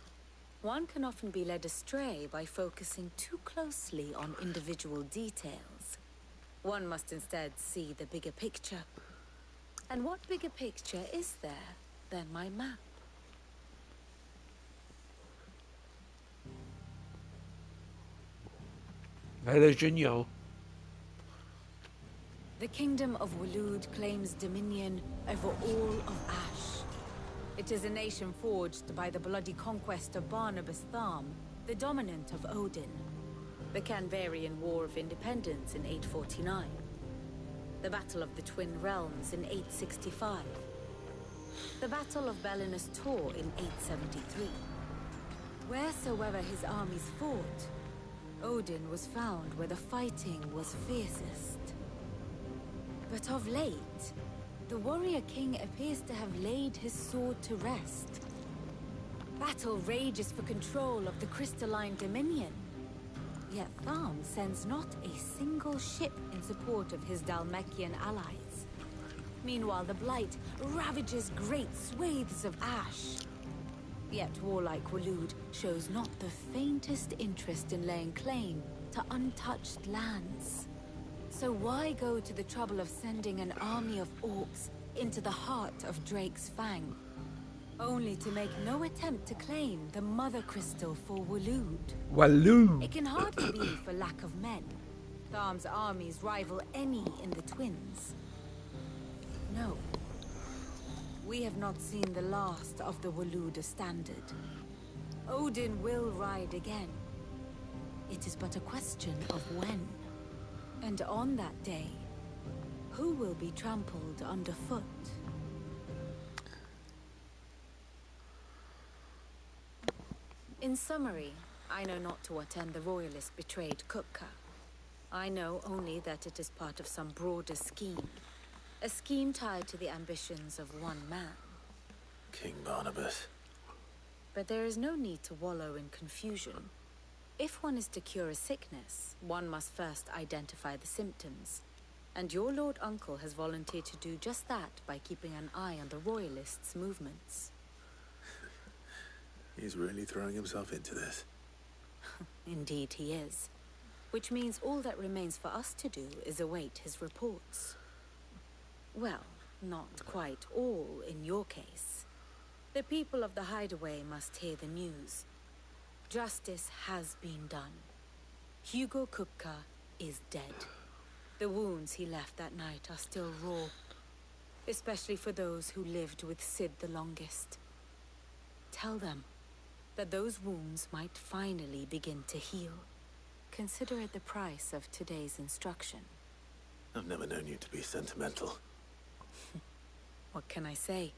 One can often be led astray by focusing too closely on individual details. One must instead see the bigger picture. And what bigger picture is there than my map? Elle est géniale. The kingdom of Waloed claims dominion over all of Ash. It is a nation forged by the bloody conquest of Barnabas Tharm, the dominant of Odin. The Canvarian War of Independence in 849. The Battle of the Twin Realms in 865. The Battle of Belinus Tor in 873. Wheresoever his armies fought, Odin was found where the fighting was fiercest. But of late, the warrior king appears to have laid his sword to rest. Battle rages for control of the crystalline dominion. Yet Tharm sends not a single ship in support of his Dhalmekian allies. Meanwhile, the Blight ravages great swathes of Ash. Yet warlike Waloed shows not the faintest interest in laying claim to untouched lands. So why go to the trouble of sending an army of orcs into the heart of Drake's Fang, only to make no attempt to claim the Mother Crystal for Waloed? Waloed! It can hardly be for lack of men. Tharm's armies rival any in the Twins. No. We have not seen the last of the Waloed standard. Odin will ride again. It is but a question of when. And on that day, who will be trampled underfoot? In summary, I know not to what end the royalist betrayed Kupka. I know only that it is part of some broader scheme. A scheme tied to the ambitions of one man. King Barnabas. But there is no need to wallow in confusion. If one is to cure a sickness, one must first identify the symptoms. And your Lord Uncle has volunteered to do just that by keeping an eye on the Royalists' movements. He's really throwing himself into this. Indeed he is. Which means all that remains for us to do is await his reports. Well, not quite all in your case. The people of the Hideaway must hear the news. Justice has been done. Hugo Kupka is dead. The wounds he left that night are still raw, especially for those who lived with Sid the longest. Tell them that those wounds might finally begin to heal. Consider it the price of today's instruction. I've never known you to be sentimental. What can I say?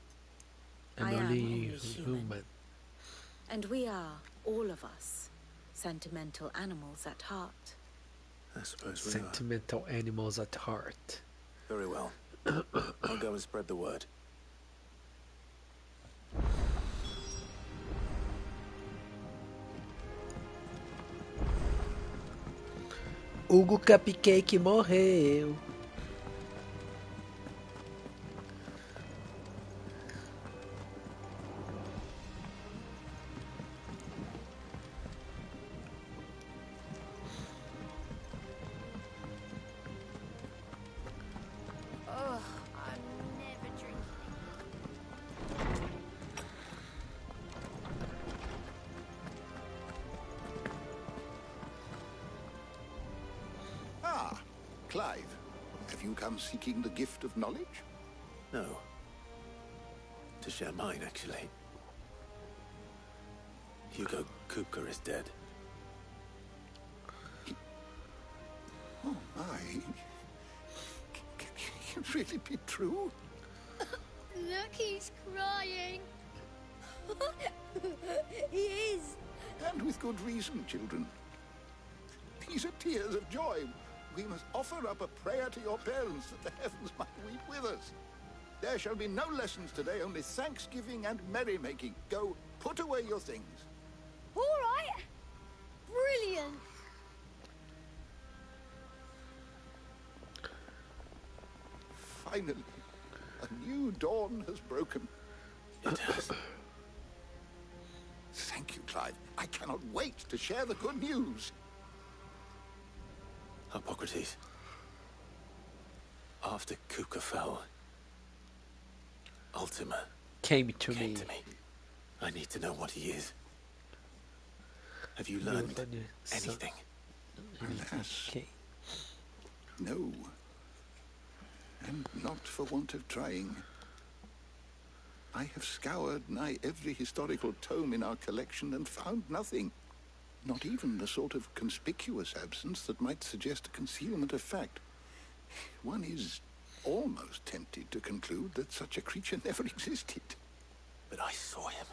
I'm I am only only human. human. And we are, all of us, sentimental animals at heart. I suppose we are. Sentimental animals at heart. Very well. I'll go and spread the word. Hugo Cupcake morreu. Ugh, I'm never drinking. Ah, Clive. Have you come seeking the gift of knowledge? No. To share mine, actually. Hugo Kupka is dead. Oh, my. Can it really be true? Look, he's crying. He is. And with good reason, children. These are tears of joy. We must offer up a prayer to your parents that the heavens might weep with us. There shall be no lessons today, only thanksgiving and merrymaking. Go, put away your things. All right. Brilliant. Finally, a new dawn has broken. It does. Thank you, Clive. I cannot wait to share the good news. Hippocrates. After Kuka fell, Ultima came to me. I need to know what he is. Have you learned anything? Alas. No. And not for want of trying. I have scoured nigh every historical tome in our collection and found nothing. Not even the sort of conspicuous absence that might suggest a concealment of fact. One is almost tempted to conclude that such a creature never existed. But I saw him.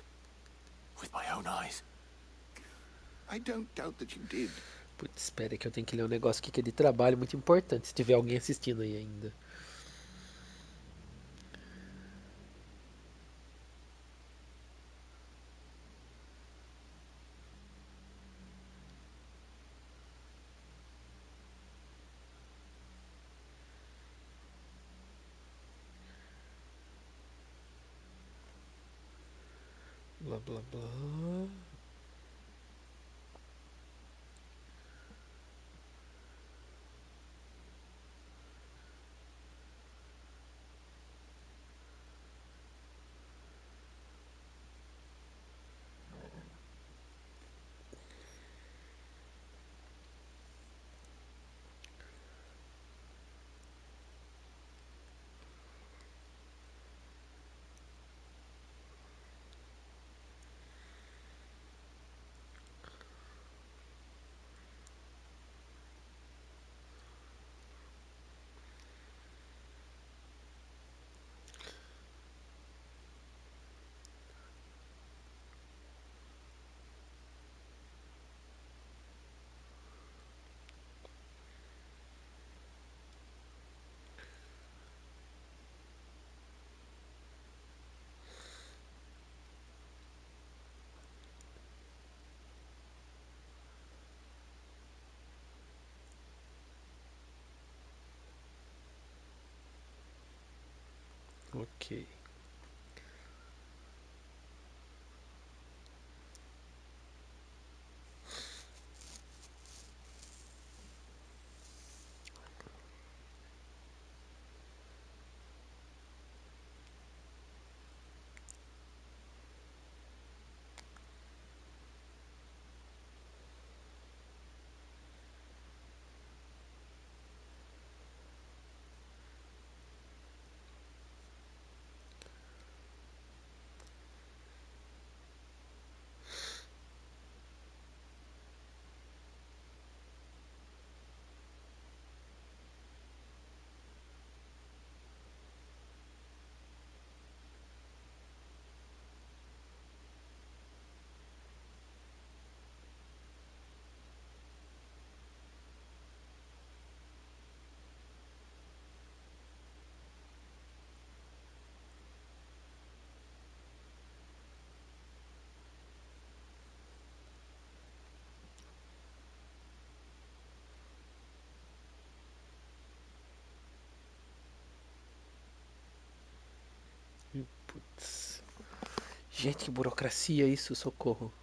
With my own eyes. I don't doubt that you did. Putz, espera aí que eu tenho que ler um negócio aqui que é de trabalho muito importante, se tiver alguém assistindo aí ainda. Blá blá blá. Ok. Putz. Gente, que burocracia isso, socorro.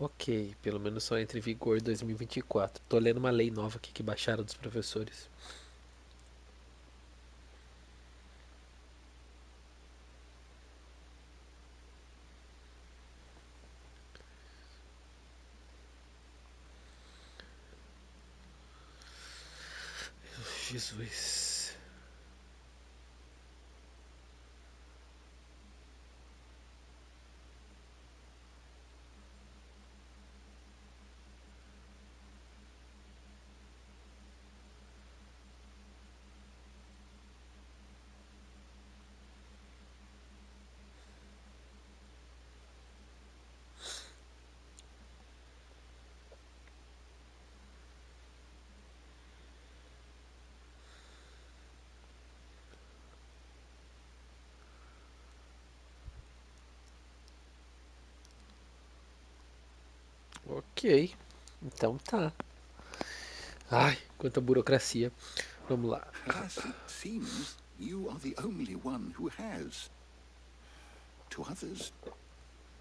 Ok, pelo menos só entra em vigor 2024. Tô lendo uma lei nova aqui que baixaram dos professores. Jesus. Ok. Então tá. Ai, quanta burocracia. Vamos lá. Alas, it seems you are the only one who has. To others,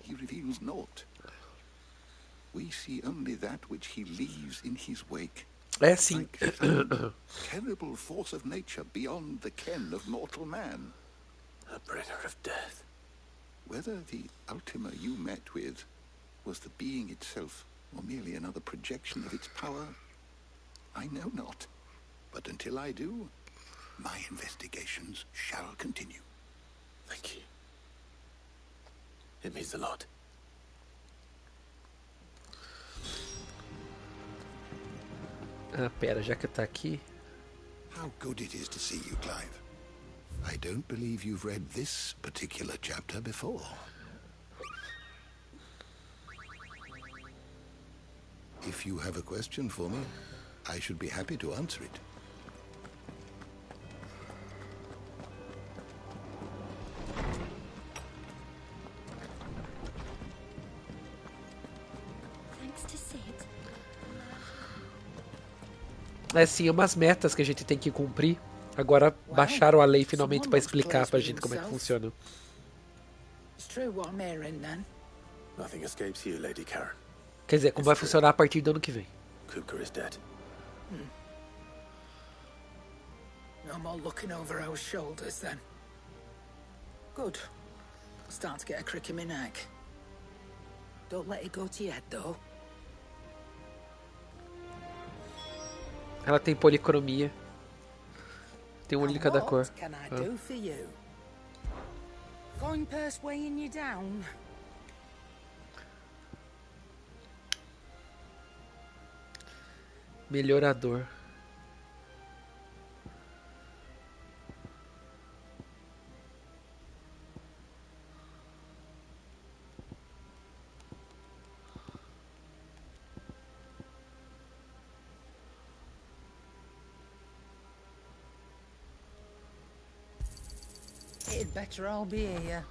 he reveals naught. We see only that which he leaves in his wake. É sim. Like some terrible force of nature beyond the ken of mortal man. A bringer of death. Whether the Ultima you met with was the being itself, or merely another projection of its power, I know not. But until I do, my investigations shall continue. Thank you. It means a lot. Ah, pera, já que tá aqui. How good it is to see you, Clive. I don't believe you've read this particular chapter before. If you have a question for me, I should be happy to answer it. Thanks to Sid. É sim, umas metas que a gente tem que cumprir. Agora baixaram a lei finalmente para explicar pra gente como é que funciona. It's true what I'm hearing, then. Nothing escapes you, Lady Karen. Quer dizer, como vai funcionar a partir do ano que vem. Kupka is dead. No more looking over our shoulders, then. Good. I'm starting to get a crick in my neck. Don't let it go to your head, though. Ela tem policromia. Tem um olho de cada cor. What can I do for you? Coin purse weighing you down? Melhorador. It'd better all be here.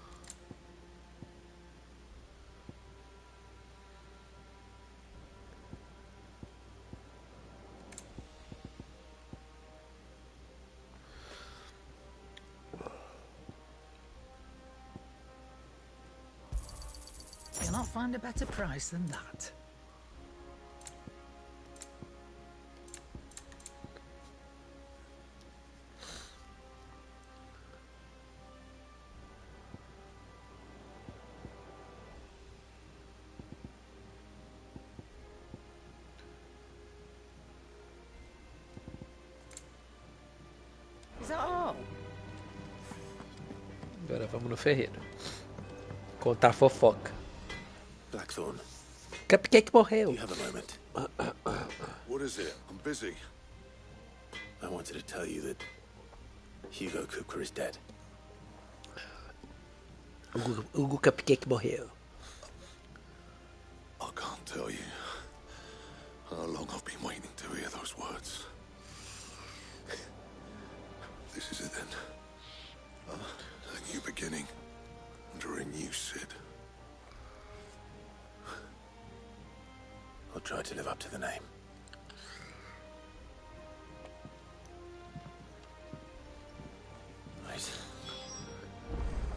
You'll not find a better price than that. Is that all? Agora vamos no ferreiro. Contar fofoca. Blackthorn. Cupcake morreu. You have a moment. What is it? I'm busy. I wanted to tell you that Hugo Kupka is dead. Hugo Cupcake morreu. I can't tell you how long I've been waiting to hear those words. This is it then. A new beginning under a new Sid. I'll try to live up to the name. Right.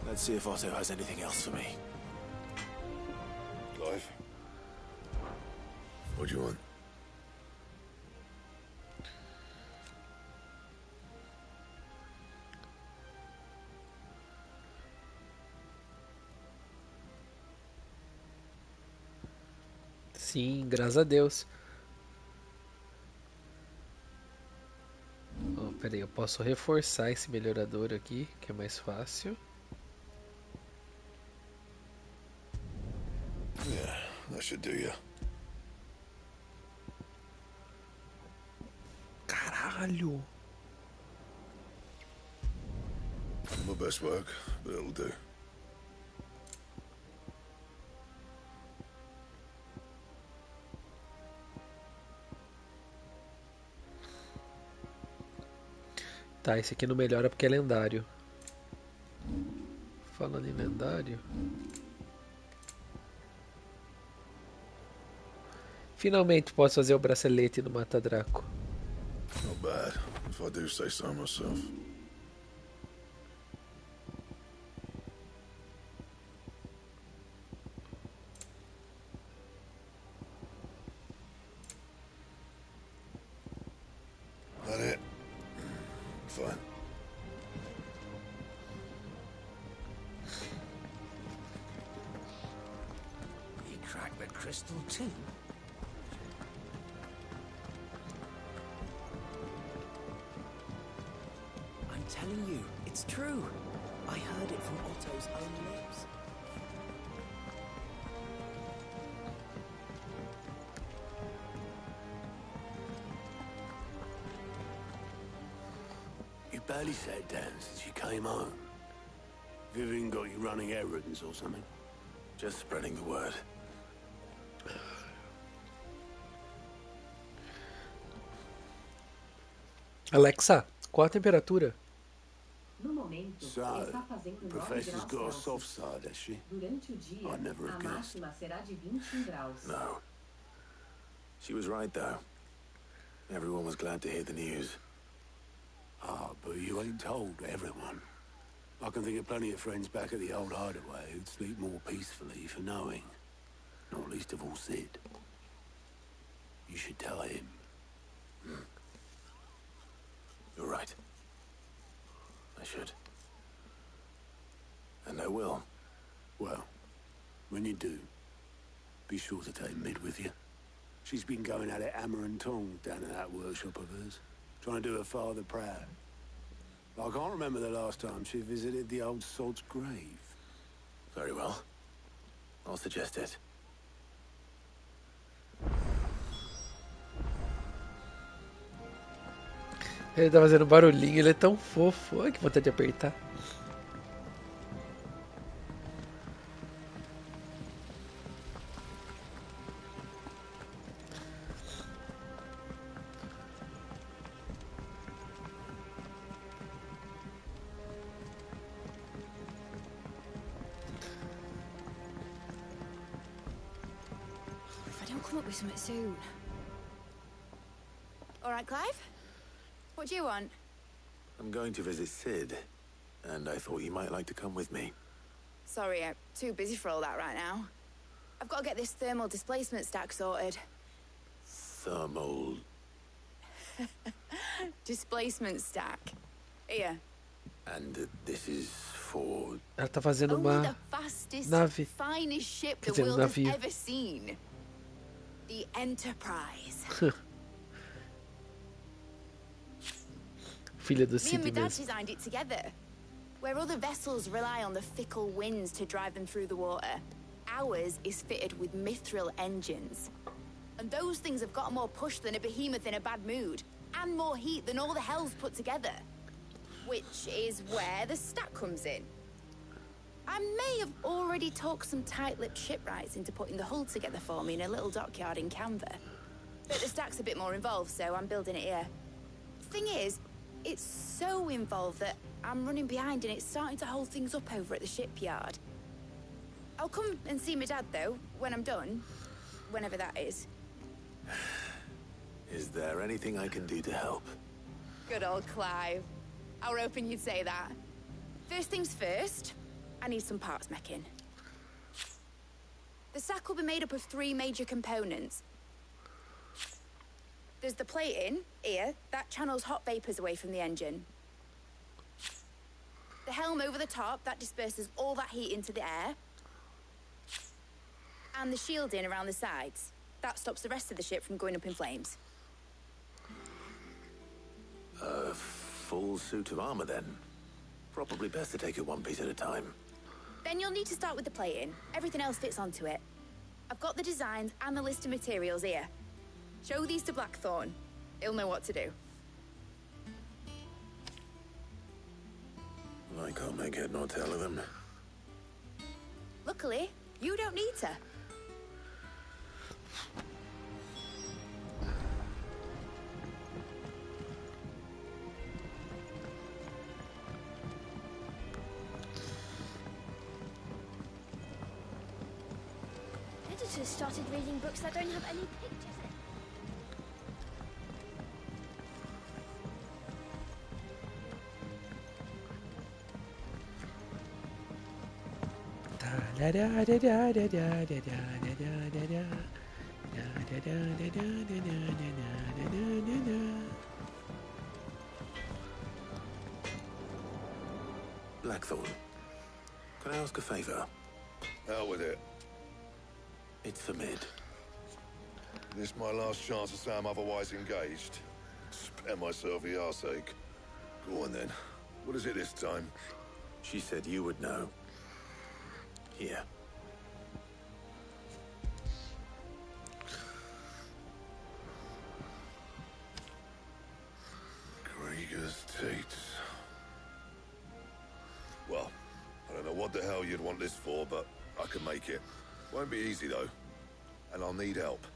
Let's see if Otto has anything else for me. Clive? What do you want? Sim, graças a Deus. Oh, peraí, eu posso reforçar esse melhorador aqui, que é mais fácil. Yeah, that should do you. Caralho! Not my best work, but it'll do. Tá, esse aqui não melhora porque é lendário. Falando em lendário. Finalmente posso fazer o bracelete no Mata-Draco. Not bad, if I do say so myself. That it? Fine. You cracked the crystal too? I'm telling you, it's true. I heard it from Otto's own lips. You barely sat down since you came home. Vivian got you running errands or something? Just spreading the word. Alexa, qual a temperatura? No momento, So, está fazendo 9 Professor's graus got a Celsius. soft side, has she? Durante o dia, I'd never a have guessed. máxima será de 21 graus. No. She was right, though. Everyone was glad to hear the news. Ah, but you ain't told everyone. I can think of plenty of friends back at the old hideaway who'd sleep more peacefully for knowing. Not least of all Sid. You should tell him. You're right. I should. And I will. Well, when you do, be sure to take Mid with you. She's been going at it hammer and tongs down in that workshop of hers, trying to do her father proud. I can't remember the last time she visited the old sod's grave. Very well. I'll suggest it. Ele tá fazendo barulhinho, ele é tão fofo. Olha que vontade de apertar. If I don't come up with something soon. All right, Clive? What do you want? I'm going to visit Sid, and I thought you might like to come with me. Sorry, I'm too busy for all that right now. I've got to get this thermal displacement stack sorted. Thermal... Displacement stack. Here. And this is for... Ela tá fazendo Only uma the fastest, nave. finest ship Quer the dizer, world has navio. ever seen. The Enterprise. Filha do Me Sid and my dad mesmo. designed it together. Where other vessels rely on the fickle winds to drive them through the water, ours is fitted with mithril engines. And those things have got more push than a behemoth in a bad mood, and more heat than all the hells put together. Which is where the stack comes in. I may have already talked some tight-lipped shipwrights into putting the hull together for me in a little dockyard in Canva. But the stack's a bit more involved, so I'm building it here. Thing is, it's so involved that I'm running behind and it's starting to hold things up over at the shipyard. I'll come and see my dad, though, when I'm done. Whenever that is. Is there anything I can do to help? Good old Clive. I were hoping you'd say that. First things first, I need some parts making. The sack will be made up of 3 major components. There's the plating, here, that channels hot vapors away from the engine. The helm over the top, that disperses all that heat into the air. And the shielding around the sides. That stops the rest of the ship from going up in flames. A full suit of armor, then. Probably best to take it one piece at a time. Then you'll need to start with the plating. Everything else fits onto it. I've got the designs and the list of materials here. Show these to Blackthorn. He'll know what to do. I can't make head nor tail of them. Luckily, you don't need to. Editors started reading books that don't have any pictures. Blackthorn, can I ask a favor? Out with it. It's for Mid. This my last chance to say I'm otherwise engaged. Spare myself the arseache. Go on then. What is it this time? She said you would know. Here. Krieger's Tates. Well, I don't know what the hell you'd want this for, but I can make it. Won't be easy, though. And I'll need help.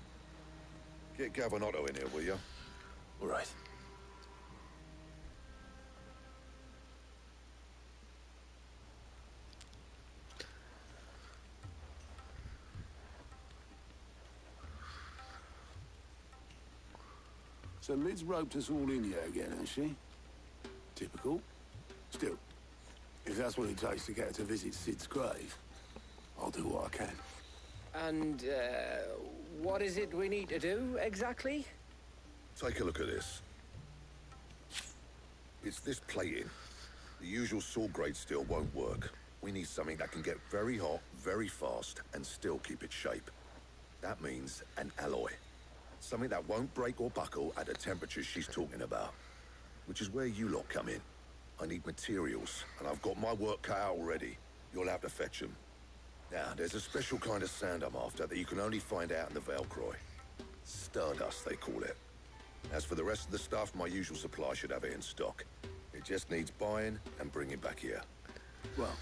Get Gavin-Otto in here, will you? All right. So Mid's roped us all in here again, has she? Typical. Still, if that's what it takes to get her to visit Sid's grave, I'll do what I can. And, what is it we need to do, exactly? Take a look at this. It's this plating. The usual sword grade steel won't work. We need something that can get very hot, very fast, and still keep its shape. That means an alloy. Something that won't break or buckle at the temperatures she's talking about. Which is where you lot come in. I need materials, and I've got my work cut out already. You'll have to fetch them. Now, there's a special kind of sand I'm after that you can only find out in the Velcroy. Stardust, they call it. As for the rest of the stuff, my usual supply should have it in stock. It just needs buying and bringing back here. Well,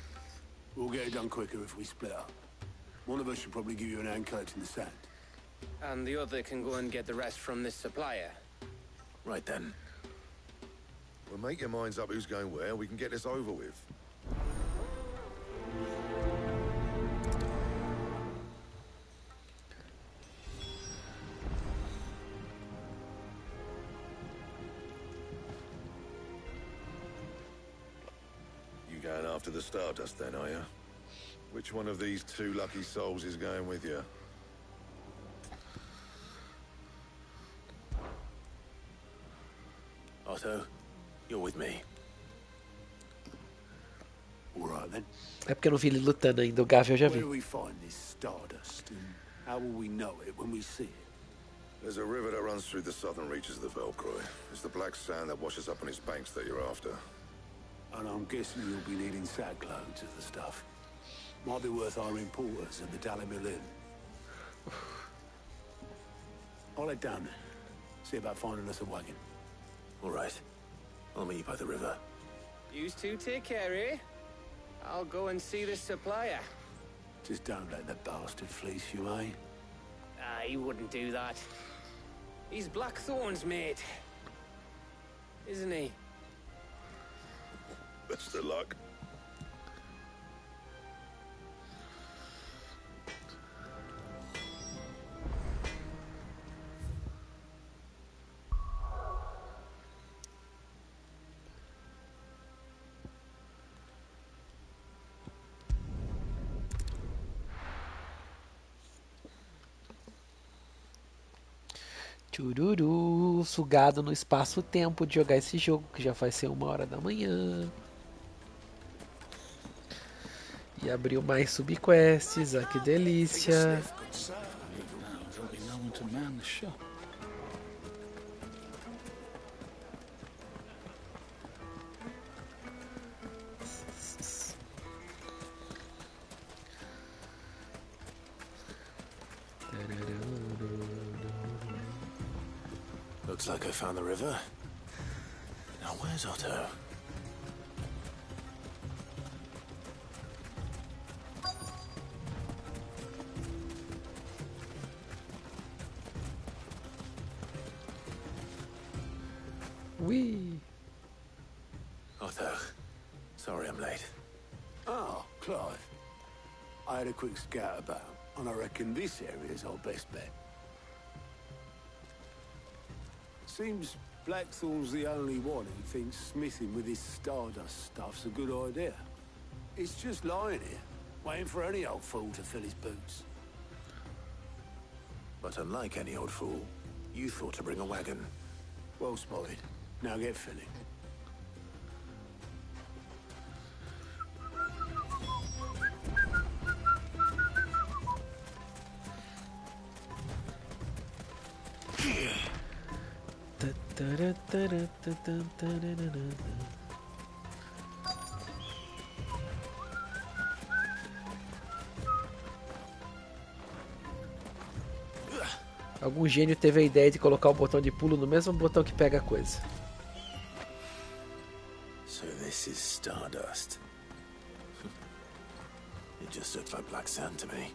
we'll get it done quicker if we split up. One of us should probably give you an hand collecting the sand. And the other can go and get the rest from this supplier. Right then. Well, make your minds up who's going where, we can get this over with. You going after the Stardust then, are you? Which one of these two lucky souls is going with you? Otto, you're with me. All right then. É porque eu não vi ele lutando ainda, o Gav eu já Where vi. do we find this Stardust, and how will we know it when we see it? There's a river that runs through the southern reaches of the Velcroy. It's the black sand that washes up on its banks that you're after. And I'm guessing you'll be needing sackloads of the stuff. Might be worth our importers at the Dalimil Inn. I'll head down there. See about finding us a wagon. All right. I'll meet you by the river. You two take care, eh? I'll go and see this supplier. Just don't let the bastard fleece you, eh? He wouldn't do that. He's Blackthorn's mate. Isn't he? Best of luck. Tchururu, sugado no espaço-tempo de jogar esse jogo, que já vai ser 1h da manhã. E abriu mais subquests, que delícia. Looks like I found the river. Now where's Otto? Whee! Otto, sorry I'm late. Oh, Clive. I had a quick scout about, and I reckon this area's our best bet. Seems Blackthorn's the only one who thinks smithing with this Stardust stuff's a good idea. It's just lying here, waiting for any old fool to fill his boots. But unlike any old fool, you thought to bring a wagon. Well spotted. Now get filling. Algum gênio teve a ideia de colocar o botão de pulo no mesmo botão que pega a coisa. So this is Stardust. It just looks like black sand to me.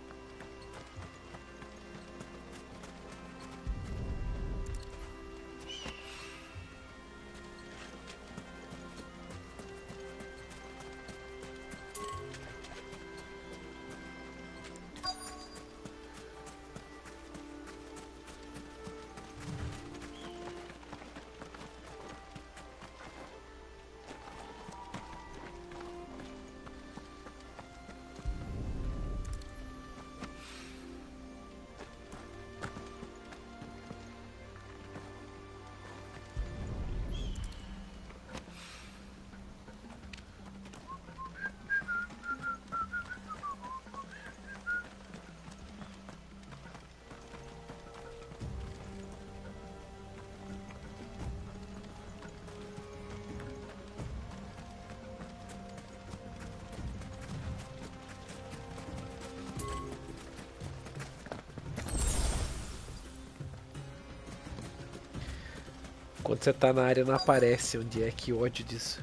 Quando você tá na área não aparece onde é, que ódio disso.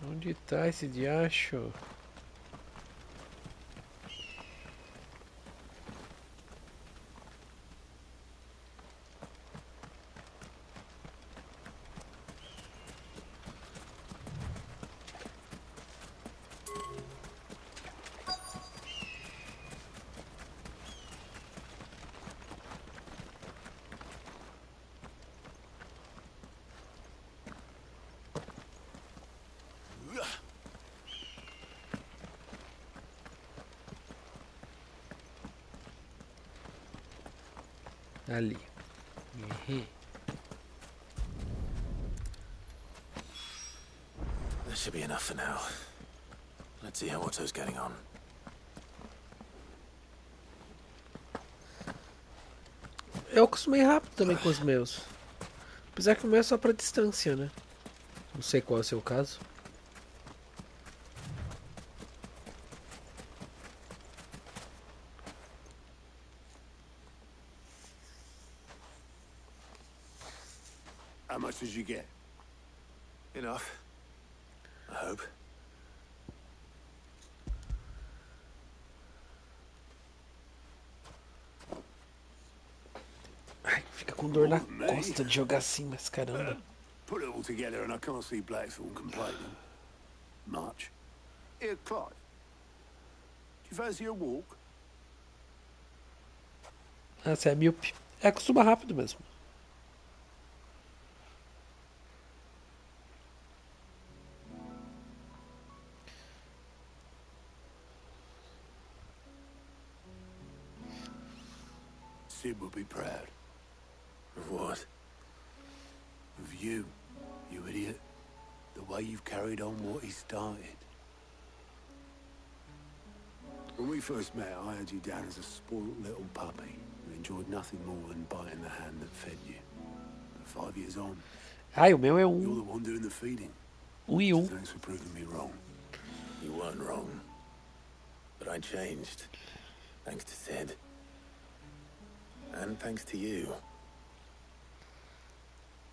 Onde tá esse diacho? Ali. That should be enough for now. Let's see how Otto's getting on. Eu acostumei rápido também com os meus. Apesar que o meu é só pra distância, né? Não sei qual é o seu caso. How much did you get? Enough. I hope. Ai, fica com dor na costa de jogar assim, mas caramba. Put it all together and I can't see Blackthorn complaining. Much. Here, Clive. Do you fancy a walk? Ah, você é míope. É, acostuma rápido mesmo. Sid would be proud. Of what? Of you, you idiot. The way you've carried on what he started. When we first met, I had you down as a spoiled little puppy who enjoyed nothing more than biting the hand that fed you. But 5 years on, Ai, o meu é you're the one doing the feeding. So thanks for proving me wrong. You weren't wrong. But I changed. Thanks to Sid. And thanks to you.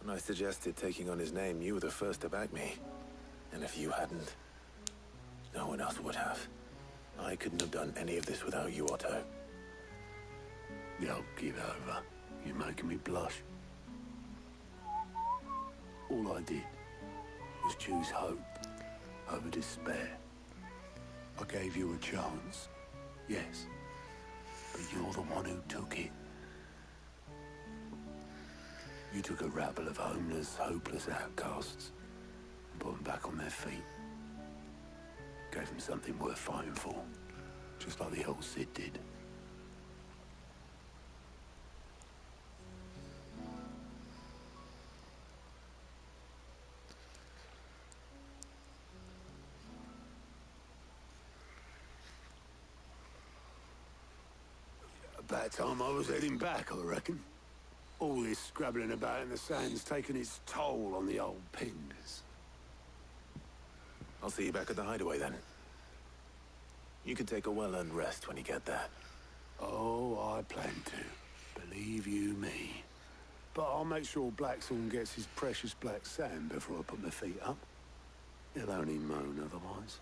When I suggested taking on his name, you were the first to back me. And if you hadn't, no one else would have. I couldn't have done any of this without you, Otto. Yo, give over. You're making me blush. All I did was choose hope over despair. I gave you a chance, yes, but you're the one who took it. You took a rabble of homeless, hopeless outcasts and put them back on their feet. Gave them something worth fighting for, just like the old Cid did. About time I was heading back, I reckon. All this scrabbling about in the sand's taken its toll on the old pins. I'll see you back at the hideaway then. You can take a well-earned rest when you get there. Oh, I plan to. Believe you me. But I'll make sure Blackthorn gets his precious black sand before I put my feet up. He'll only moan otherwise.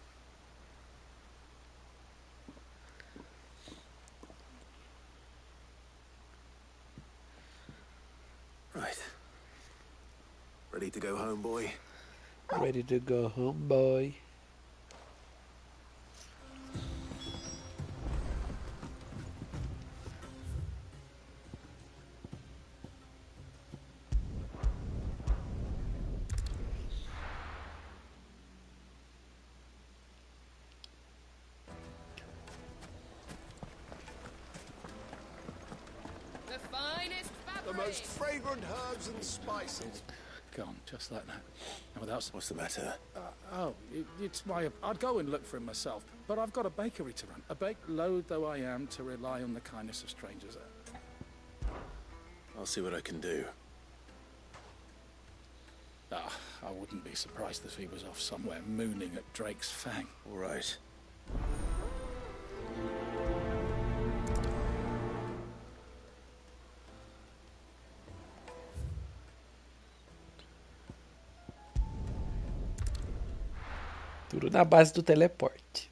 Right. Ready to go home, boy? Ready to go home, boy. The finest fabric. The most fragrant herbs and spices. Gone, just like that. No, that's... What's the matter? It's my... I'd go and look for him myself, but I've got a bakery to run. A baked load though I am to rely on the kindness of strangers. I'll see what I can do. I wouldn't be surprised if he was off somewhere mooning at Drake's Fang. All right. Tudo na base do teleporte.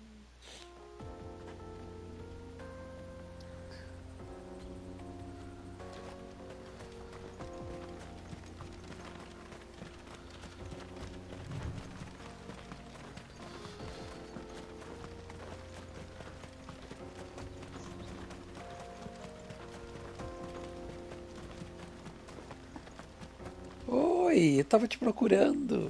Oi, eu tava te procurando.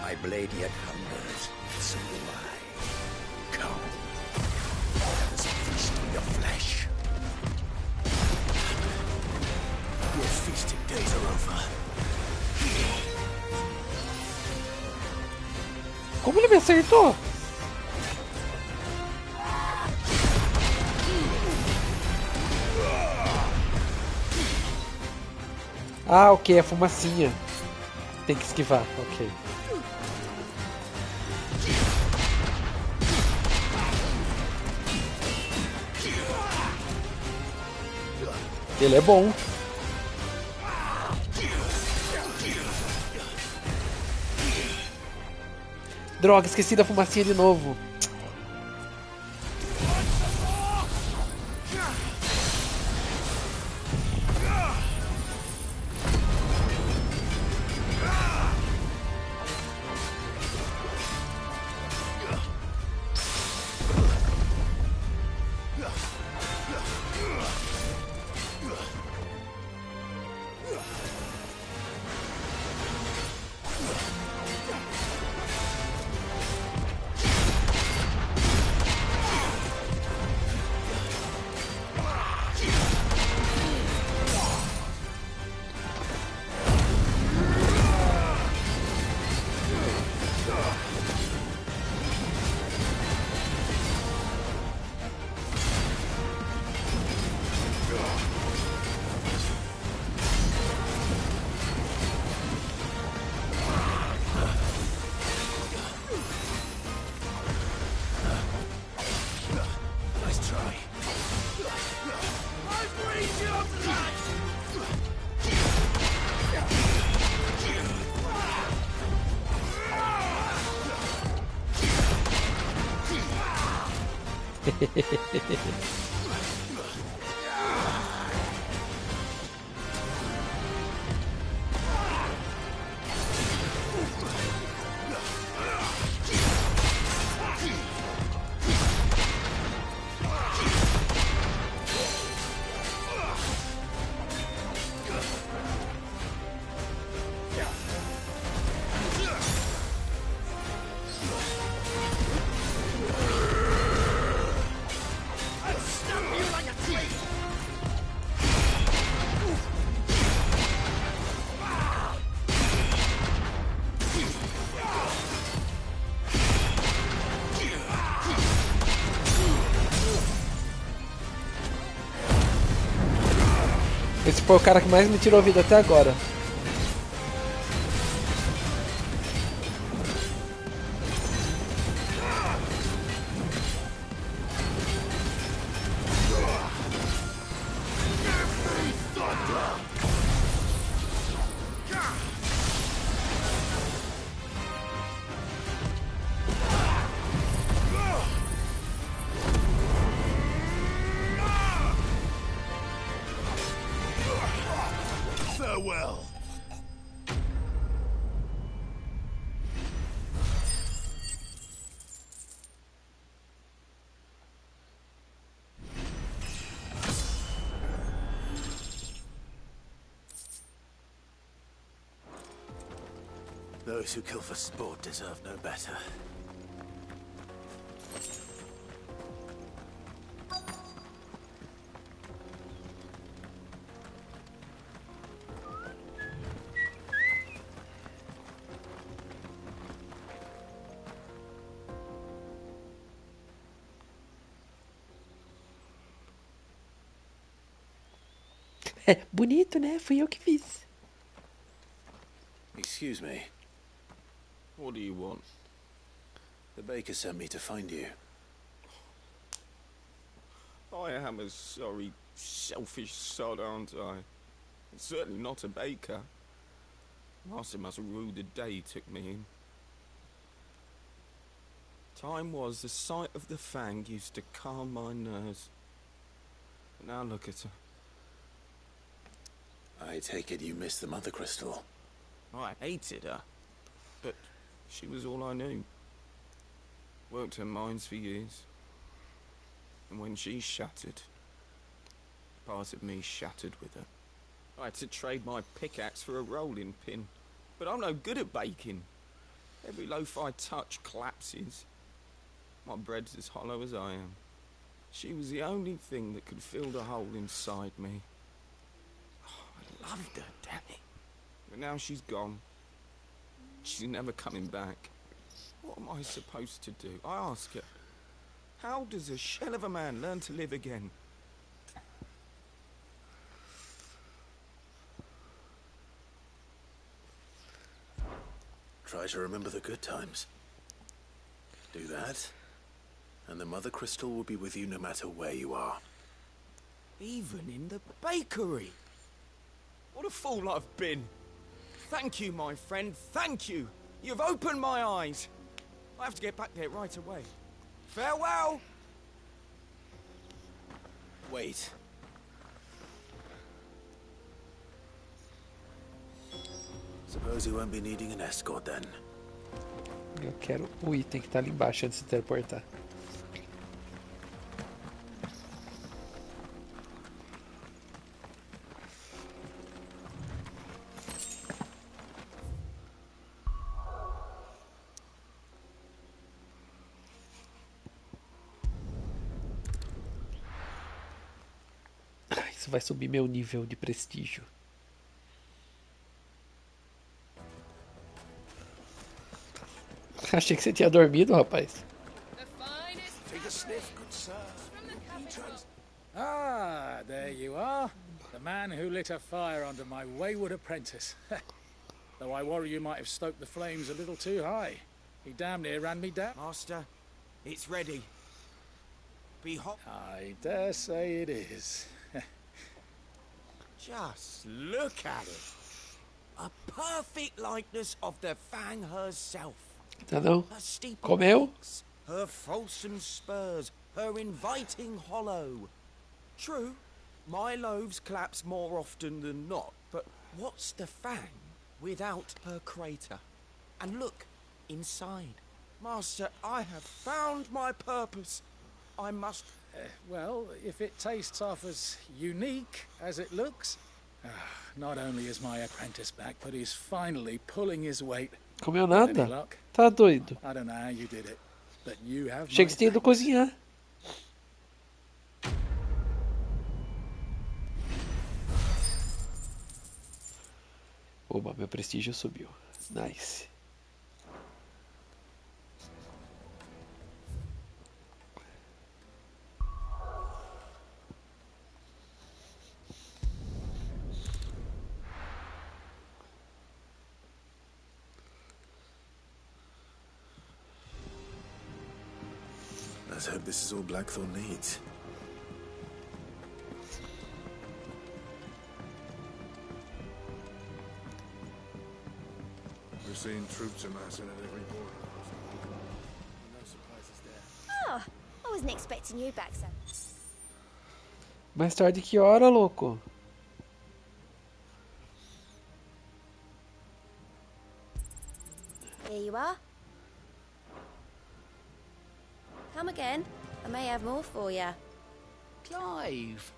My blade yet hungers, so do I. Come, let us feast on your flesh. Your feasting days are over. Como ele me acertou? Ah, ok, é fumacinha. Tem que esquivar, ok. Ele é bom. Droga, esqueci da fumacinha de novo. Esse foi o cara que mais me tirou a vida até agora. Farewell. Those who kill for sport deserve no better. É bonito, né? Fui eu que fiz. Excuse me. What do you want? The baker sent me to find you. I am a sorry, selfish sod, aren't I? And certainly not a baker. Master must have ruled the day he took me in. Time was the sight of the Fang used to calm my nerves. But now look at her. I take it you missed the Mother Crystal. I hated her, but she was all I knew. Worked her mines for years. And when she shattered, part of me shattered with her. I had to trade my pickaxe for a rolling pin, but I'm no good at baking. Every loaf I touch collapses. My bread's as hollow as I am. She was the only thing that could fill the hole inside me. I loved her, damn it. But now she's gone. She's never coming back. What am I supposed to do? I ask her. How does a shell of a man learn to live again? Try to remember the good times. Do that, and the Mother Crystal will be with you no matter where you are. Even in the bakery. What a fool I've been. Thank you, my friend, thank you. You've opened my eyes. I have to get back there right away. Farewell! Wait. Suppose you won't be needing an escort then. Eu quero o item que tá ali embaixo antes de teleportar. Isso vai subir meu nível de prestígio. Achei que você tinha dormido, rapaz. Take a sniff, good sir. Ah, there you are. The man who lit a fire under my wayward apprentice. Though I worry you might have stoked the flames a little too high. He damn near ran me down. Master, it's ready. I dare say it is. Just look at it. A perfect likeness of the Fang herself. Tá não? Her steep Comeu? peaks, her fulsome spurs, her inviting hollow. True, my loaves collapse more often than not, but what's the Fang without her crater? And look, inside. Master, I have found my purpose. I must... Well, if it tastes half as unique as it looks... not only is my apprentice back, but he's finally pulling his weight. Comeu Any nada? luck? Tá doido. I don't know how you did it, but you have Achei my que você tinha ido thanks. cozinhar. Oba, meu prestígio subiu. Nice. Let's hope this is all Blackthorn needs. We're seeing troops amassing at every border. No surprises there. Oh, I wasn't expecting you back, Sam. Mais tarde que hora, louco? Here you are. Come again. I may have more for you. Clive.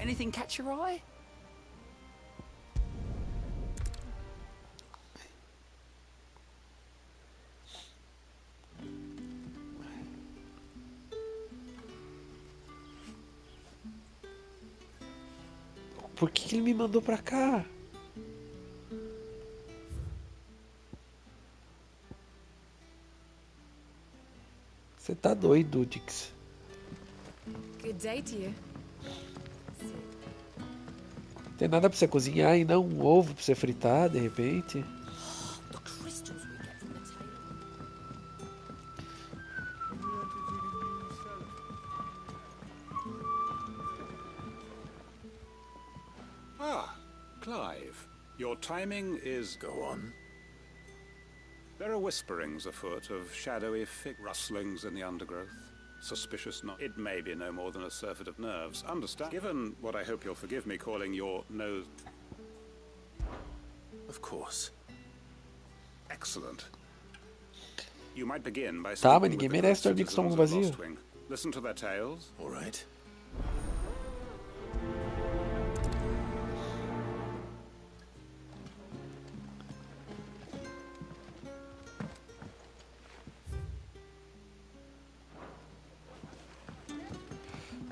Anything catch your eye? Por que ele me mandou pra cá? Você tá doido, Dix. Good day to you. Tem nada pra você cozinhar ainda? Um ovo pra você fritar, de repente? The crystals we get from the tail. Ah, Clive. Your timing is... Go on. There are whisperings afoot of shadowy fig rustlings in the undergrowth. Suspicious not. It may be no more than a surfeit of nerves. Understand? Given what I hope you'll forgive me calling your nose... Of course. Excellent. You might begin by Tá, mas speaking ninguém with the merece good dormir com citizens estômago of vazio. Lostwing. Listen to their tales. All right.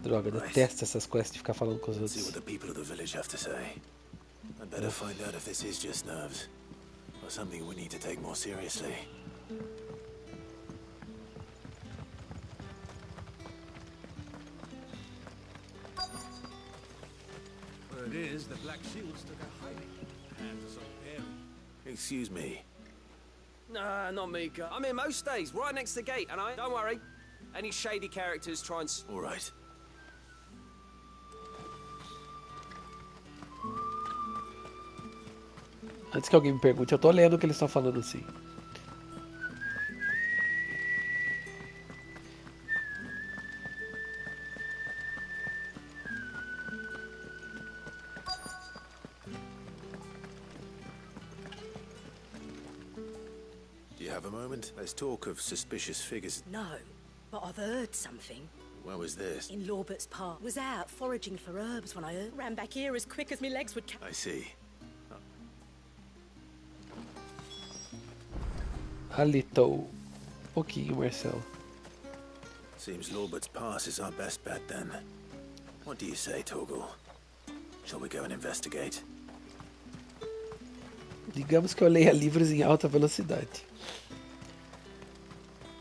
Droga, eu detesto essas quests de ficar falando com os See what outros. the people of the village have to say. I'd better find out if this is just nerves, or something we need to take more seriously. Word is the Black Shields took a hiding. Hands us up there. Excuse me. Nah, not me, Gar. I'm here most days, right next to the gate, and I... Don't worry. Any shady characters try and... All right. Antes que alguém me pergunte, eu tô lendo o que eles estão falando assim. Do you have a moment? There's talk of suspicious figures. No, but I've heard something. Where was this? In Lorbert's Park. Was out foraging for herbs when I heard. Ran back here as quick as my legs would I see. Alitou. Pouquinho, Marcel. Seems Lorbert's Pass is our best bet then. What do you say, Torgal? Shall we go and investigate? Digamos que eu leia livros em alta velocidade.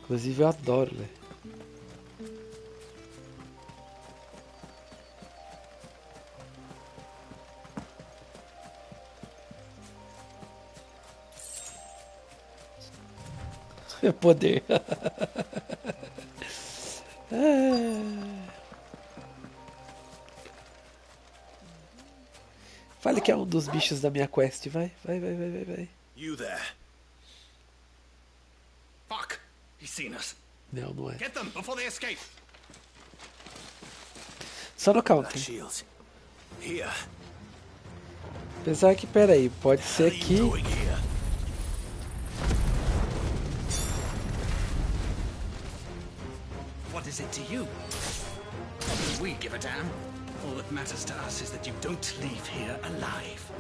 Inclusive eu adoro ler. Meu poder. Ah. Fale que é um dos bichos da minha quest, vai. Vai. You there. Fuck! He's seen us. Não é. Get them before they escape. Só no counter. Shields. Here. Apesar que, peraí, pode ser que... What is it to you? Not that we give a damn. All that matters to us is that you don't leave here alive.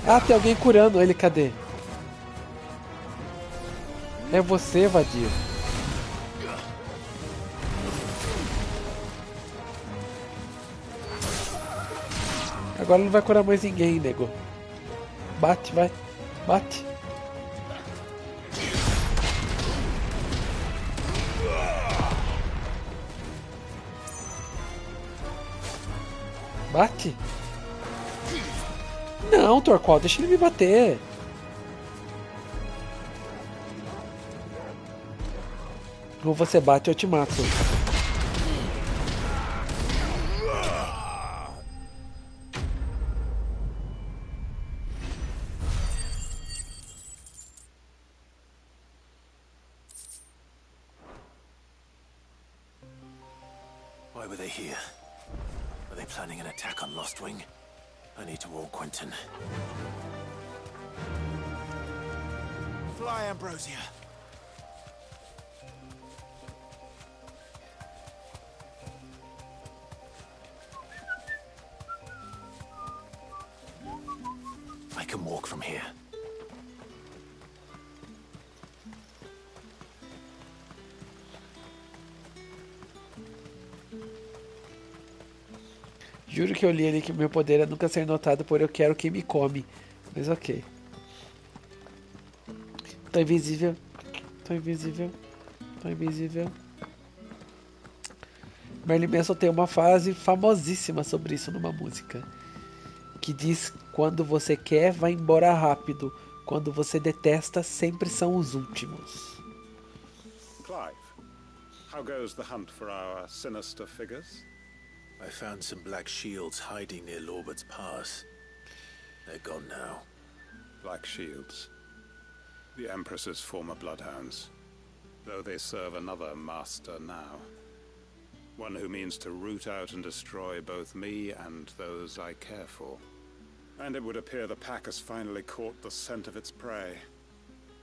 Ah, tem alguém curando ele, cadê? É você, vadio. Agora não vai curar mais ninguém, nego. Bate, vai. Bate. Bate. Não, Torqual, deixa ele me bater. Ou você bate ou eu te mato. Why were they here? Are they planning an attack on Lostwing? I need to warn Quentin. Fly, Ambrosia. I can walk from here. Juro que eu li ali que meu poder é nunca ser notado, por eu quero que me come. Mas ok. Tô invisível. Tô invisível. Tô invisível. Marilyn Manson tem uma frase famosíssima sobre isso numa música. Que diz: quando você quer, vai embora rápido. Quando você detesta, sempre são os últimos. Clive, how goes the hunt for our sinister figures? I found some black shields hiding near Lorbert's Pass. They're gone now. Black shields. The Empress's former bloodhounds. Though they serve another master now. One who means to root out and destroy both me and those I care for. And it would appear the pack has finally caught the scent of its prey.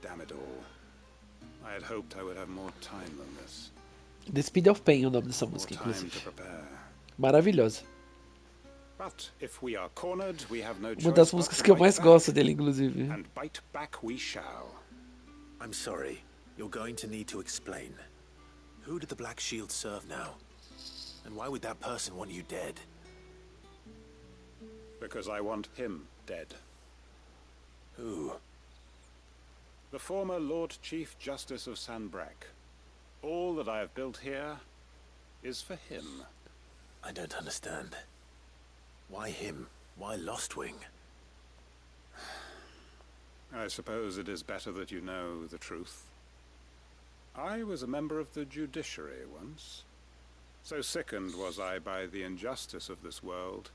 Damn it all. I had hoped I would have more time than this. The Speed of Pain é o nome dessa música, inclusive. Maravilhosa. But if we are cornered, we have no Uma das músicas que eu mais gosto dele, inclusive. And bite back we shall. I'm sorry. You're going to need to explain. Who do the Black Shields serve now? And why would that person want you dead? Because I want him dead. Who? The former Lord Chief Justice of Sanbreque. All that I have built here is for him. I don't understand. Why him? Why Lostwing? I suppose it is better that you know the truth. I was a member of the judiciary once. So sickened was I by the injustice of this world,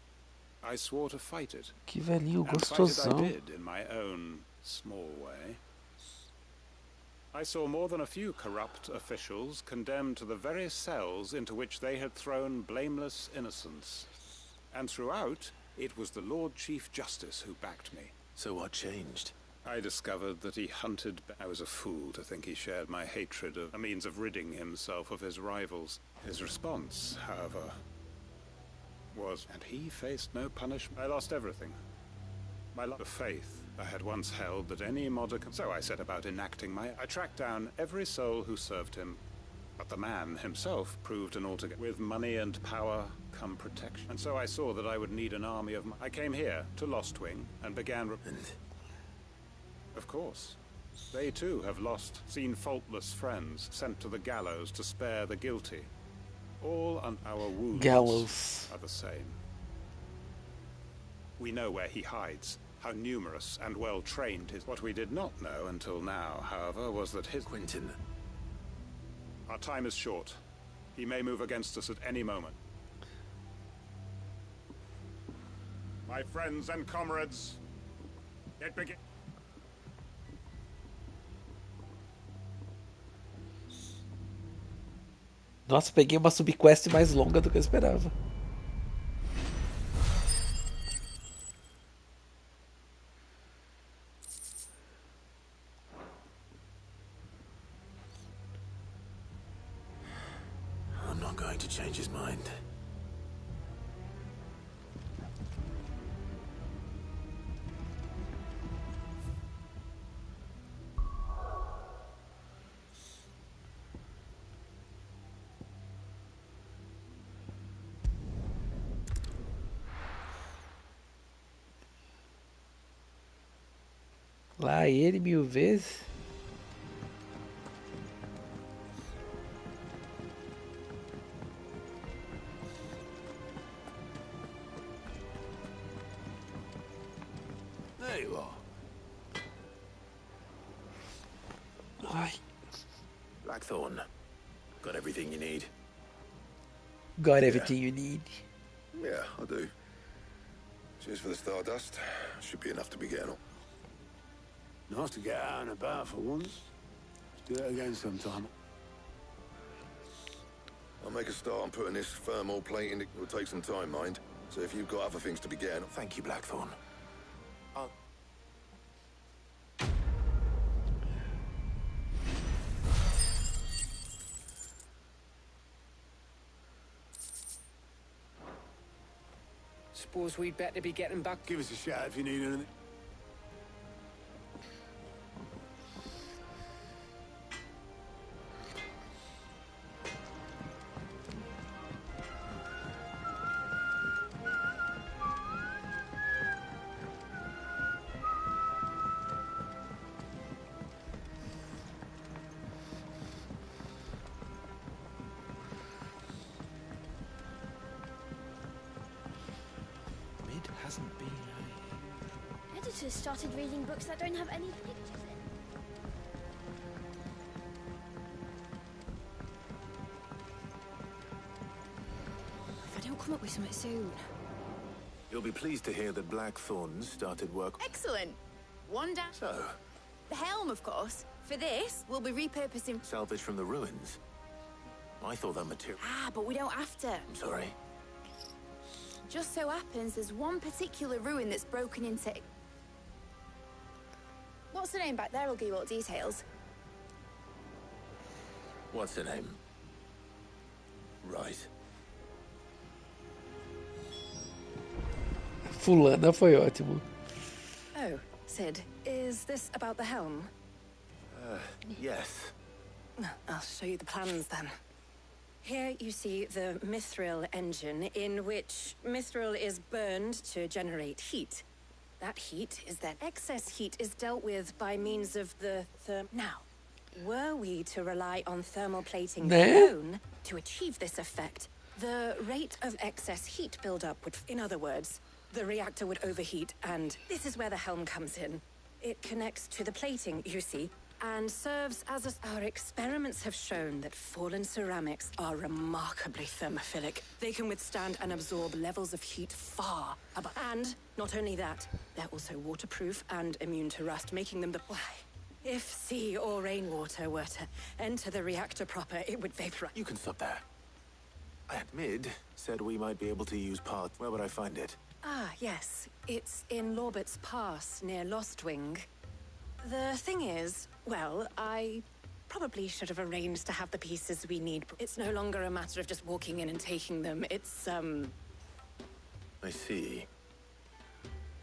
I swore to fight it. Que velhinho And fight it I gostosão. did in my own small way. I saw more than a few corrupt officials condemned to the very cells into which they had thrown blameless innocents. And throughout, it was the Lord Chief Justice who backed me. So what changed? I discovered that he hunted... I was a fool to think he shared my hatred of a means of ridding himself of his rivals. His response, however, was... And he faced no punishment. I lost everything. The faith I had once held that any modicum... So I set about enacting my... I tracked down every soul who served him. But the man himself proved an altogether... With money and power come protection. And so I saw that I would need an army of... I came here to Lostwing and began... Of course. They too have lost, seen faultless friends sent to the gallows to spare the guilty. All on our wounds Gallows are the same. We know where he hides, how numerous and well trained his... What we did not know until now, however, was that his... Quentin. Our time is short. He may move against us at any moment. My friends and comrades, it begins. Nossa, peguei uma subquest mais longa do que eu esperava. I'm not going to change his mind. Lá ele 1000 vezes. There you are. Ai. Blackthorn. Got everything you need? Got everything you need. Yeah, I do. Cheers for the stardust. Should be enough to be getting on. Nice to get out and about for once. Let's do it again sometime. I'll make a start on putting this thermal plate in. It will take some time, mind. So if you've got other things to be getting on... Thank you, Blackthorn. Suppose we'd better be getting back. Give us a shout if you need anything. Hasn't been Editors started reading books that don't have any pictures in. If I don't come up with something soon. You'll be pleased to hear that Blackthorn started work... Excellent. One down. So, The helm, of course. For this, we'll be repurposing... salvage from the ruins. I thought that material... Ah, but we don't have to. I'm sorry. Just so happens there's one particular ruin that's broken into... What's the name back there? I'll give you all the details. What's her name? Right. Fulana foi ótimo. Oh, Sid, is this about the helm? Yes. I'll show you the plans then. Here you see the mithril engine, in which mithril is burned to generate heat. That heat is then excess heat is dealt with by means of the Now, were we to rely on thermal plating alone to achieve this effect, the rate of excess heat buildup would, in other words, the reactor would overheat, and this is where the helm comes in. It connects to the plating, you see, and serves as a... Our experiments have shown that fallen ceramics are remarkably thermophilic. They can withstand and absorb levels of heat far above. And not only that, they're also waterproof and immune to rust, making them the... Why? If sea or rainwater were to enter the reactor proper, it would vaporize. You can stop there. Mid said we might be able to use parts. Where would I find it? Ah, yes. It's in Lorbert's Pass, near Lostwing. The thing is, well, I probably should have arranged to have the pieces we need. It's no longer a matter of just walking in and taking them. It's, I see.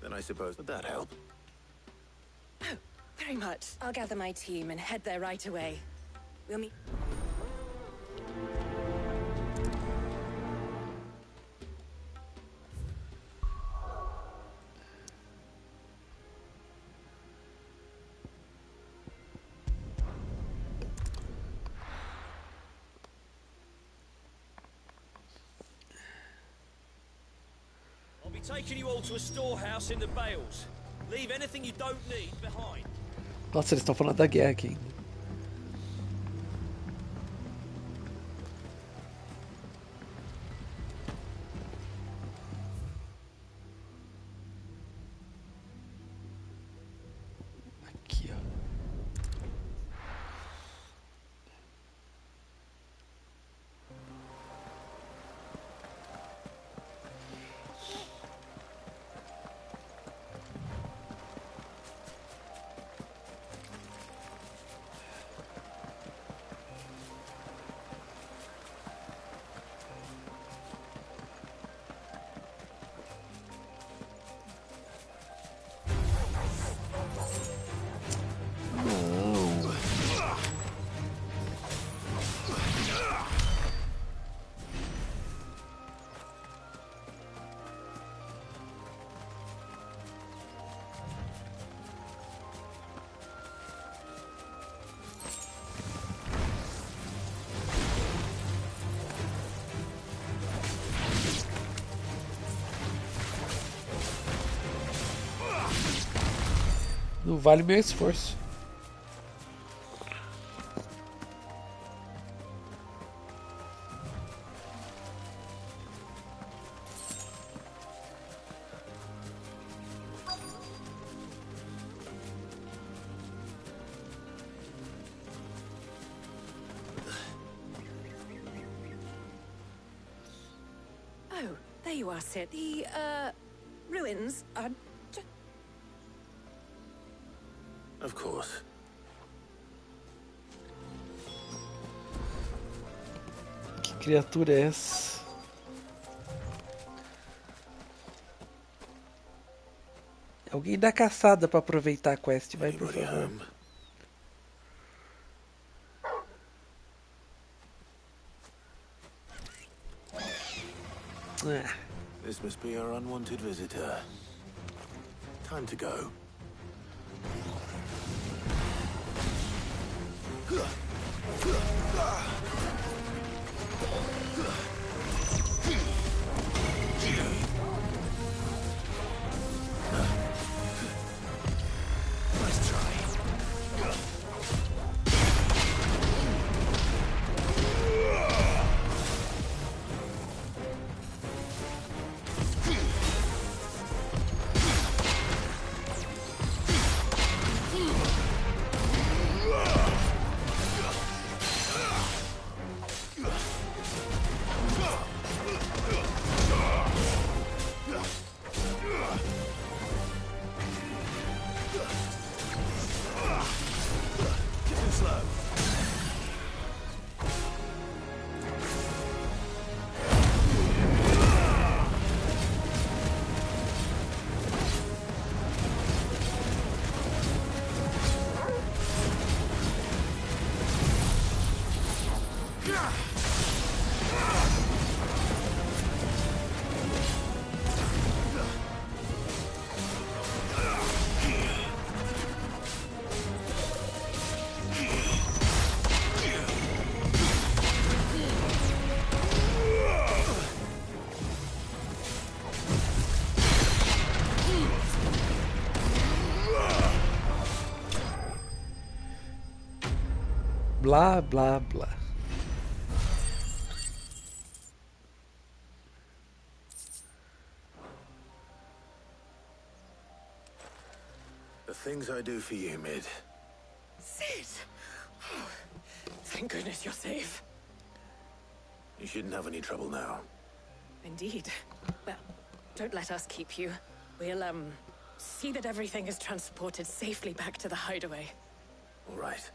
Then I suppose would that help? Oh, very much. I'll gather my team and head there right away. We'll meet... I'll be taking you all to a storehouse in the Bales. Leave anything you don't need behind. Nossa, eles estão falando da guerra aqui. Aqui, ó. Não vale meu esforço. Oh, there you are, Sid. The, ruins are... Of course. Que criatura é essa? Alguém dá caçada pra aproveitar a quest, vai, por favor. This must be our unwanted visitor. Time to go. Nice try. Blá, blá, blá. The things I do for you, Mid. Sid! Oh, thank goodness you're safe. You shouldn't have any trouble now. Indeed. Well, don't let us keep you. We'll, see that everything is transported safely back to the hideaway. All right.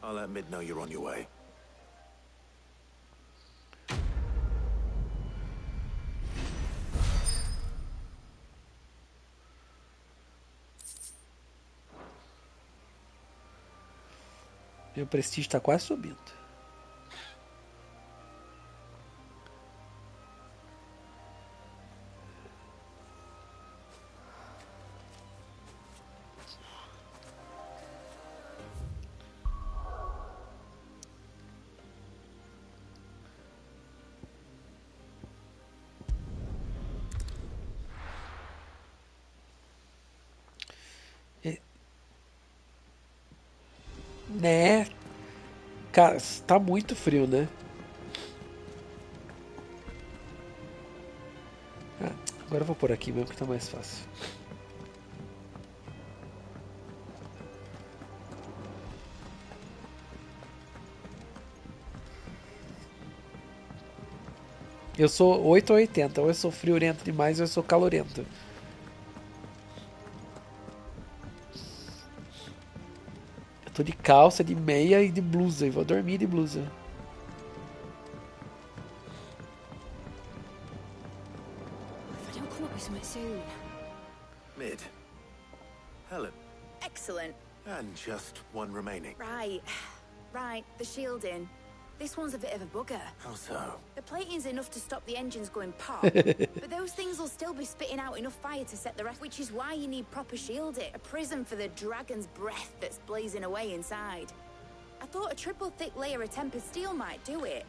I'll let Mid know you're on your way. Meu prestígio tá quase subindo. Né? Cara, tá muito frio, né? Ah, agora eu vou por aqui mesmo que tá mais fácil. Eu sou 8 ou 80, ou eu sou friorento demais ou eu sou calorento. Eu tô de calça, de meia e de blusa, e vou dormir de blusa. If I don't come up with something soon. Mid. Helen. Excellent. And just one remaining. Right. Right, the shielding. This one's a bit of a bugger. How so? The plating's enough to stop the engines going pop, but those things will still be spitting out enough fire to set the rest, which is why you need proper shielding. A prism for the dragon's breath that's blazing away inside. I thought a triple thick layer of tempered steel might do it.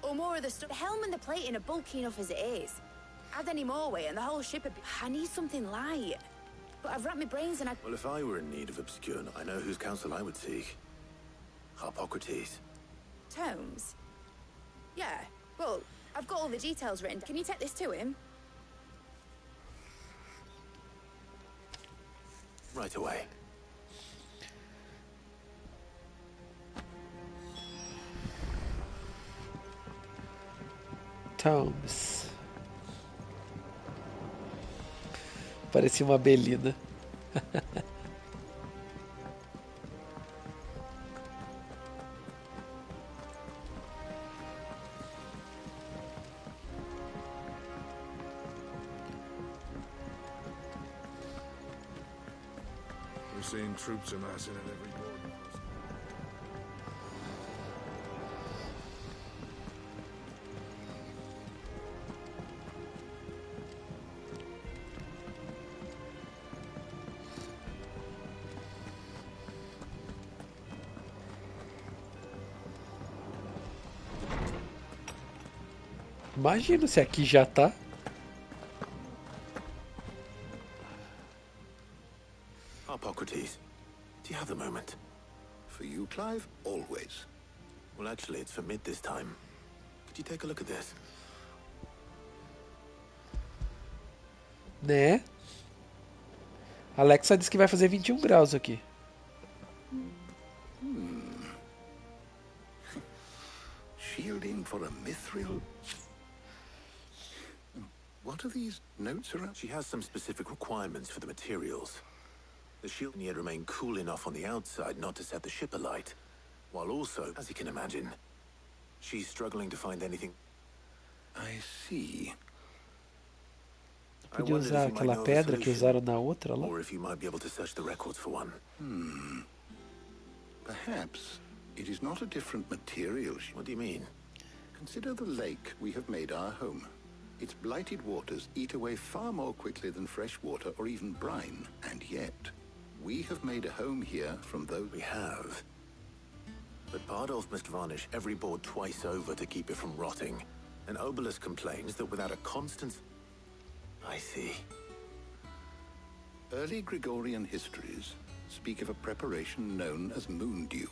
Or more of the stuff. The helm and the plating are bulky enough as it is. Add any more weight and the whole ship would be... I need something light. But I've wrapped my brains and I... Well, if I were in need of obscure, I know whose counsel I would seek. Harpocrates. Tomes? Yeah, well, I've got all the details written. Can you take this to him? Right away. Tomes. Parecia uma abelina. We're seeing troops amassing at every border post. Imagina se aqui já tá. Harpocrates, do you have the moment? For you, Clive, always. Well, actually, it's for Mid this time. Could you take a look at this? Né? Alexa disse que vai fazer 21 graus aqui. Shielding for a mithril? What are these notes around? She has some specific requirements for the materials. The shield yet remain cool enough on the outside not to set the ship alight, while also, as you can imagine, she's struggling to find anything. I see. Podia usar aquela pedra que usaram na outra lá. Or if you might be able to search the records for one. Perhaps it is not a different material. What do you mean? Consider the lake we have made our home. Its blighted waters eat away far more quickly than fresh water or even brine, and yet we have made a home here from those... We have. But Bardolph must varnish every board twice over to keep it from rotting. And Obelus complains that without a constant... I see. Early Gregorian histories speak of a preparation known as moon dew.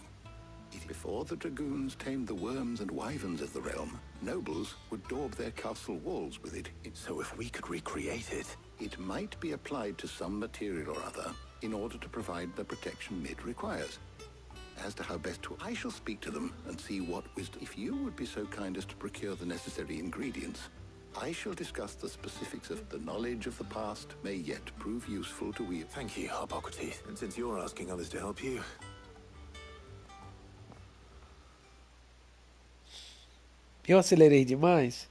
Before the dragoons tamed the worms and wyverns of the realm, nobles would daub their castle walls with it. So if we could recreate it... It might be applied to some material or other in order to provide the protection Mid requires. as to how best to... I shall speak to them and see what wisdom... If you would be so kind as to procure the necessary ingredients, I shall discuss the specifics of the knowledge of the past may yet prove useful to we... Thank you, Hippocrates. And since you're asking others to help you... Eu acelerei demais?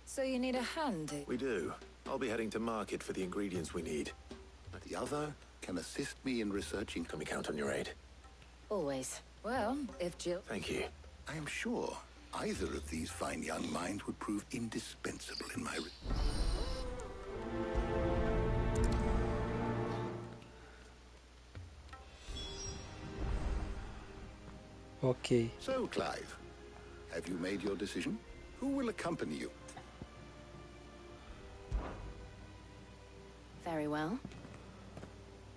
So you need a hand? We do. I'll be heading to market for the ingredients we need. The other can assist me in researching... Can we count on your aid? Always. Well, if Jill... Thank you. I am sure either of these fine young minds would prove indispensable in my... Ok. So, Clive, have you made your decision? Who will accompany you? Very well.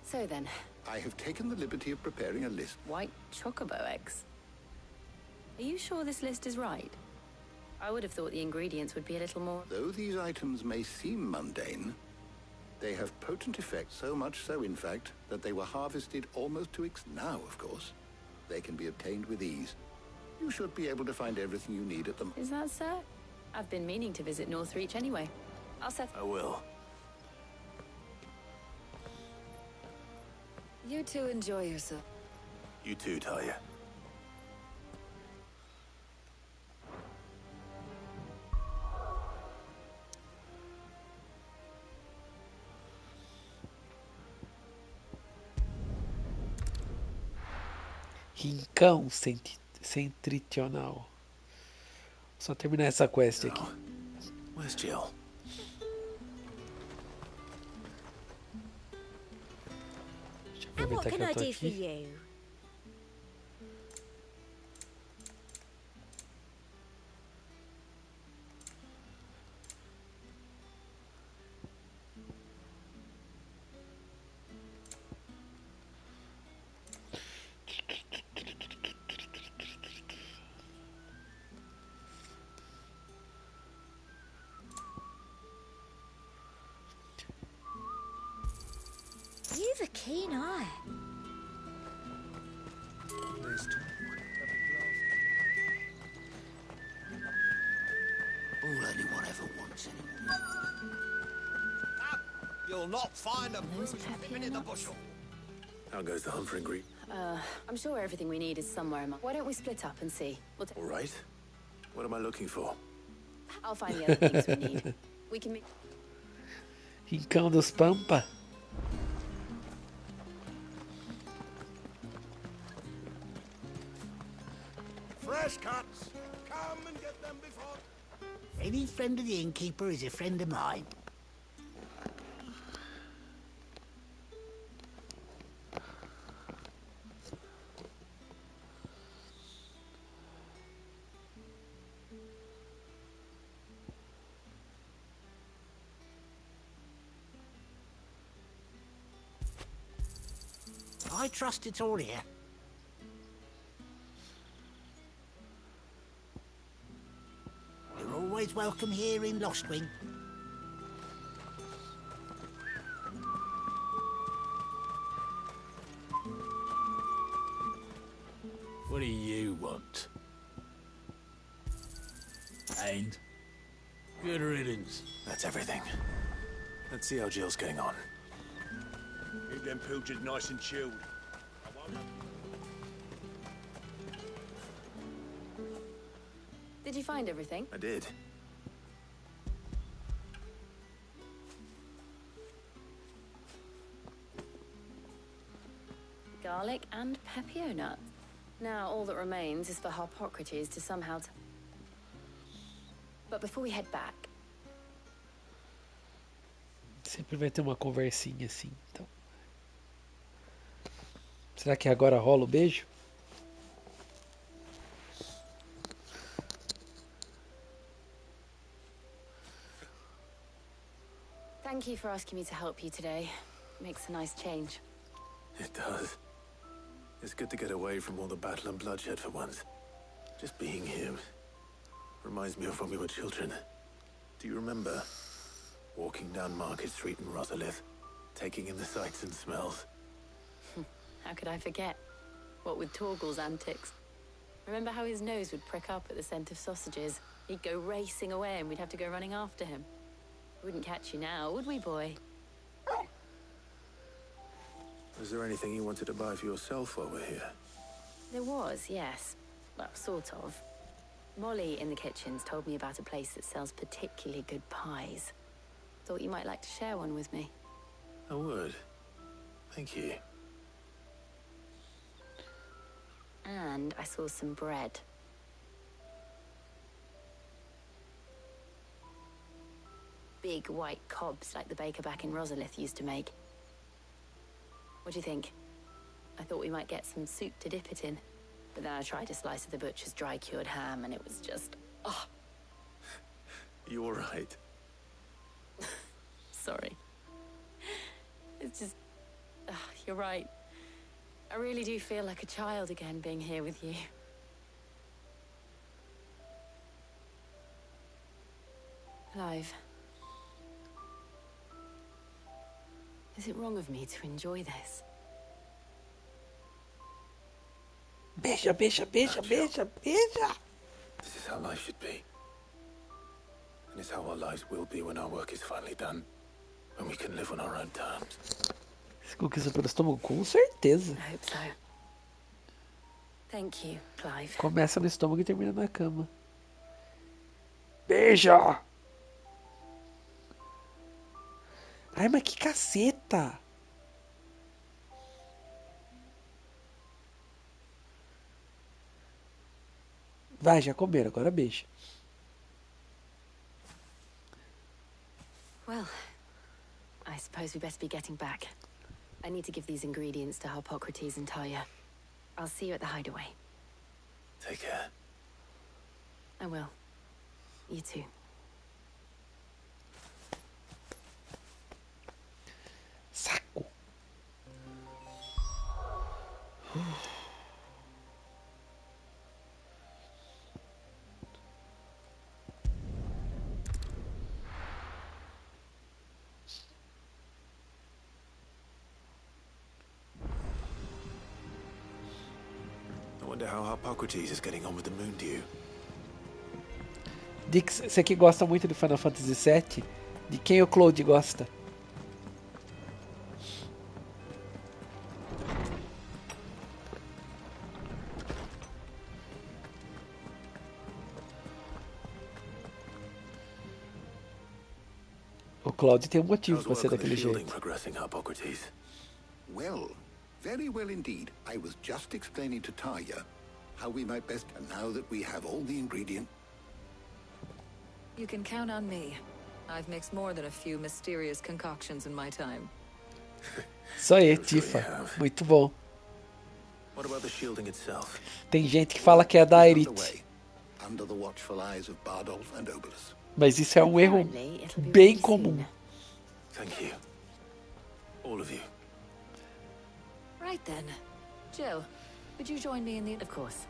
So then... I have taken the liberty of preparing a list. White chocobo eggs. Are you sure this list is right? I would have thought the ingredients would be a little more... Though these items may seem mundane, they have potent effects, so much so, in fact, that they were harvested almost to now, of course. They can be obtained with ease. You should be able to find everything you need at them. Is that so? I've been meaning to visit Northreach anyway. I'll set... I will. You two enjoy yourself. You too, Talia. Rincão Centricional. Só terminar essa quest aqui. Where's Jill? And what can I do for aqui. you? You've a keen eye. There's talk. All anyone ever wants anymore. You'll not find a bruised pin in the bushel. How goes the hunt for ingredients? I'm sure everything we need is somewhere among... Why don't we split up and see? We'll All right. What am I looking for? I'll find the other things we need. We can make... Rincão dos Pampa. Fresh cuts. Come and get them before... Any friend of the innkeeper is a friend of mine. I trust it's all here. You're always welcome here in Lostwing. What do you want? And? Good riddance. That's everything. Let's see how Jill's getting on. Keep them pilchers nice and chilled. Did you find everything? I did. Garlic and pepio nuts. Now all that remains is for Hippocrates to somehow... But before we head back... Sempre vai ter uma conversinha assim, então. Será que agora rola o beijo? Thank you for asking me to help you today. Makes a nice change. It does. It's good to get away from all the battle and bloodshed for once. Just being here reminds me of when we were children. Do you remember walking down Market Street in Rosalith, taking in the sights and smells? How could I forget? What with Torgal's antics. Remember how his nose would prick up at the scent of sausages? He'd go racing away and we'd have to go running after him. Wouldn't catch you now, would we, boy? Was there anything you wanted to buy for yourself while we're here? There was, yes. Well, sort of. Molly in the kitchens told me about a place that sells particularly good pies. Thought you might like to share one with me. I would. Thank you. And I saw some bread. Big white cobs like the baker back in Rosalith used to make. What do you think? I thought we might get some soup to dip it in. But then I tried a slice of the butcher's dry-cured ham and it was just... oh. You all right? Sorry. It's just... you're right. I really do feel like a child again being here with you. Clive. Is it wrong of me to enjoy this? Beija, beija, beija, beija, beija. This is how life should be. And it's how our lives will be when our work is finally done. When we can live on our own terms. Se conquista pelo estômago, com certeza. I hope so. Thank you, Clive. Começa no estômago e termina na cama. Beija! Ai, mas que caceta! Vai, já comeram, agora beija. Well, I suppose we best be getting back. I need to give these ingredients to Harpocrates and Talia. I'll see you at the hideaway. Take care. I will. You too. Saco. I wonder how Harpocrates is getting on with the moon dew. Dix, você que gosta muito de Final Fantasy VII, de quem o Cloud gosta? O Cloud tem um motivo para ser daquele jeito. Progressing, Harpocrates. Well, very well indeed. I was just explaining to Talia how we might best... And now that we have all the ingredients... You can count on me. I've mixed more than a few mysterious concoctions in my time. Isso aí, Tifa. Muito bom. What about the shielding itself? Tem gente que fala que é da Aerith. Under the watchful eyes of Bardolph and Obolus. Mas isso é um erro bem comum. Thank you. All of you. Right then. Jill, would you join me in the... Of course.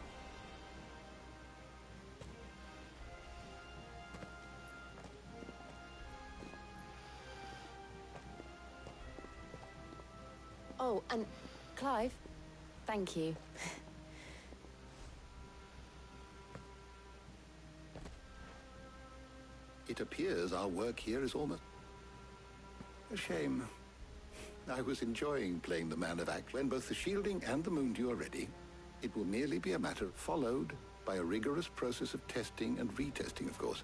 Oh, and Clive, thank you. It appears our work here is almost... A shame. I was enjoying playing the man of action. When both the shielding and the moon dew are ready, it will merely be a matter followed by a rigorous process of testing and retesting, of course.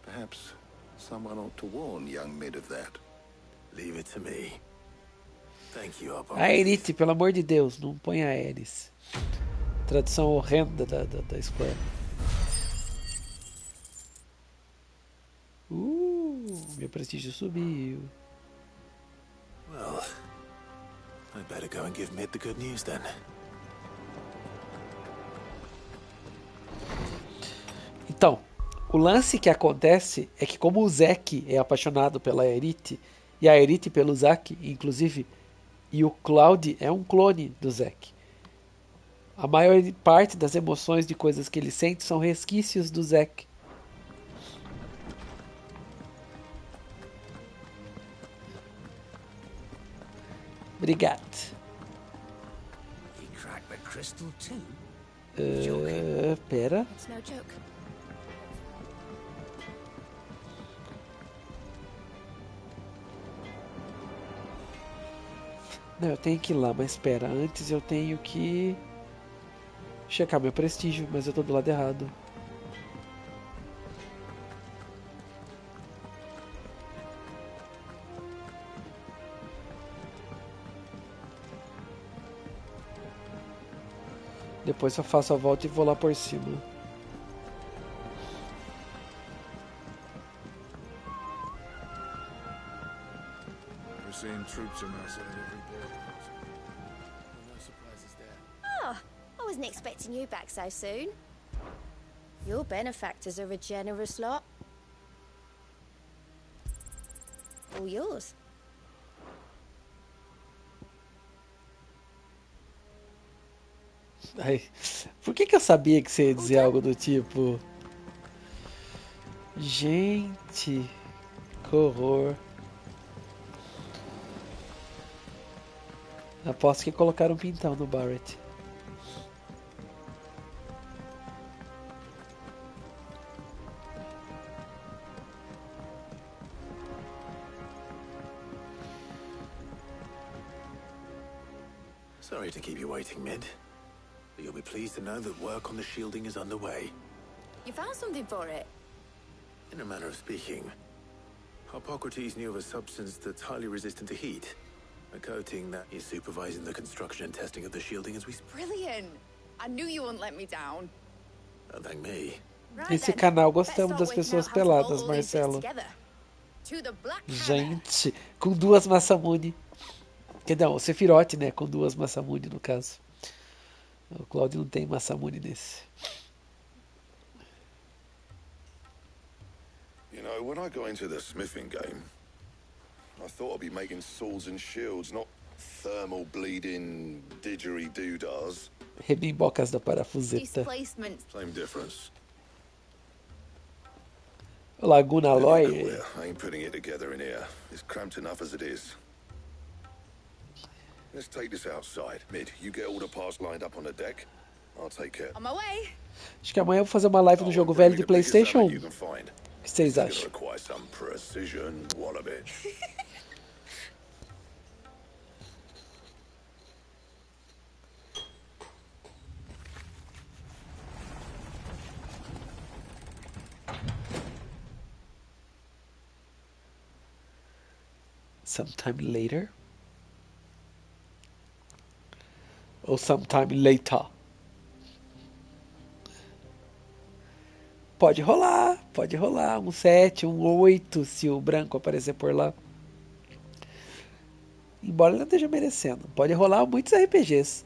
Perhaps someone ought to warn young Mid of that. Leave it to me. Thank you, Harpocrates. Aerith, pelo amor de Deus, não põe a Aeris. Tradução horrenda da Square. Meu prestígio subiu. Well, I better go and give Mid the good news then. Então, o lance que acontece é que como o Zack é apaixonado pela Aerith, e a Aerith pelo Zack, inclusive, e o Cloud é um clone do Zack. A maior parte das emoções de coisas que ele sente são resquícios do Zack. Obrigado. You cracked the crystal too? Pera. It's no joke. Não, eu tenho que ir lá, mas espera. Antes eu tenho que checar meu prestígio, mas eu tô do lado errado. Depois eu faço a volta e vou lá por cima. We're seeing troops on our side every day. No surprises there. Oh, I wasn't expecting you back so soon. Your benefactors are a generous lot. All yours. Ai, por que eu sabia que você ia dizer algo do tipo? Gente, que horror. Aposto que colocaram um pintão no Barrett. Sorry to keep you waiting, Mid. But you'll be pleased to know that work on the shielding is underway. You found something for it? In a manner of speaking, Hippocrates knew of a substance that's highly resistant to heat. A coating that is supervising the construction and testing of the shielding as we speak. Brilliant! I knew you wouldn't let me down. Oh, thank me. Nesse canal gostamos das pessoas peladas, Marcelo. To the Black Gente, com duas Massamune. Não, o Sephiroth, né? Com duas Massamune, no caso. O Cláudio não tem Massamune nesse. You know, when I got into the smithing game, I thought I'd be making swords and shields, not thermal bleeding didgeridoo-dahs. Rebimbocas da parafuseta. Same difference. Laguna Aloy. I ain't putting it together in here. It's cramped enough as it is. Let's take this outside. Mid, you get all the parts lined up on the deck. I'll take care. On my way. Acho que amanhã eu vou fazer uma live no jogo velho de PlayStation 1. O que vocês acham? Sometime later. Ou sometime later. Pode rolar. Um 7, um 8, se o branco aparecer por lá. Embora ele não esteja merecendo. Pode rolar muitos RPGs.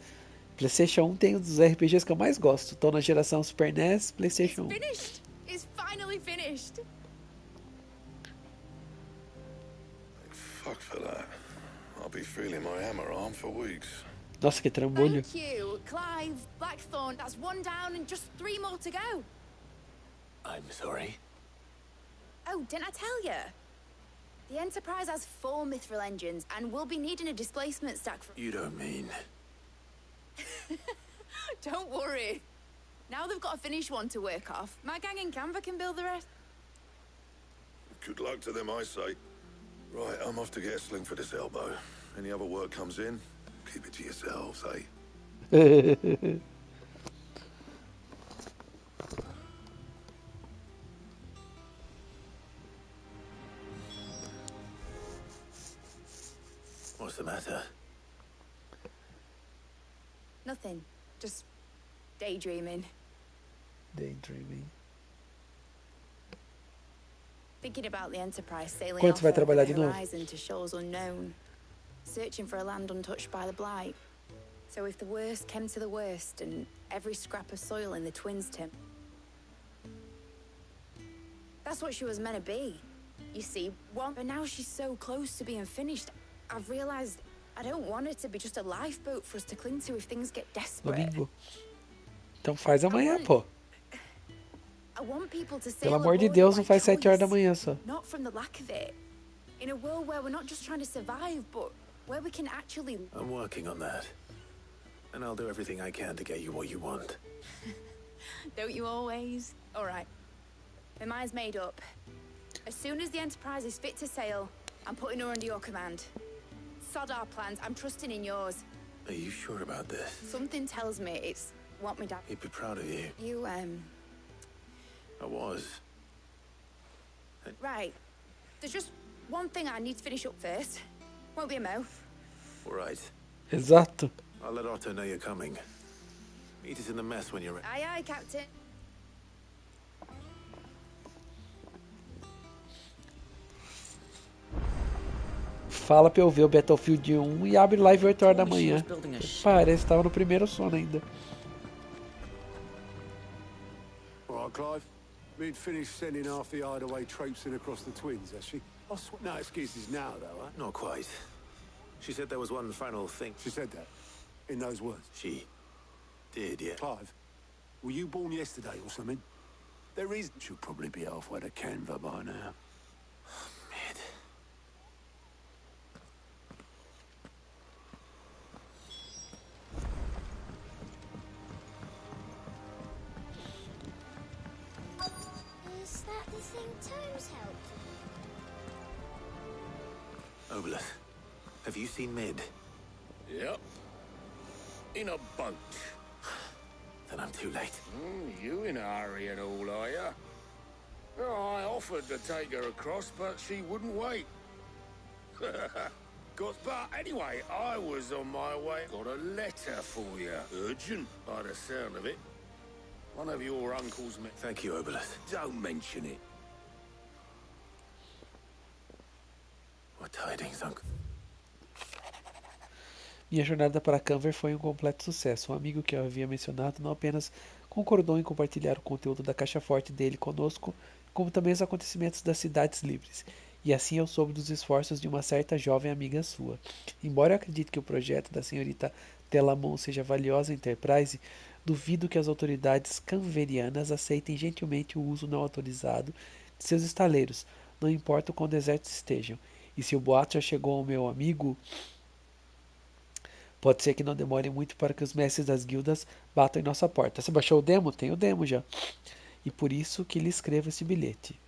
PlayStation 1 tem um dos RPGs que eu mais gosto. Tô na geração Super NES, PlayStation 1. Finished. It's finally finished. Fuck for that. I'll be feeling my hammer arm for weeks. Nossa, que trambolho. Thank you, Clive, Blackthorn. That's one down and just 3 more to go. I'm sorry. Oh, didn't I tell you? The Enterprise has 4 mithril engines, and we'll be needing a displacement stack for... You don't mean... Don't worry. Now they've got a finished one to work off. My gang in Canva can build the rest. Good luck to them, I say. Right, I'm off to get a sling for this elbow. Any other work comes in, keep it to yourselves, eh? What's the matter? Nothing. Just daydreaming. Daydreaming. Thinking about the Enterprise sailing Quanto off vai over trabalhar the de novo? horizon to shores unknown, searching for a land untouched by the blight. So if the worst came to the worst and every scrap of soil in the twins' tim, that's what she was meant to be. You see, but now she's so close to being finished, I've realized I don't want her to be just a lifeboat for us to cling to if things get desperate. Domingo. Então faz amanhã, pô. I want people to sail Pelo amor de aboard Deus, by não faz 7 horas da choice, manhã só. not from the lack of it. In a world where we're not just trying to survive, but Where we can actually... I'm working on that. And I'll do everything I can to get you what you want. Don't you always? All right. My mind's made up. As soon as the Enterprise is fit to sail, I'm putting her under your command. Sod our plans, I'm trusting in yours. Are you sure about this? Something tells me it's what my dad... He'd be proud of you. You, I was. Right. There's just one thing I need to finish up first. Won't be a mo. All right. Exato. I'll let Otto know you're coming. Meet us in the mess when you're ready. Aye, aye, Captain. Fala pra eu ver o Battlefield 1 e abre live 8 horas da manhã. Parece que tava no primeiro sono ainda. All right, Clive. We'd finished sending half the hideaway traipsing across the twins, has she? No excuses now, though, huh? Not quite. She said there was one final thing. She said that? In those words? She did, yeah. Clive, were you born yesterday or something? There is... She'll probably be halfway to Canva by now. Mid. Is that the thing Tomes helped? Obolus, have you seen Mid? Yep. In a boat. Then I'm too late. You in a hurry and all, are ya? Oh, I offered to take her across, but she wouldn't wait. But anyway, I was on my way. Got a letter for you. Urgent, by the sound of it. One of your uncles... Thank you, Obolus. Don't mention it. What tidings, Uncle? Minha jornada para Canver foi um completo sucesso. Um amigo que eu havia mencionado não apenas concordou em compartilhar o conteúdo da caixa forte dele conosco, como também os acontecimentos das cidades livres. E assim eu soube dos esforços de uma certa jovem amiga sua. Embora eu acredite que o projeto da senhorita Telamon seja valiosa Enterprise, duvido que as autoridades canverianas aceitem gentilmente o uso não autorizado de seus estaleiros, não importa o quão desertos estejam. E se o boato já chegou ao meu amigo... Pode ser que não demore muito para que os mestres das guildas batam em nossa porta. Você baixou o demo? Tem o demo já. E por isso que lhe escrevo esse bilhete.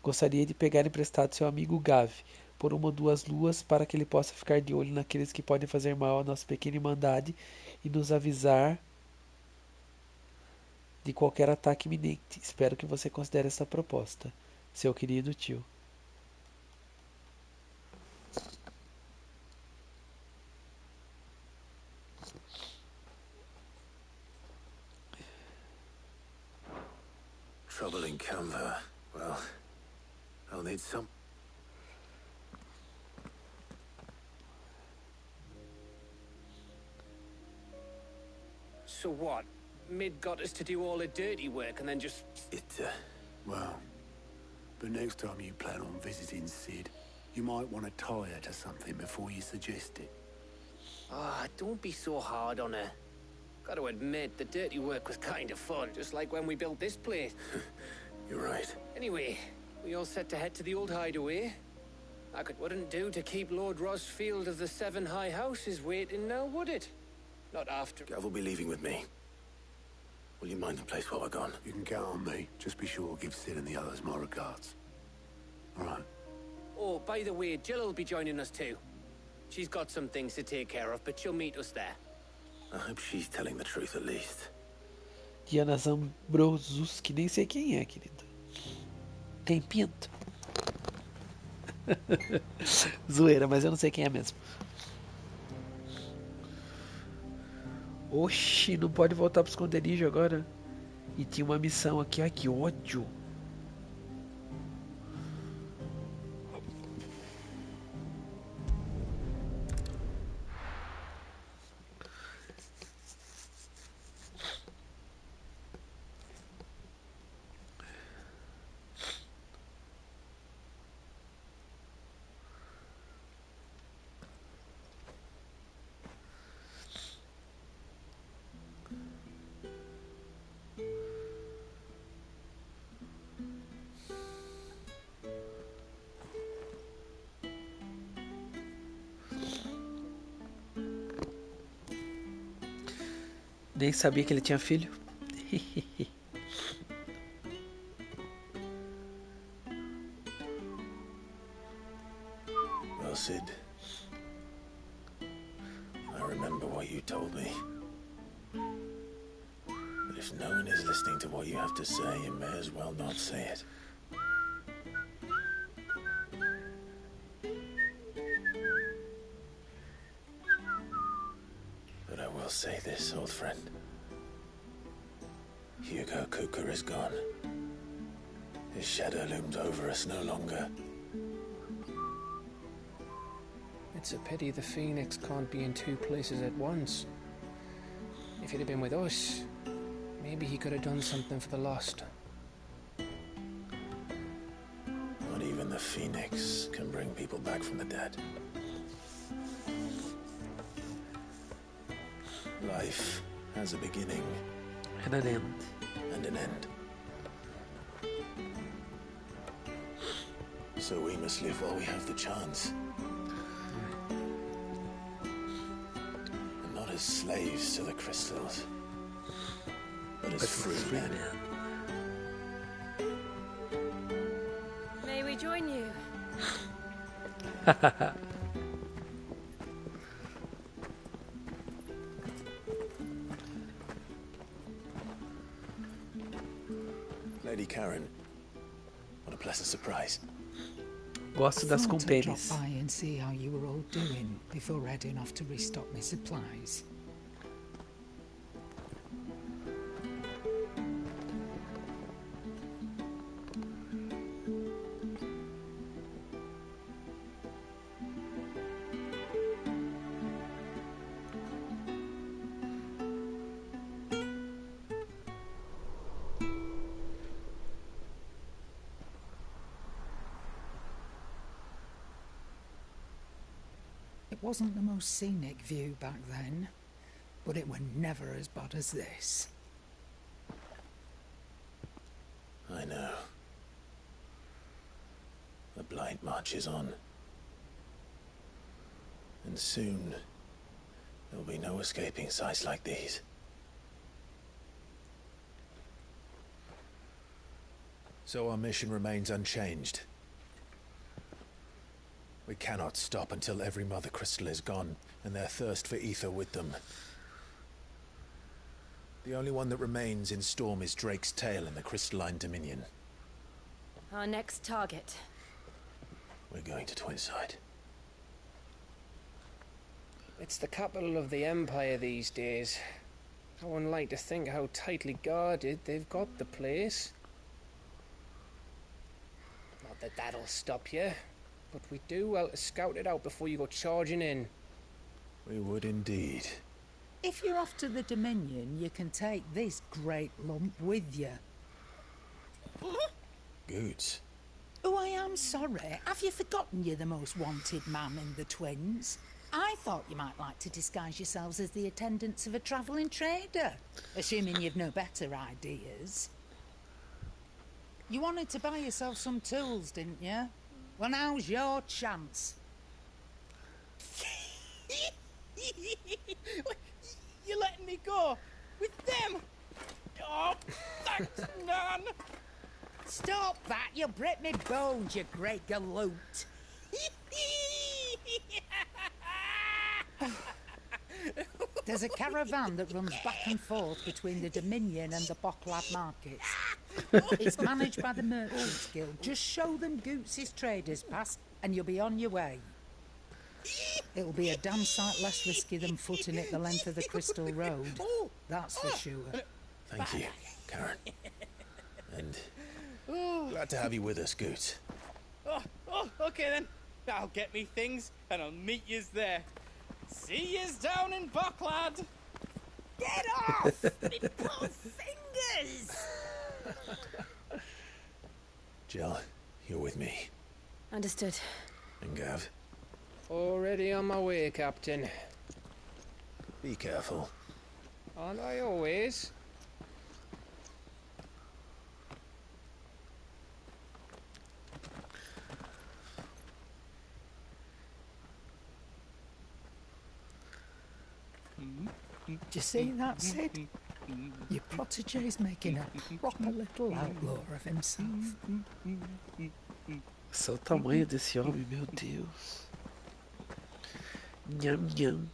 Gostaria de pegar emprestado seu amigo Gav por 1 ou 2 luas para que ele possa ficar de olho naqueles que podem fazer mal à nossa pequena irmandade e nos avisar de qualquer ataque iminente. Espero que você considere essa proposta. Seu querido tio. Trouble in Canva. Well, I'll need some... So what? Mid got us to do all the dirty work and then just... Well, but next time you plan on visiting Sid, you might want to tie her to something before you suggest it. Ah, don't be so hard on her. Gotta admit, the dirty work was kind of fun, just like when we built this place. You're right. Anyway, we all set to head to the old hideaway. Wouldn't do to keep Lord Rosfield of the Seven High Houses waiting now, would it? Not after... Gav will be leaving with me. Will you mind the place while we're gone? You can count on me. Just be sure to give Sid and the others my regards. All right. Oh, by the way, Jill will be joining us too. She's got some things to take care of, but she'll meet us there. I hope she's telling the truth at least. Diana Zambrosuski, nem sei quem é, querido. Tem pinto? Zoeira, mas eu não sei quem é mesmo. Oxi, não pode voltar pro esconderijo agora. E tinha uma missão aqui, ai que ódio. Nem sabia que ele tinha filho. Well, Sid, I remember what you told me. But if no one is listening to what you have to say, you may as well not say it. But I will say this, old friend. Hugo Cooker is gone. His shadow looms over us no longer. It's a pity the Phoenix can't be in two places at once. If he'd have been with us, maybe he could have done something for the lost. Not even the Phoenix can bring people back from the dead. Life has a beginning. And an end. And an end. So we must live while we have the chance. And not as slaves to the crystals, but as free men. May we join you? Lady Karen, what a pleasant surprise. Gosto das Thought I'd drop companhias. by and see how you were all doing before heading off to restock my supplies. It wasn't the most scenic view back then, but it were never as bad as this. I know. The blight marches on. And soon, there'll be no escaping sights like these. So our mission remains unchanged. We cannot stop until every Mother Crystal is gone, and their thirst for ether with them. The only one that remains in Storm is Drake's tail in the Crystalline Dominion. Our next target. We're going to Twinside. It's the capital of the Empire these days. I wouldn't like to think how tightly guarded they've got the place. Not that that'll stop you, but we do well to scout it out before you go charging in. We would indeed. If you're off to the Dominion, you can take this great lump with you. Goods. Oh, I am sorry. Have you forgotten you're the most wanted man in the Twins? I thought you might like to disguise yourselves as the attendants of a travelling trader, assuming you've no better ideas. You wanted to buy yourself some tools, didn't you? Well, now's your chance. You're letting me go with them? Oh, thanks, Nan. Stop that! You'll break me bones, you great galoot. There's a caravan that runs back and forth between the Dominion and the Bocklad markets. It's managed by the Merchants Guild. Just show them Goots' traders pass and you'll be on your way. It'll be a damn sight less risky than footing it the length of the Crystal Road. That's for sure. Thank you, Karen. And glad to have you with us, Goots. Okay then. I'll get me things and I'll meet yous there. See yous down in Bocklad. Get off! Me poor fingers! Jill, you're with me. Understood. And Gav, Already on my way, Captain. be careful. Aren't I always? you see that, Sid? Your protege's making a proper little outlaw of himself. Só o tamanho desse homem, meu Deus. Nham, nham.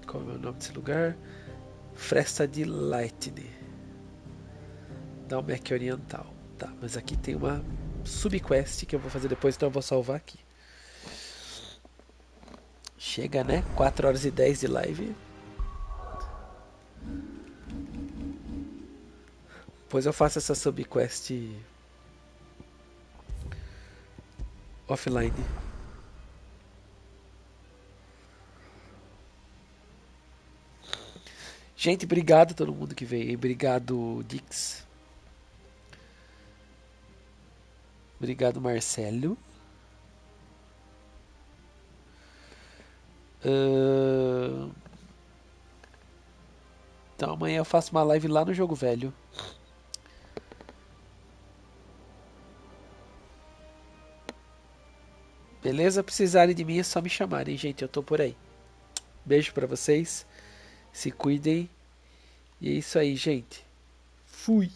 Qual é o nome desse lugar? Fresta de Lightning. Dalmec Oriental. Tá, mas aqui tem uma subquest que eu vou fazer depois, então eu vou salvar aqui. Chega, né? 4 horas e 10 de live. Depois eu faço essa subquest offline. Gente, obrigado a todo mundo que veio. Obrigado, Dix. Obrigado, Marcelo. Então amanhã eu faço uma live lá no Jogo Velho. Beleza? Precisarem de mim é só me chamarem, gente. Eu tô por aí. Beijo pra vocês. Se cuidem. E é isso aí, gente. Fui.